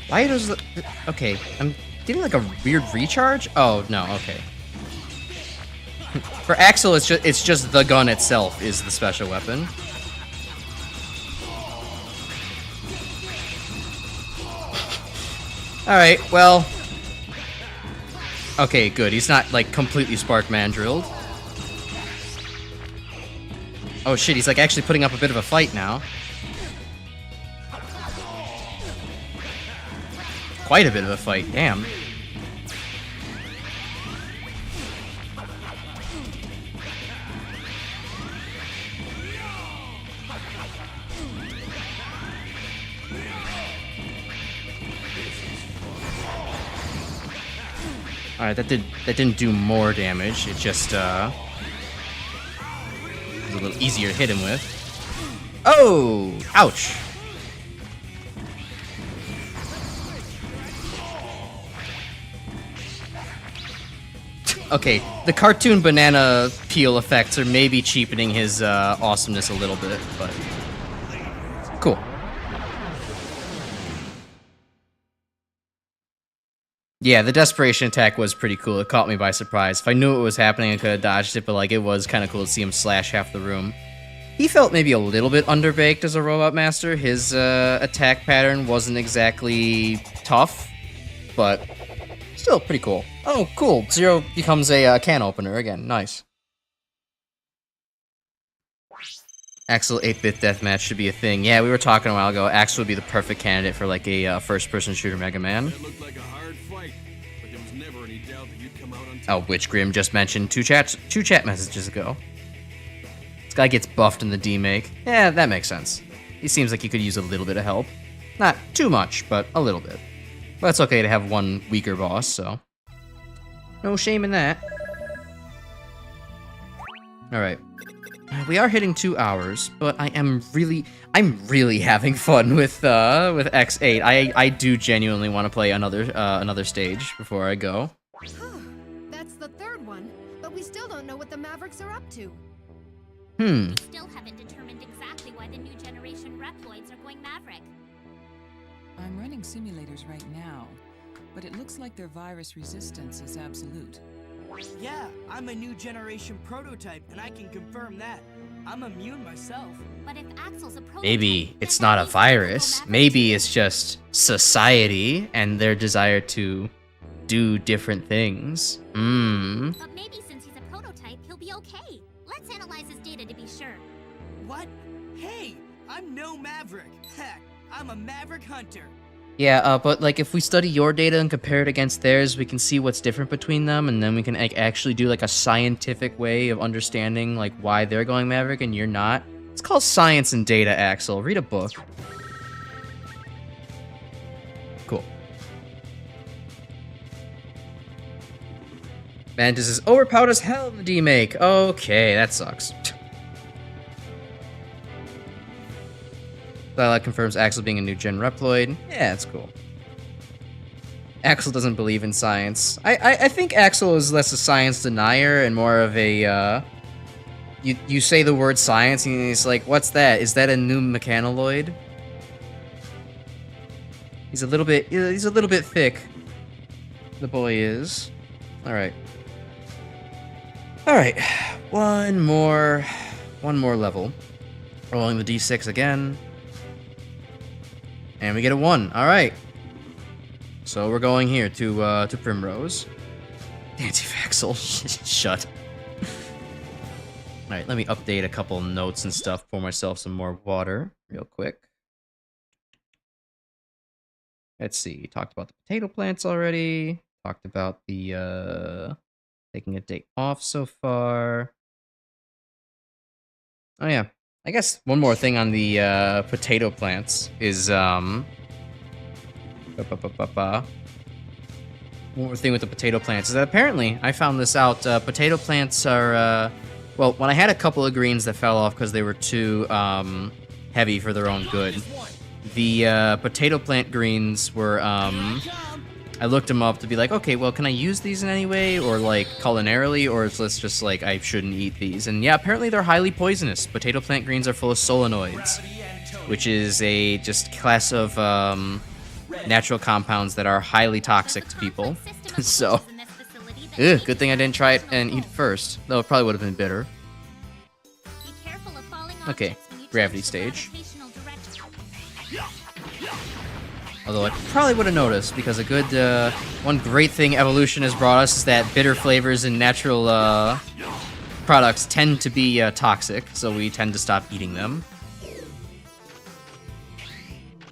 Why does the... Okay, I'm getting like a weird recharge? Oh, no, okay. For Axel, it's just the gun itself is the special weapon. Alright, well... Okay, good. He's not, like, completely spark mandrilled. Oh shit, he's like actually putting up a bit of a fight now. Quite a bit of a fight, damn. Alright, that didn't do more damage. It just was a little easier to hit him with. Oh! Ouch! Okay, the cartoon banana peel effects are maybe cheapening his awesomeness a little bit, but cool. Yeah, the desperation attack was pretty cool. It caught me by surprise. If I knew it was happening, I could have dodged it, but like it was kind of cool to see him slash half the room. He felt maybe a little bit underbaked as a Robot Master. His attack pattern wasn't exactly tough, but still pretty cool. Oh, cool. Zero becomes a can opener again. Nice. Axel 8-bit deathmatch should be a thing. Yeah, we were talking a while ago. Axel would be the perfect candidate for like a first-person shooter Mega Man.
It looked like a hard fight, but there was never any doubt that you'd come out on
Oh, which Grim just mentioned two chat messages ago. This guy gets buffed in the D-Make. Yeah, that makes sense. He seems like he could use a little bit of help. Not too much, but a little bit. But it's okay to have one weaker boss, so... No shame in that. Alright. We are hitting 2 hours, but I'm really having fun with X8. I do genuinely want to play another stage before I go.
That's the third one, but we still don't know what the Mavericks are up to.
We still haven't determined exactly why the new generation Reploids are going Maverick.
I'm running simulators right now, but it looks like their virus resistance is absolute.
Yeah, I'm a new generation prototype, and I can confirm that. I'm immune myself.
But if Axel's a prototype,
Maybe it's not a virus. Maybe it's just society and their desire to do different things.
But maybe since he's a prototype, he'll be okay. Let's analyze his data to be sure.
What? Hey, I'm no Maverick. Heck, I'm a Maverick Hunter.
Yeah, but like if we study your data and compare it against theirs, we can see what's different between them, and then we can actually do like a scientific way of understanding like why they're going Maverick and you're not. It's called Science and Data, Axel. Read a book. Cool. Mantis is overpowered as hell in the D-Make. Okay, that sucks. That confirms Axel being a new gen Reploid. Yeah, that's cool. Axel doesn't believe in science. I think Axel is less a science denier and more of a, you say the word science and he's like, what's that? Is that a new mechanoloid? He's a little bit thick. The boy is. Alright. Alright. One more level. Rolling the D6 again. And we get a 1. All right. So we're going here to Primrose. Anti-Vaxel. Shut. All right, let me update a couple notes and stuff. Pour myself some more water real quick. Let's see. Talked about the potato plants already. Talked about the taking a day off so far. Oh yeah. I guess one more thing on the potato plants is one more thing with the potato plants is that apparently I found this out. Potato plants are well, when I had a couple of greens that fell off because they were too heavy for their own good. The potato plant greens were I looked them up to be like, okay, well, can I use these in any way, or like culinarily, or is this just like I shouldn't eat these? And yeah, apparently they're highly poisonous. Potato plant greens are full of solenoids, which is a just class of natural compounds that are highly toxic to people. So, good thing I didn't try it and eat it first, though it probably would have been bitter. Okay, gravity stage. Although I probably would have noticed, because a good, one great thing evolution has brought us is that bitter flavors in natural products tend to be toxic, so we tend to stop eating them.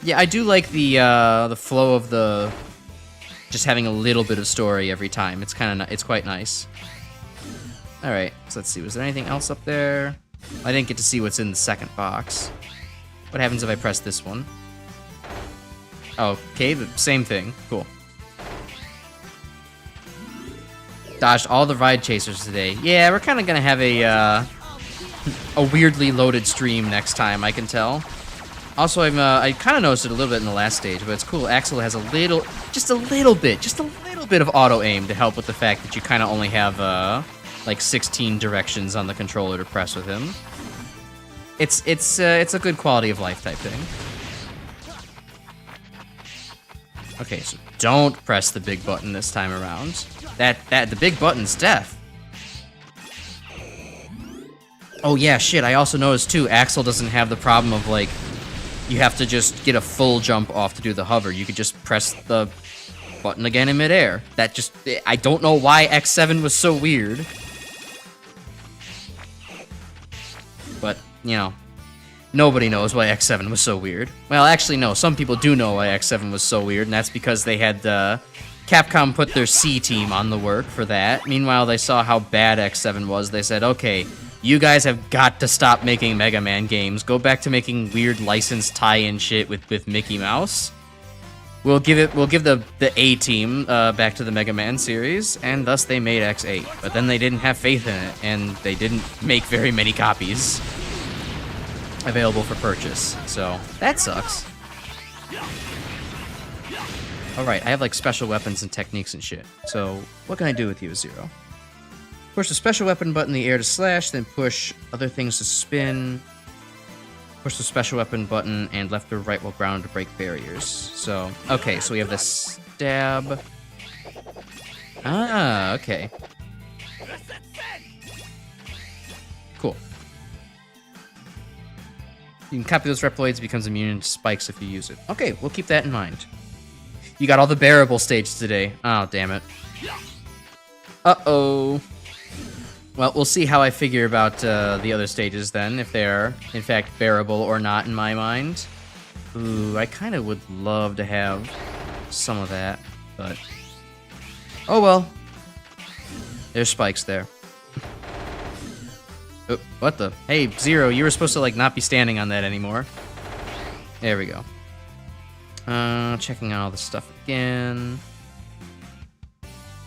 Yeah, I do like the flow of the just having a little bit of story every time. It's it's quite nice. All right, so let's see. Was there anything else up there? I didn't get to see what's in the second box. What happens if I press this one? Okay, the same thing. Cool. Dodged all the ride chasers today. Yeah, we're kind of gonna have a weirdly loaded stream next time, I can tell. Also, I kind of noticed it a little bit in the last stage, but it's cool. Axel has just a little bit of auto aim to help with the fact that you kind of only have like 16 directions on the controller to press with him. It's a good quality of life type thing. Okay, so don't press the big button this time around. The big button's death. Oh yeah, shit, I also noticed too, Axel doesn't have the problem of like, you have to just get a full jump off to do the hover. You could just press the button again in midair. I don't know why X7 was so weird. But, you know, nobody knows why X7 was so weird. Well, actually, no. Some people do know why X7 was so weird, and that's because they had Capcom put their C team on the work for that. Meanwhile, they saw how bad X7 was. They said, okay, you guys have got to stop making Mega Man games. Go back to making weird licensed tie-in shit with Mickey Mouse. We'll give the A team back to the Mega Man series, and thus they made X8. But then they didn't have faith in it, and they didn't make very many copies available for purchase, so that sucks. Alright, I have like special weapons and techniques and shit, so what can I do with you, Zero? Push the special weapon button in the air to slash, then push other things to spin. Push the special weapon button and left or right while ground to break barriers. So, okay, so we have the stab. Ah, okay. Cool. You can copy those Reploids, becomes immune to spikes if you use it. Okay, we'll keep that in mind. You got all the bearable stages today. Oh, damn it. Uh-oh. Well, we'll see how I figure about the other stages then, if they're, in fact, bearable or not in my mind. Ooh, I kind of would love to have some of that, but... oh well. There's spikes there. Oh, what the? Hey, Zero, you were supposed to, like, not be standing on that anymore. There we go. Checking out all the stuff again.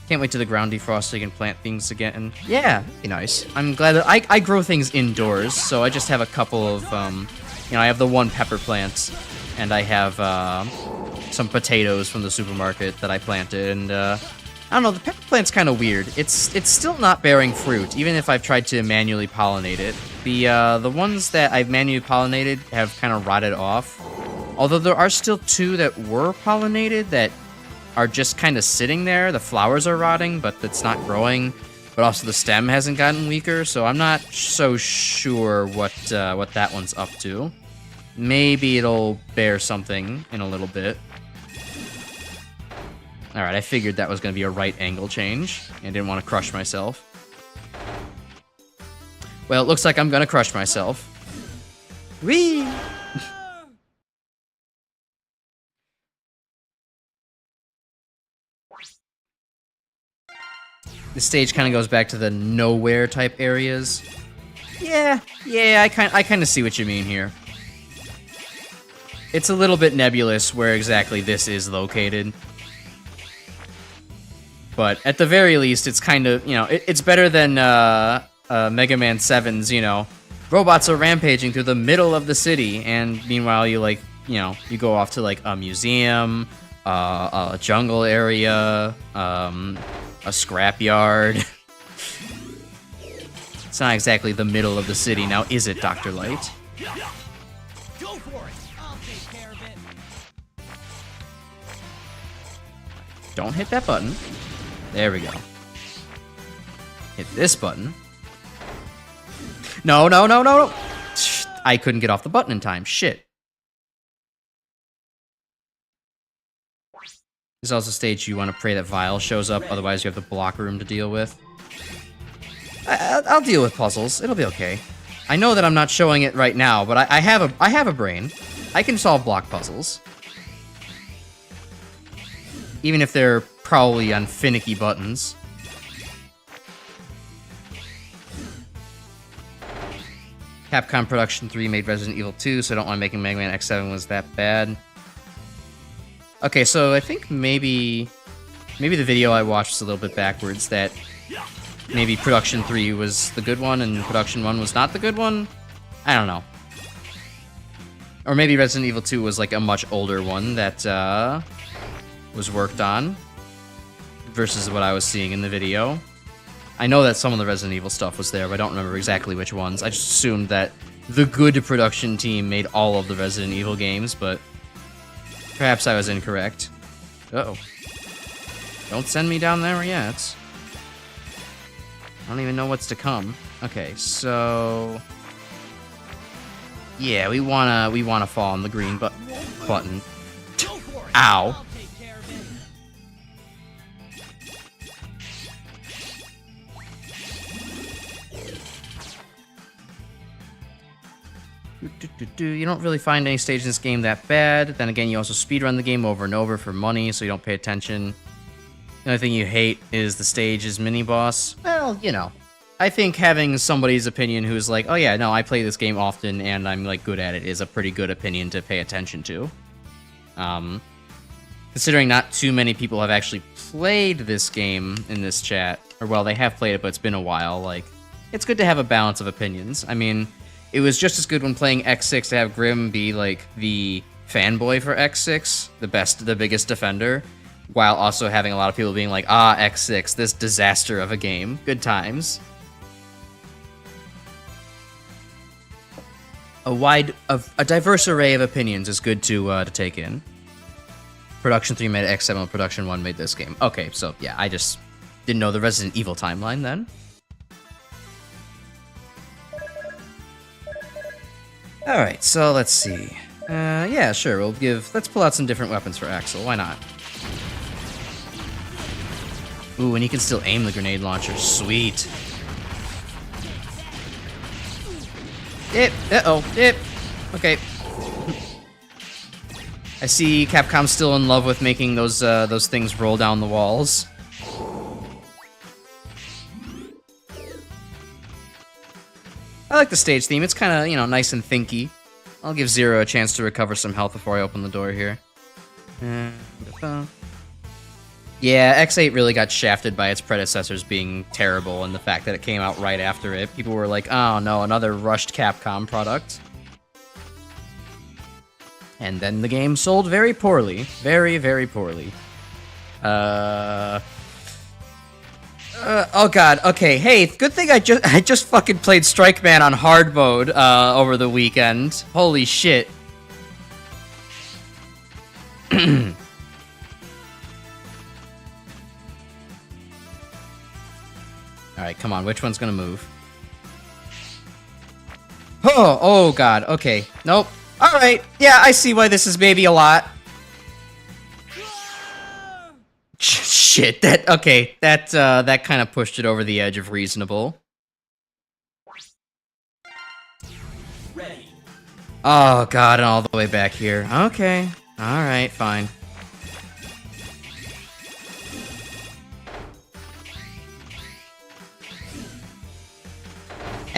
Can't wait till the ground defrost so you can plant things again. Yeah, that'd be nice. I'm glad that I grow things indoors, so I just have a couple of, you know, I have the one pepper plant, and I have some potatoes from the supermarket that I planted, and I don't know, the pepper plant's kind of weird. It's still not bearing fruit, even if I've tried to manually pollinate it. The ones that I've manually pollinated have kind of rotted off, although there are still two that were pollinated that are just kind of sitting there. The flowers are rotting, but it's not growing. But also the stem hasn't gotten weaker, so I'm not so sure what that one's up to. Maybe it'll bear something in a little bit. Alright, I figured that was going to be a right angle change. I didn't want to crush myself. Well, it looks like I'm going to crush myself. Whee! The stage kind of goes back to the nowhere type areas. Yeah, I kind of see what you mean here. It's a little bit nebulous where exactly this is located. But at the very least, it's kind of, it's better than Mega Man 7's, robots are rampaging through the middle of the city, and meanwhile you you go off to like a museum, a jungle area, a scrapyard. It's not exactly the middle of the city, now is it, Dr. Light?
Go for it! I'll take care of it.
Don't hit that button. There we go. Hit this button. No. I couldn't get off the button in time. Shit. There's also a stage you want to pray that Vile shows up, otherwise you have the block room to deal with. I'll deal with puzzles. It'll be okay. I know that I'm not showing it right now, but I have a brain. I can solve block puzzles. Even if they're probably on finicky buttons. Capcom Production 3 made Resident Evil 2, so I don't want to make Mega Man X7 was that bad. Okay, so I think maybe the video I watched was a little bit backwards, that maybe Production 3 was the good one and Production 1 was not the good one? I don't know. Or maybe Resident Evil 2 was like a much older one that was worked on versus what I was seeing in the video. I know that some of the Resident Evil stuff was there, but I don't remember exactly which ones. I just assumed that the good production team made all of the Resident Evil games, but perhaps I was incorrect. Uh-oh. Don't send me down there yet. I don't even know what's to come. Okay, so yeah, we wanna fall on the green button. Ow. You don't really find any stage in this game that bad. Then again, you also speedrun the game over and over for money, so you don't pay attention. The only thing you hate is the stage's mini-boss. Well, I think having somebody's opinion who's like, oh yeah, no, I play this game often and I'm like good at it is a pretty good opinion to pay attention to. Considering not too many people have actually played this game in this chat, or well, they have played it, but it's been a while, like, it's good to have a balance of opinions. I mean, it was just as good when playing X6 to have Grim be, like, the fanboy for X6, the biggest defender, while also having a lot of people being like, X6, this disaster of a game. Good times. A diverse array of opinions is good to take in. Production 3 made X7, and Production 1 made this game. Okay, so, yeah, I just didn't know the Resident Evil timeline then. Alright, so let's see. Yeah, sure, let's pull out some different weapons for Axel, why not? Ooh, and he can still aim the grenade launcher, sweet. Okay. I see Capcom's still in love with making those things roll down the walls. I like the stage theme. It's kind of, nice and thinky. I'll give Zero a chance to recover some health before I open the door here. Yeah, X8 really got shafted by its predecessors being terrible, and the fact that it came out right after it. People were like, oh no, another rushed Capcom product. And then the game sold very poorly. Very, very poorly. Oh god, okay, hey, good thing I just fucking played Strike Man on hard mode, over the weekend. Holy shit. Alright, come on, which one's gonna move? Oh god, okay. Nope. Alright, yeah, I see why this is maybe a lot. Shit, that kind of pushed it over the edge of reasonable.
Ready.
Oh god, and all the way back here. Okay, alright, fine.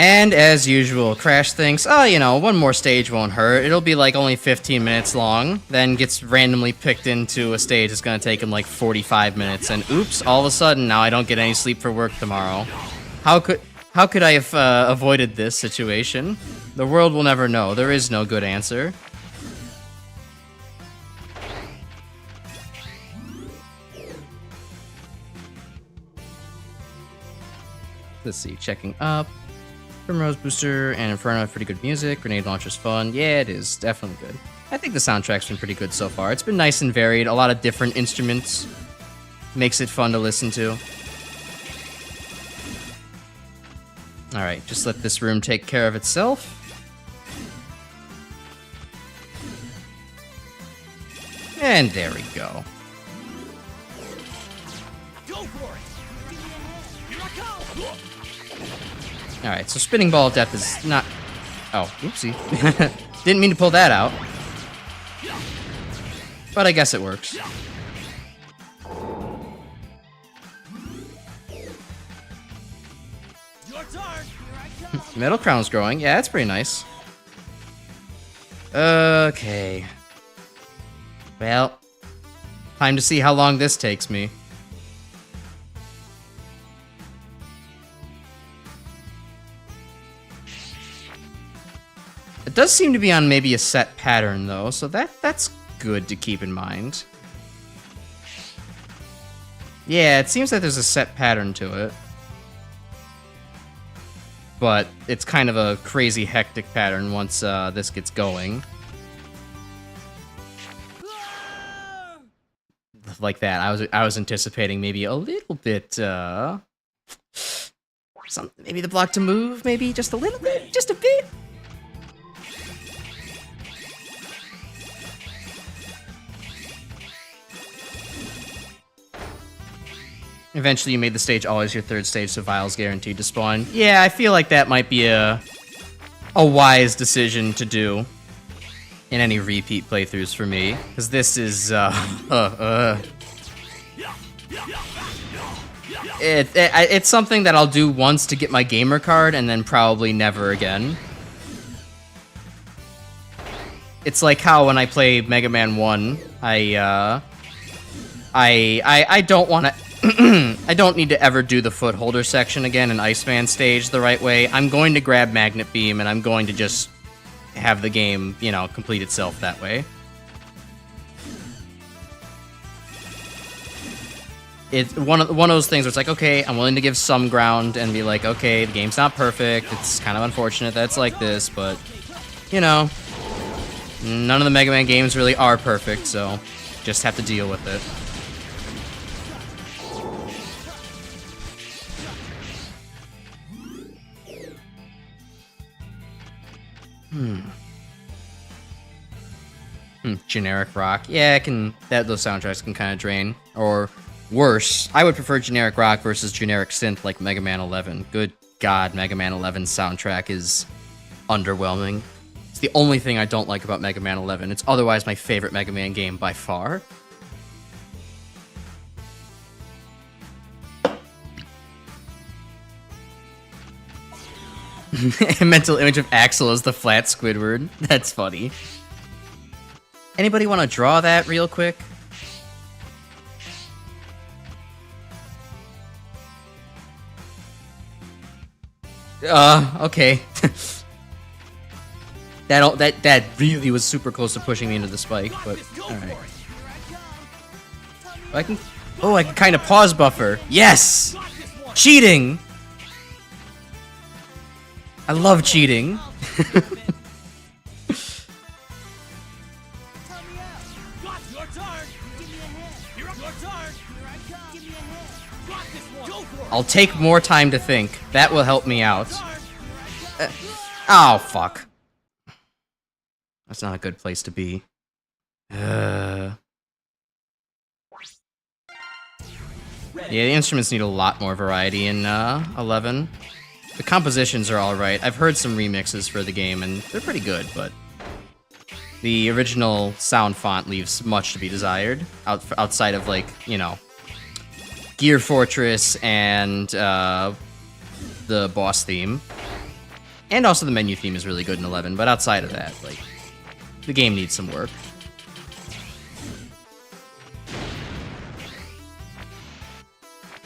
And as usual, Crash thinks, oh, you know, one more stage won't hurt. It'll be like only 15 minutes long. Then gets randomly picked into a stage that's gonna take him like 45 minutes. And oops, all of a sudden now I don't get any sleep for work tomorrow. How could I have avoided this situation? The world will never know. There is no good answer. Let's see, checking up. Primrose Booster and Inferno have pretty good music. Grenade Launcher's fun. Yeah, it is. Definitely good. I think the soundtrack's been pretty good so far. It's been nice and varied. A lot of different instruments. Makes it fun to listen to. Alright, just let this room take care of itself. And there we go.
Go for it! Here I come!
Alright, so Spinning Ball of Death is not... Oh, oopsie. Didn't mean to pull that out. But I guess it works. Metal Crown's growing. Yeah, that's pretty nice. Okay. Well, time to see how long this takes me. It does seem to be on maybe a set pattern, though, so that's good to keep in mind. Yeah, it seems that there's a set pattern to it. But it's kind of a crazy hectic pattern once this gets going. Like that. I was anticipating maybe a little bit maybe the block to move, maybe just a little bit, just a bit. Eventually you made the stage always your third stage, so Vile's guaranteed to spawn. Yeah, I feel like that might be a wise decision to do in any repeat playthroughs for me, because this is it's something that I'll do once to get my gamer card and then probably never again. It's like how when I play Mega Man 1, I don't want to I don't need to ever do the footholder section again in Iceman stage the right way. I'm going to grab Magnet Beam and I'm going to just have the game, you know, complete itself that way. It's one of those things where it's like, okay, I'm willing to give some ground and be like, okay, the game's not perfect. It's kind of unfortunate that it's like this, but, you know, none of the Mega Man games really are perfect, so just have to deal with it. Generic rock. Yeah, those soundtracks can kind of drain. Or worse, I would prefer generic rock versus generic synth like Mega Man 11. Good God, Mega Man 11's soundtrack is underwhelming. It's the only thing I don't like about Mega Man 11. It's otherwise my favorite Mega Man game by far. A mental image of Axel as the flat Squidward. That's funny. Anybody want to draw that real quick? Okay. that really was super close to pushing me into the spike, but alright. I can kind of pause buffer. Yes! Cheating! I love cheating. I'll take more time to think. That will help me out. Oh, fuck. That's not a good place to be. Yeah, the instruments need a lot more variety in 11. The compositions are alright. I've heard some remixes for the game, and they're pretty good, but the original sound font leaves much to be desired, outside of, like, you know, Gear Fortress and the boss theme. And also the menu theme is really good in 11, but outside of that, like, the game needs some work.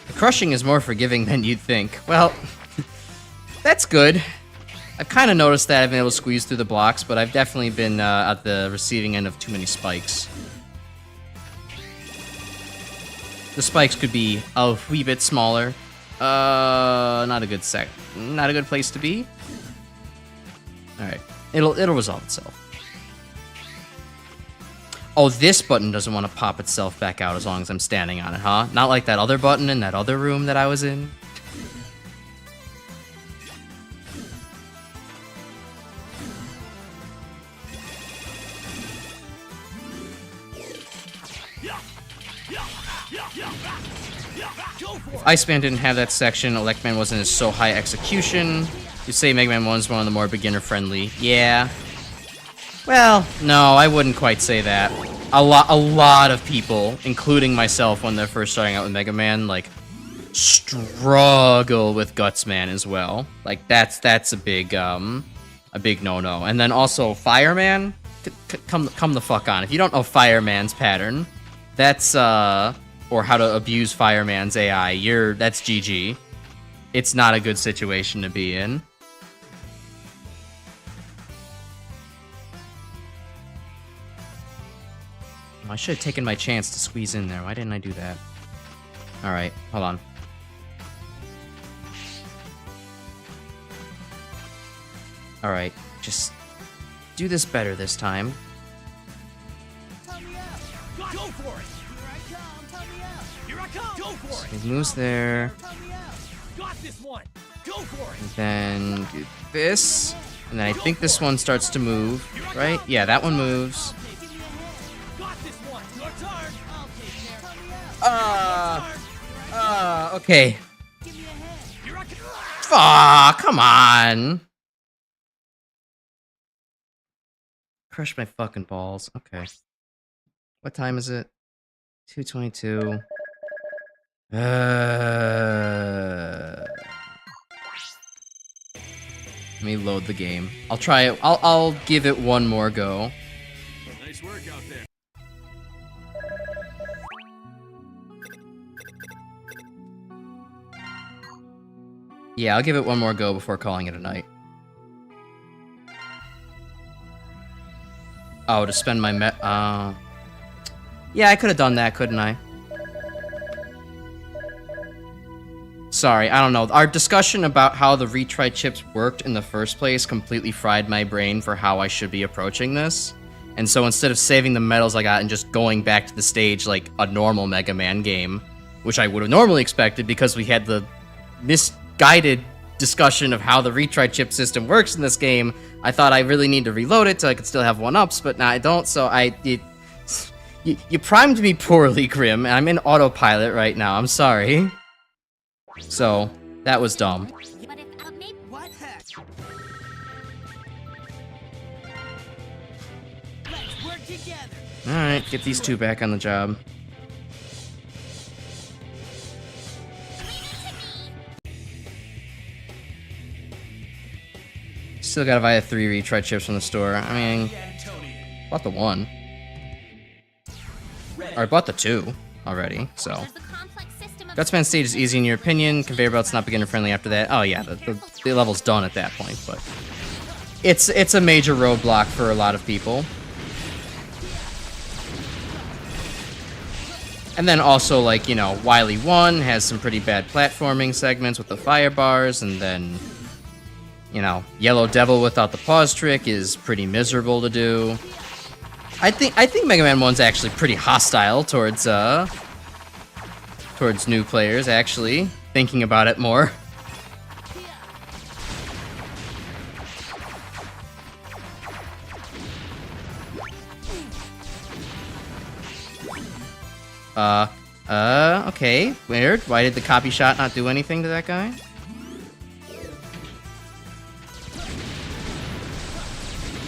The crushing is more forgiving than you'd think. Well, that's good. I've kind of noticed that I've been able to squeeze through the blocks, but I've definitely been at the receiving end of too many spikes. The spikes could be a wee bit smaller. Not a good place to be. All right, it'll resolve itself. Oh, this button doesn't want to pop itself back out as long as I'm standing on it, huh? Not like that other button in that other room that I was in. If Iceman didn't have that section, Electman wasn't as so high execution. You'd say Mega Man 1's one of the more beginner-friendly. Yeah. Well, no, I wouldn't quite say that. A lot of people, including myself when they're first starting out with Mega Man, like, struggle with Gutsman as well. Like, that's a big no-no. And then also Fireman, come the fuck on. If you don't know Fireman's pattern, that's or how to abuse Fireman's AI, that's GG. It's not a good situation to be in. I should have taken my chance to squeeze in there. Why didn't I do that? Alright, hold on. Alright, just do this better this time.
Go for it! Here I come! Go for it!
It moves there.
Got this one! Go for it!
And then do this. And then I think this one starts to move, right? Yeah, that one moves. Okay. Aw, come on. Crush my fucking balls. Okay. What time is it? 2:22. Let me load the game. I'll try it. I'll give it one more go.
Nice work out there.
Yeah, I'll give it one more go before calling it a night. Oh, to spend my yeah, I could have done that, couldn't I? Sorry, I don't know. Our discussion about how the retry chips worked in the first place completely fried my brain for how I should be approaching this. And so instead of saving the medals I got and just going back to the stage like a normal Mega Man game, which I would have normally expected because we had the misguided discussion of how the retry chip system works in this game, I thought I really need to reload it so I could still have 1-ups, but now I don't, so you primed me poorly, Grim, and I'm in autopilot right now, I'm sorry. So, that was dumb.
What heck? Let's work together.
Alright, get these two back on the job. Still gotta buy 3 retry chips from the store. I mean, bought the 1. Or I bought the 2 already, so. Gutsman stage is easy in your opinion. Conveyor belt's not beginner friendly after that. Oh yeah, the level's done at that point, but it's a major roadblock for a lot of people. And then also, like, you know, Wily 1 has some pretty bad platforming segments with the fire bars, and then, you know, Yellow Devil without the pause trick is pretty miserable to do. I think Mega Man 1's actually pretty hostile towards new players, actually, thinking about it more. Okay. Weird. Why did the copy shot not do anything to that guy?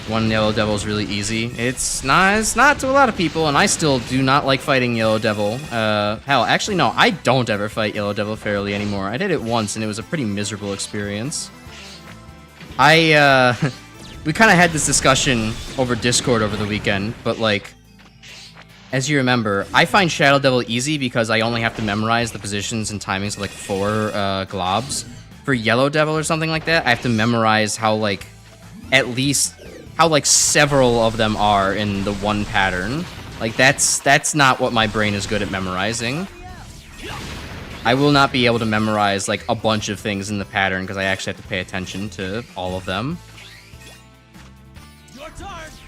One Yellow Devil is really easy. It's not to a lot of people, and I still do not like fighting Yellow Devil. Hell, actually, no, I don't ever fight Yellow Devil fairly anymore. I did it once, and it was a pretty miserable experience. We kind of had this discussion over Discord over the weekend, but, like, as you remember, I find Shadow Devil easy because I only have to memorize the positions and timings of, like, 4 globs. For Yellow Devil or something like that, I have to memorize how, like, at least how, like, several of them are in the one pattern. Like, that's not what my brain is good at memorizing. I will not be able to memorize, like, a bunch of things in the pattern because I actually have to pay attention to all of them.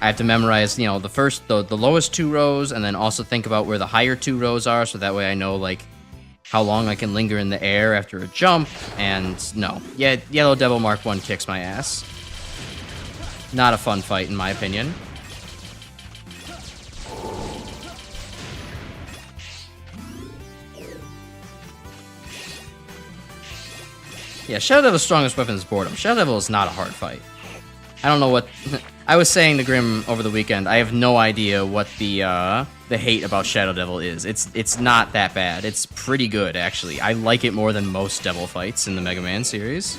I have to memorize, you know, the lowest 2 rows, and then also think about where the higher 2 rows are, so that way I know, like, how long I can linger in the air after a jump, and no. Yeah, Yellow Devil Mark 1 kicks my ass. Not a fun fight, in my opinion. Yeah, Shadow Devil's strongest weapon is boredom. Shadow Devil is not a hard fight. I don't know what... I was saying to Grim over the weekend, I have no idea what the hate about Shadow Devil is. It's not that bad. It's pretty good, actually. I like it more than most Devil fights in the Mega Man series.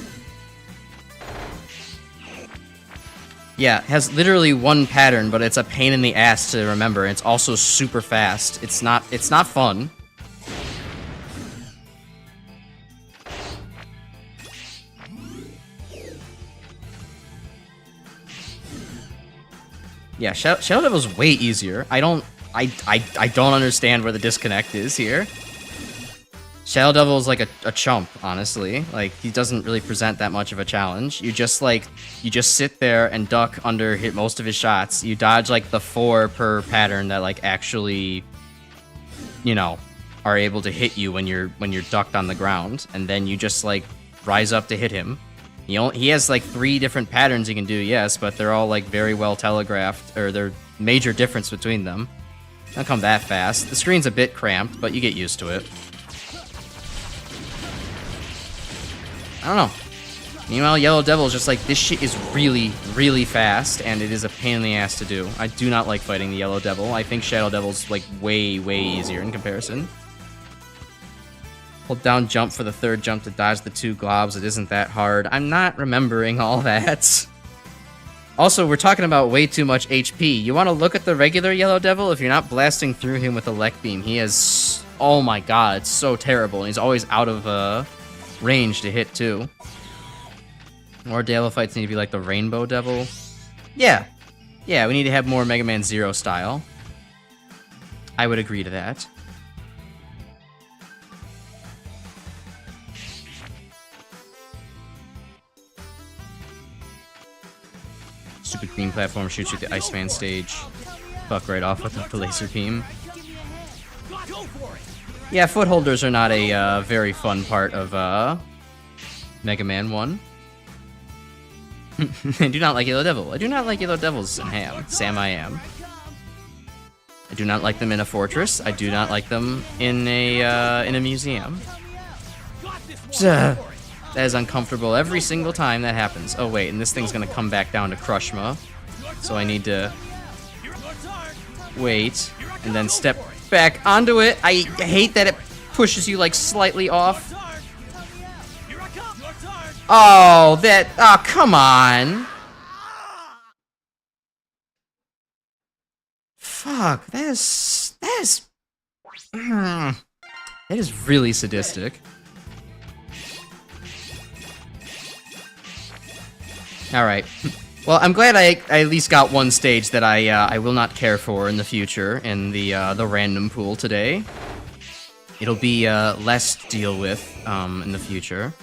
Yeah, it has literally one pattern, but it's a pain in the ass to remember. It's also super fast. It's not fun. Yeah, Shadow Devil's way easier. I don't understand where the disconnect is here. Shadow Devil is like a chump, honestly. Like, he doesn't really present that much of a challenge. You just sit there and duck under, hit most of his shots. You dodge, like, the 4 per pattern that, like, actually, you know, are able to hit you when you're ducked on the ground. And then you just, like, rise up to hit him. He has, like, 3 different patterns he can do, yes, but they're all, like, very well telegraphed, or there's major difference between them. Don't come that fast. The screen's a bit cramped, but you get used to it. I don't know. Meanwhile, Yellow Devil is just like, this shit is really, really fast, and it is a pain in the ass to do. I do not like fighting the Yellow Devil. I think Shadow Devil's, like, way, way easier in comparison. Hold down jump for the 3rd jump to dodge the 2 globs. It isn't that hard. I'm not remembering all that. Also, we're talking about way too much HP. You want to look at the regular Yellow Devil? If you're not blasting through him with a Lek Beam, he has... Oh my god, it's so terrible. And he's always out of, range to hit, too. More Devil fights need to be like the Rainbow Devil. Yeah. Yeah, we need to have more Mega Man Zero style. I would agree to that. Stupid beam platform shoots you at the Iceman stage. Fuck right off with the laser beam. Yeah, footholders are not a very fun part of Mega Man 1. I do not like Yellow Devil. I do not like Yellow Devils in Sam I Am. I do not like them in a fortress. I do not like them in a museum. That is uncomfortable every single time that happens. Oh wait, and this thing's gonna come back down to Crushma. So I need to wait and then step back onto it. I hate that it pushes you like slightly off. Oh, oh, come on. Fuck, that is really sadistic. All right. Well, I'm glad I at least got one stage that I will not care for in the future in the random pool today. It'll be less to deal with in the future.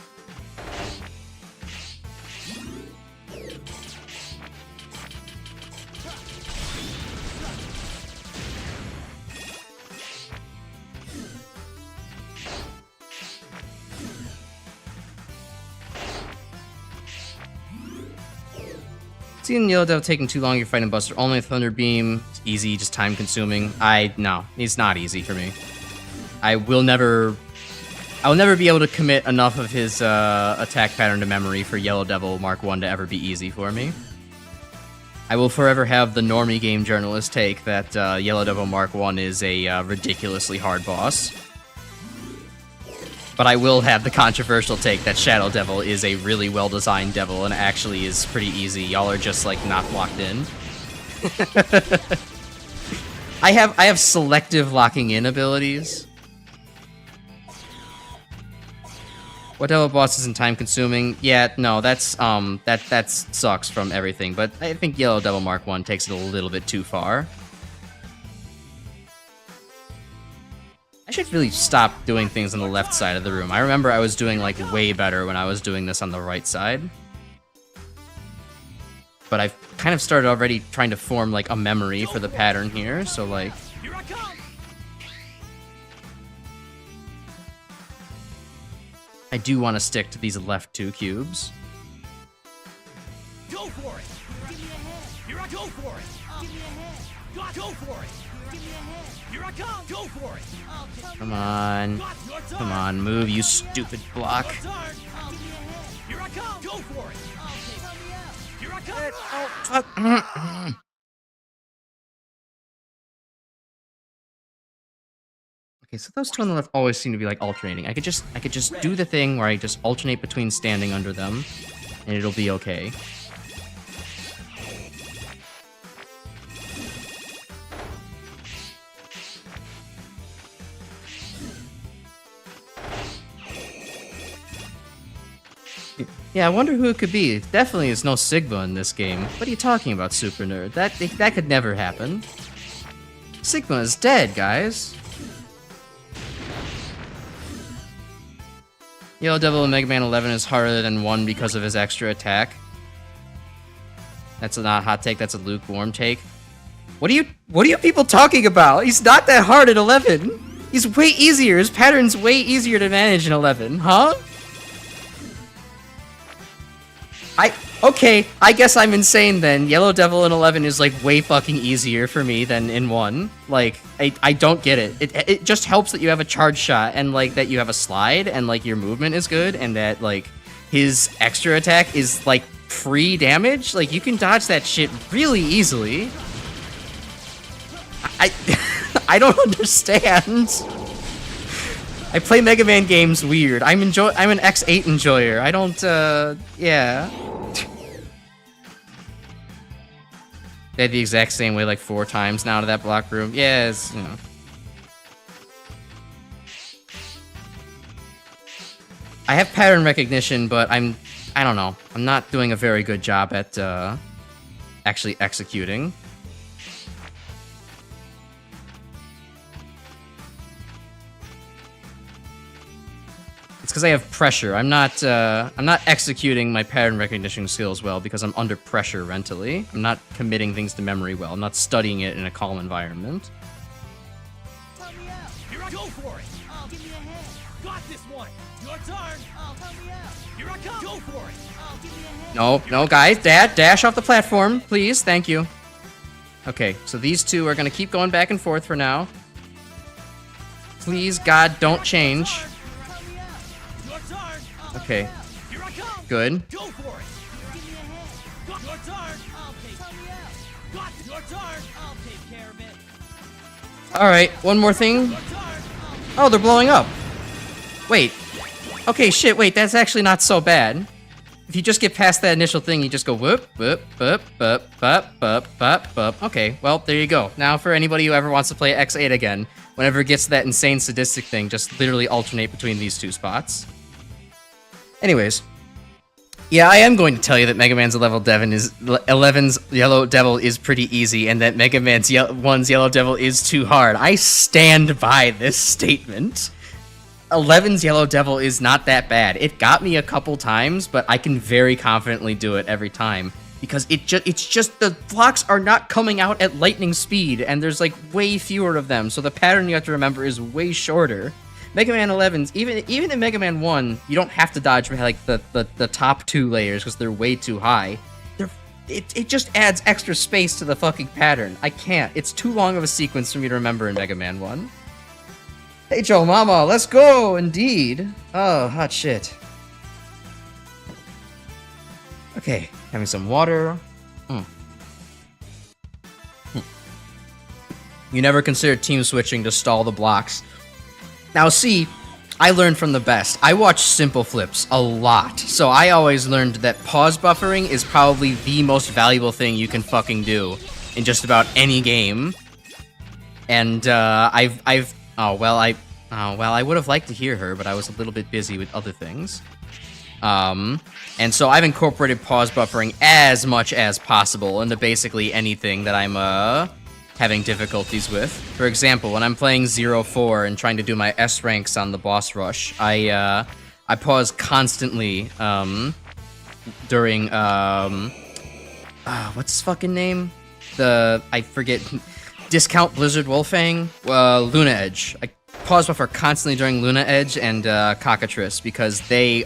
Seeing Yellow Devil taking too long, you're fighting Buster. Only Thunder Beam. It's easy, just time consuming. No, it's not easy for me. I will never be able to commit enough of his attack pattern to memory for Yellow Devil Mark 1 to ever be easy for me. I will forever have the normie game journalist take that Yellow Devil Mark 1 is a ridiculously hard boss. But I will have the controversial take that Shadow Devil is a really well-designed devil and actually is pretty easy. Y'all are just, like, not locked in. I have selective locking in abilities. What devil boss isn't time consuming? Yeah, no, that's that sucks from everything, but I think Yellow Devil Mark 1 takes it a little bit too far. I should really stop doing things on the left side of the room. I remember I was doing, like, way better when I was doing this on the right side. But I've kind of started already trying to form, like, a memory for the pattern here, so, like... I do want to stick to these left 2 cubes.
Go for it! Give me a head! Here I go for it! Give me a head! Go for it! Give me a head! Here I come! Go for it!
Come on. Come on, move, you stupid block.
Here I come! Go for it! Here I come!
Oh, fuck. Okay, so those two on the left always seem to be like alternating. I could just do the thing where I just alternate between standing under them, and it'll be okay. Yeah, I wonder who it could be. It definitely is no Sigma in this game. What are you talking about, Super Nerd? That could never happen. Sigma is dead, guys. Yellow Devil in Mega Man 11 is harder than 1 because of his extra attack. That's not a hot take, that's a lukewarm take. What are you people talking about? He's not that hard at 11. He's way easier. His pattern's way easier to manage in 11, huh? Okay, I guess I'm insane then. Yellow Devil in 11 is, like, way fucking easier for me than in 1. Like, I don't get it. It just helps that you have a charge shot and, like, that you have a slide and, like, your movement is good and that, like, his extra attack is, like, free damage. Like, you can dodge that shit really easily. I don't understand. I play Mega Man games weird. I'm an X8 enjoyer. I don't, yeah. They had the exact same way like 4 times now to that block room. Yeah, it's, you know. I have pattern recognition, but I don't know. I'm not doing a very good job at actually executing. It's because I have pressure. I'm not executing my pattern recognition skills well because I'm under pressure mentally. I'm not committing things to memory well. I'm not studying it in a calm environment.
Tell me out. Here I go for it. Give me a head. Got this one. Your turn. Tell me out. Here I come. Go for it. Give me a head.
No, guys. Dash off the platform, please. Thank you. Okay, so these two are gonna keep going back and forth for now. Please, God, don't change. Okay. Good.
Go for it. Give me a head. Got your turn. Tell me out. Got your turn. I'll take care of it.
Alright, one more thing. Oh, they're blowing up. Wait. Okay, shit, wait, that's actually not so bad. If you just get past that initial thing, you just go whoop, whoop, whoop, whoop, whoop, whoop, whoop, whoop. Okay, well, there you go. Now for anybody who ever wants to play X8 again, whenever it gets to that insane sadistic thing, just literally alternate between these two spots. Anyways, yeah, I am going to tell you that Mega Man's 11's Yellow Devil is pretty easy, and that Mega Man's 1's Yellow Devil is too hard. I stand by this statement. 11's Yellow Devil is not that bad. It got me a couple times, but I can very confidently do it every time because it's just the blocks are not coming out at lightning speed, and there's like way fewer of them, so the pattern you have to remember is way shorter. Mega Man 11's, even in Mega Man 1, you don't have to dodge like the top 2 layers because they're way too high. It just adds extra space to the fucking pattern. I can't. It's too long of a sequence for me to remember in Mega Man 1. Hey, Joe Mama, let's go, indeed. Oh, hot shit. Okay, having some water. You never considered team switching to stall the blocks. Now see, I learned from the best. I watch Simple Flips a lot, so I always learned that pause buffering is probably the most valuable thing you can fucking do in just about any game. And I would have liked to hear her, but I was a little bit busy with other things. And so I've incorporated pause buffering as much as possible into basically anything that I'm having difficulties with. For example, when I'm playing 0-4 and trying to do my S ranks on the boss rush, I pause constantly during what's his fucking name? I forget. Discount Blizzard Wolfang, Luna Edge. I pause buffer constantly during Luna Edge and Cockatrice because they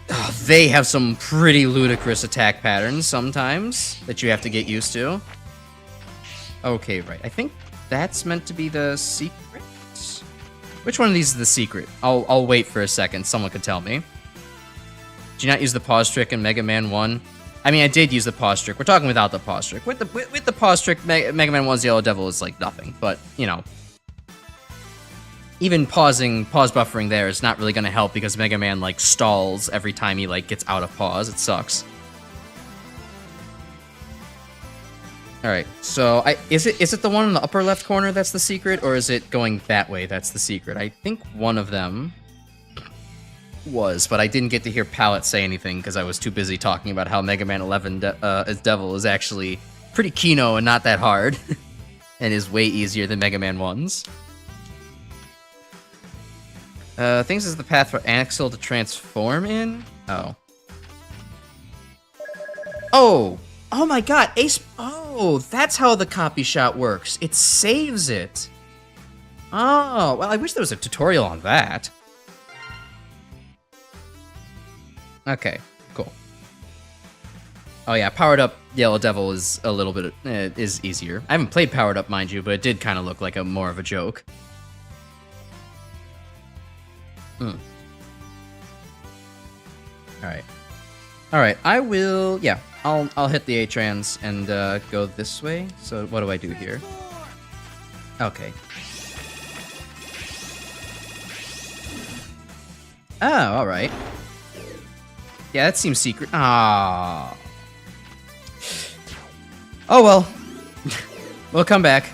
have some pretty ludicrous attack patterns sometimes that you have to get used to. Okay, right. I think that's meant to be the secret. Which one of these is the secret? I'll wait for a second. Someone could tell me. Did you not use the pause trick in Mega Man 1? I mean, I did use the pause trick. We're talking without the pause trick. With the pause trick, Mega Man 1's Yellow Devil is like nothing. But, you know. Even pause buffering there is not really going to help because Mega Man, like, stalls every time he, like, gets out of pause. It sucks. Alright, so is it the one in the upper left corner that's the secret, or is it going that way that's the secret? I think one of them was, but I didn't get to hear Palette say anything because I was too busy talking about how Mega Man 11 as Devil is actually pretty kino and not that hard, and is way easier than Mega Man 1's. Things is the path for Axel to transform in? Oh my god, Ace... Oh, that's how the copy shot works. It saves it. Oh, well, I wish there was a tutorial on that. Okay, cool. Oh yeah, Powered Up Yellow Devil is a little bit... is easier. I haven't played Powered Up, mind you, but it did kind of look like more of a joke. Alright, I will... Yeah, I'll hit the A-Trans and go this way. So what do I do here? Okay. Oh, alright. Yeah, that seems secret. Ah. Oh well. We'll come back.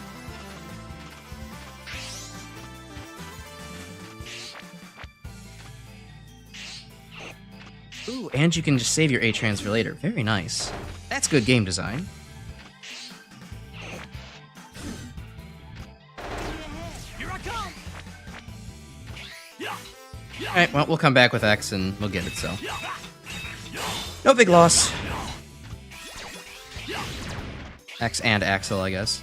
Ooh, and you can just save your A-Trans for later. Very nice. That's good game design.
Here I come.
Alright, well, we'll come back with X and we'll get it, so. No big loss. X and Axel, I guess.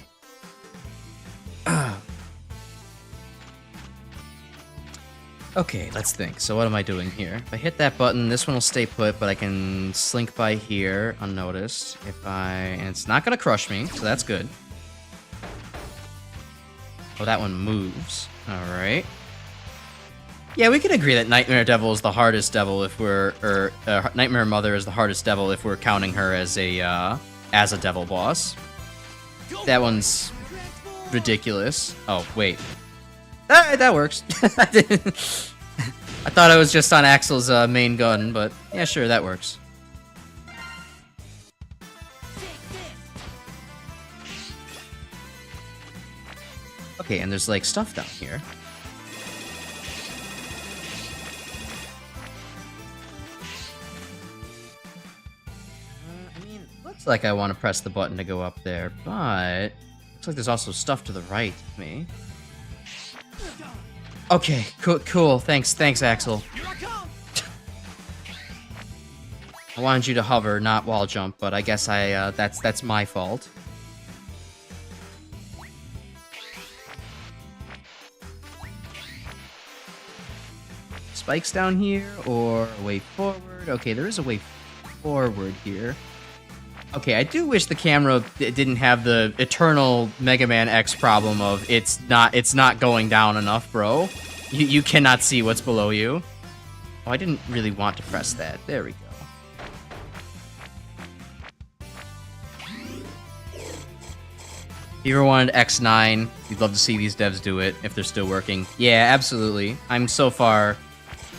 Okay, let's think. So what am I doing here? If I hit that button, this one will stay put, but I can slink by here unnoticed. And it's not gonna crush me, so that's good. Oh, that one moves. Alright. Yeah, we can agree that Nightmare Devil is the hardest devil if we're... Nightmare Mother is the hardest devil if we're counting her as a devil boss. That one's ridiculous. Oh, wait. That works. I thought I was just on Axel's main gun, but yeah, sure, that works. Okay, and there's like stuff down here. I mean, looks like I want to press the button to go up there, but looks like there's also stuff to the right of me. Okay, cool. Thanks, Axel. I wanted you to hover, not wall jump, but I guess that's my fault. Spikes down here, or a way forward? Okay, there is a way forward here. Okay, I do wish the camera didn't have the eternal MegaManX problem of it's not going down enough, bro. You cannot see what's below you. Oh, I didn't really want to press that. There we go. If you ever wanted X9, you'd love to see these devs do it if they're still working. Yeah, absolutely. I'm so far,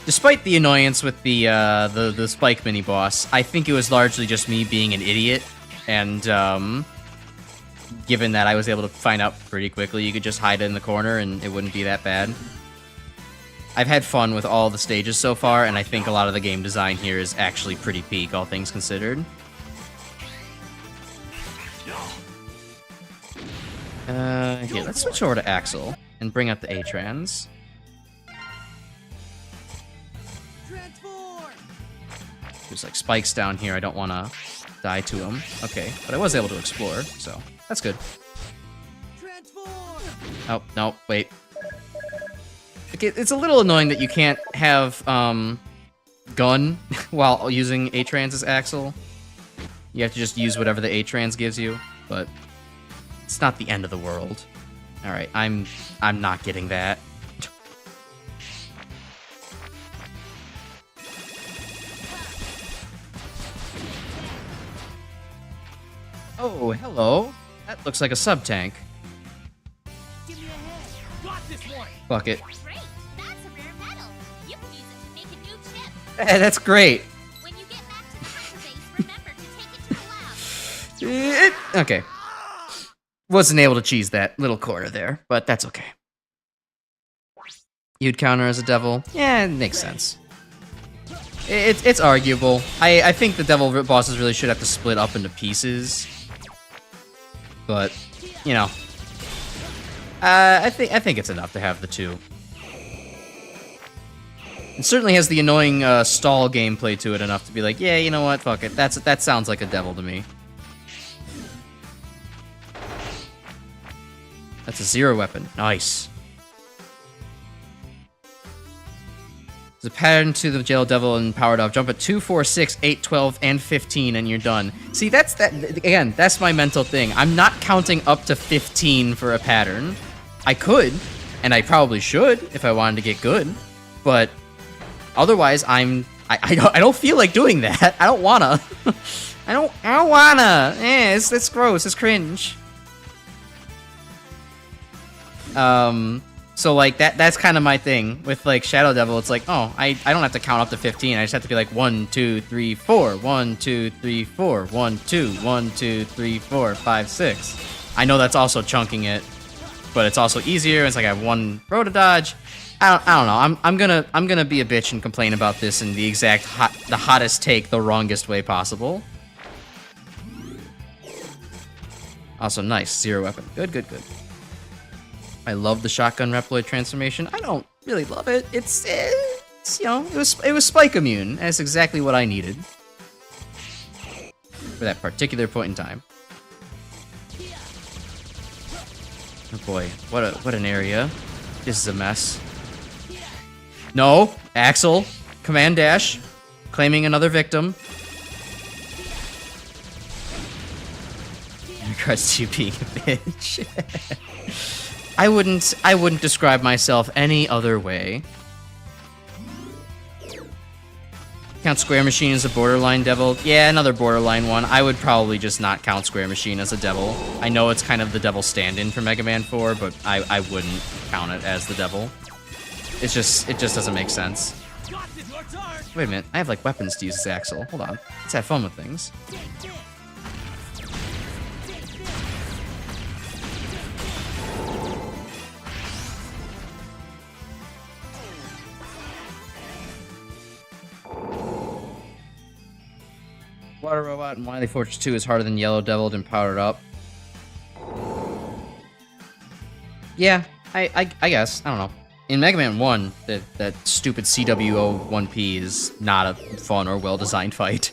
despite the annoyance with the Spike mini boss, I think it was largely just me being an idiot. And given that I was able to find out pretty quickly, you could just hide it in the corner and it wouldn't be that bad. I've had fun with all the stages so far, and I think a lot of the game design here is actually pretty peak, all things considered. Here, let's switch over to Axel and bring up the A-Trans. There's like spikes down here. I don't want to die to them. Okay, but I was able to explore, so that's good. Oh, no, wait. It's a little annoying that you can't have gun while using A-Trans as Axel. You have to just use whatever the A-Trans gives you, but it's not the end of the world. All right, I'm not getting that. Oh, hello. That looks like a sub-tank.
Give me a hand. Got this one.
Fuck it.
Great! That's a rare metal. You can use it to make a new chip.
That's great.
When you get back to the hacker base, remember to take it to the lab.
Okay. Wasn't able to cheese that little corner there, but that's okay. You'd counter as a devil? Yeah, it makes sense. It's arguable. I think the devil bosses really should have to split up into pieces. But, you know. I think it's enough to have the two. It certainly has the annoying stall gameplay to it enough to be like, yeah, you know what, fuck it. That sounds like a devil to me. That's a 0 weapon. Nice. There's a pattern to the jail devil and powered off. Jump at 2, 4, 6, 8, 12, and 15, and you're done. See, again, that's my mental thing. I'm not counting up to 15 for a pattern. I could, and I probably should if I wanted to get good, but otherwise, I don't feel like doing that. I don't wanna. I don't wanna. It's gross. It's cringe. So like that's kind of my thing with like Shadow Devil. It's like, oh, I don't have to count up to 15. I just have to be like 1, 2, 3, 4, 1, 2, 3, 4, 1, 2, 1, 2, 3, 4, 5, 6. I know that's also chunking it, but it's also easier. It's like I have one row to dodge. I don't know. I'm gonna be a bitch and complain about this in the exact the hottest take, the wrongest way possible. Also, nice 0 weapon. Good. I love the shotgun Reploid transformation. I don't really love it. It's you know, it was spike immune. And it's exactly what I needed for that particular point in time. Oh boy, what an area. This is a mess. No, Axel, command dash, claiming another victim. In regards to you being a bitch. I wouldn't describe myself any other way. Count Square Machine as a borderline devil? Yeah, another borderline one. I would probably just not count Square Machine as a devil. I know it's kind of the devil stand-in for Mega Man 4, but I wouldn't count it as the devil. It just doesn't make sense. Wait a minute, I have like weapons to use as Axel. Hold on, let's have fun with things. Water Robot and Wily Fortress 2 is harder than Yellow Devil and Powered Up. Yeah, I guess. I don't know. In Mega Man 1, that stupid CWO-1P is not a fun or well-designed fight.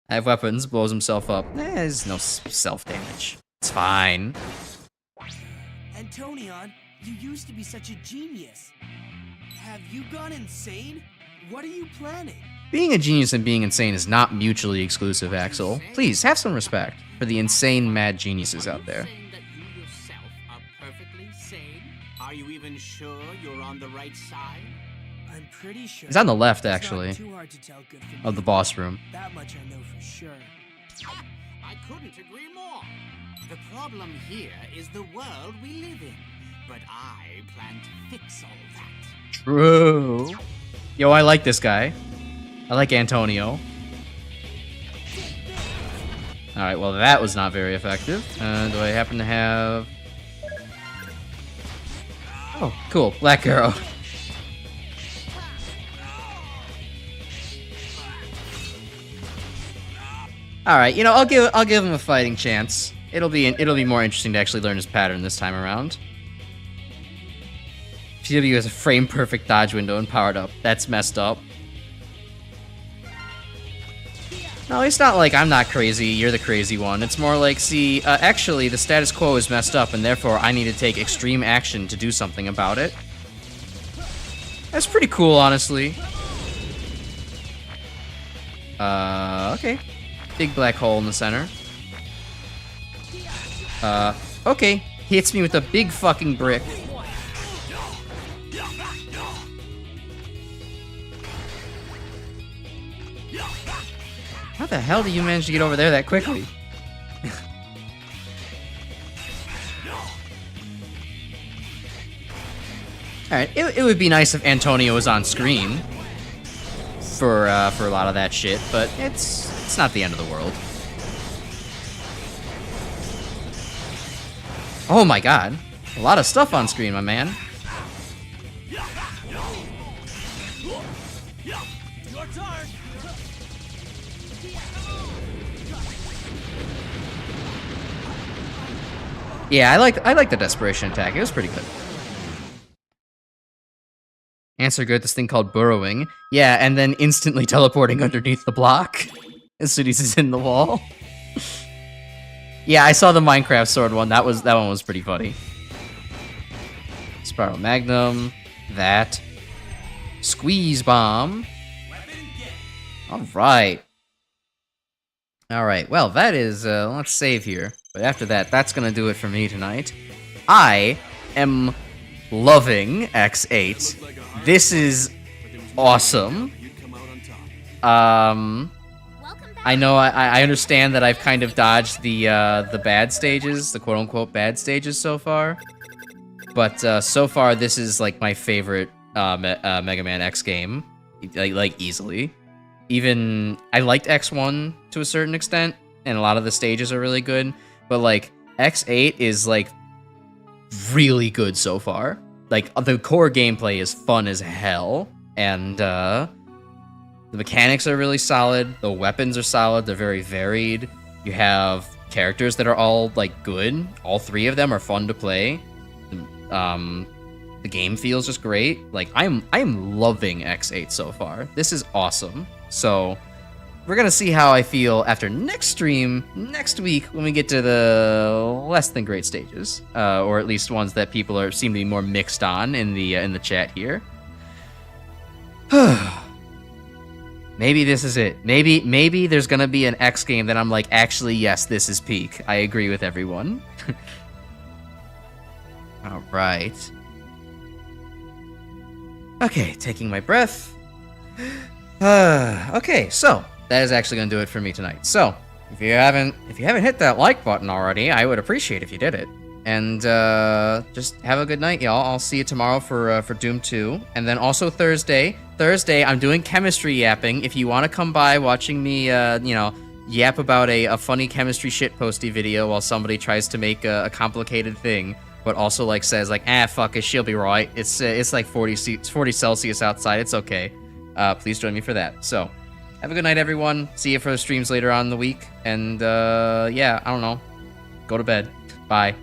I have weapons, blows himself up. There's no self-damage. It's fine.
Antonion, you used to be such a genius. Have you gone insane? What are you planning?
Being a genius and being insane is not mutually exclusive, Axel. Please, have some respect for the insane mad geniuses out there.
That you yourself are perfectly sane? Are you even sure you're on the right side?
I'm pretty sure.
He's on the left,
It's
actually,
not too hard to tell good from
of the
evil.
boss room.
That much I know for sure.
I couldn't agree more. The problem here is the world we live in. But I plan to fix all that.
True. Yo, I like this guy. I like Antonio. Alright, well that was not very effective. Do I happen to have... Oh, cool. Black Arrow. Alright, you know, I'll give him a fighting chance. It'll be more interesting to actually learn his pattern this time around. PW has a frame perfect dodge window and powered up. That's messed up. No, it's not like I'm not crazy, you're the crazy one. It's more like, see, actually the status quo is messed up and therefore I need to take extreme action to do something about it. That's pretty cool, honestly. Okay. Big black hole in the center. Okay. Hits me with a big fucking brick. How the hell did you manage to get over there that quickly? Alright, it would be nice if Antonio was on screen for a lot of that shit, but it's not the end of the world. Oh my god. A lot of stuff on screen, my man.
Your turn.
Yeah, I like the desperation attack. It was pretty good. Answer good, this thing called burrowing. Yeah, and then instantly teleporting underneath the block as soon as he's in the wall. Yeah, I saw the Minecraft sword one. That one was pretty funny. Spiral Magnum, that. Squeeze Bomb. Alright. Alright, well, that is, let's save here. But after that, that's gonna do it for me tonight. I am loving X8. This is awesome. I know I understand that I've kind of dodged the bad stages, the quote-unquote bad stages so far. But so far, this is like my favorite MegaManX game, like easily. Even I liked X1 to a certain extent, and a lot of the stages are really good. But like X8 is like really good so far. Like the core gameplay is fun as hell, and the mechanics are really solid. The weapons are solid. They're very varied. You have characters that are all like good. All three of them are fun to play. The game feels just great. Like I'm loving X8 so far. This is awesome. So we're gonna see how I feel after next stream next week when we get to the less than great stages, or at least ones that people seem to be more mixed on in the chat here. Maybe this is it. Maybe there's gonna be an X game that I'm like, actually, yes, this is peak. I agree with everyone. All right. Okay, taking my breath. Okay, so that is actually gonna do it for me tonight. So if you haven't hit that like button already, I would appreciate if you did it. And just have a good night, y'all. I'll see you tomorrow for Doom 2, and then also Thursday. I'm doing chemistry yapping. If you want to come by watching me, yap about a funny chemistry shitposty video while somebody tries to make a complicated thing, but also like says like, fuck it, she'll be right. It's like 40 Celsius outside. It's okay. Please join me for that. So have a good night, everyone. See you for the streams later on in the week. And yeah, I don't know. Go to bed. Bye.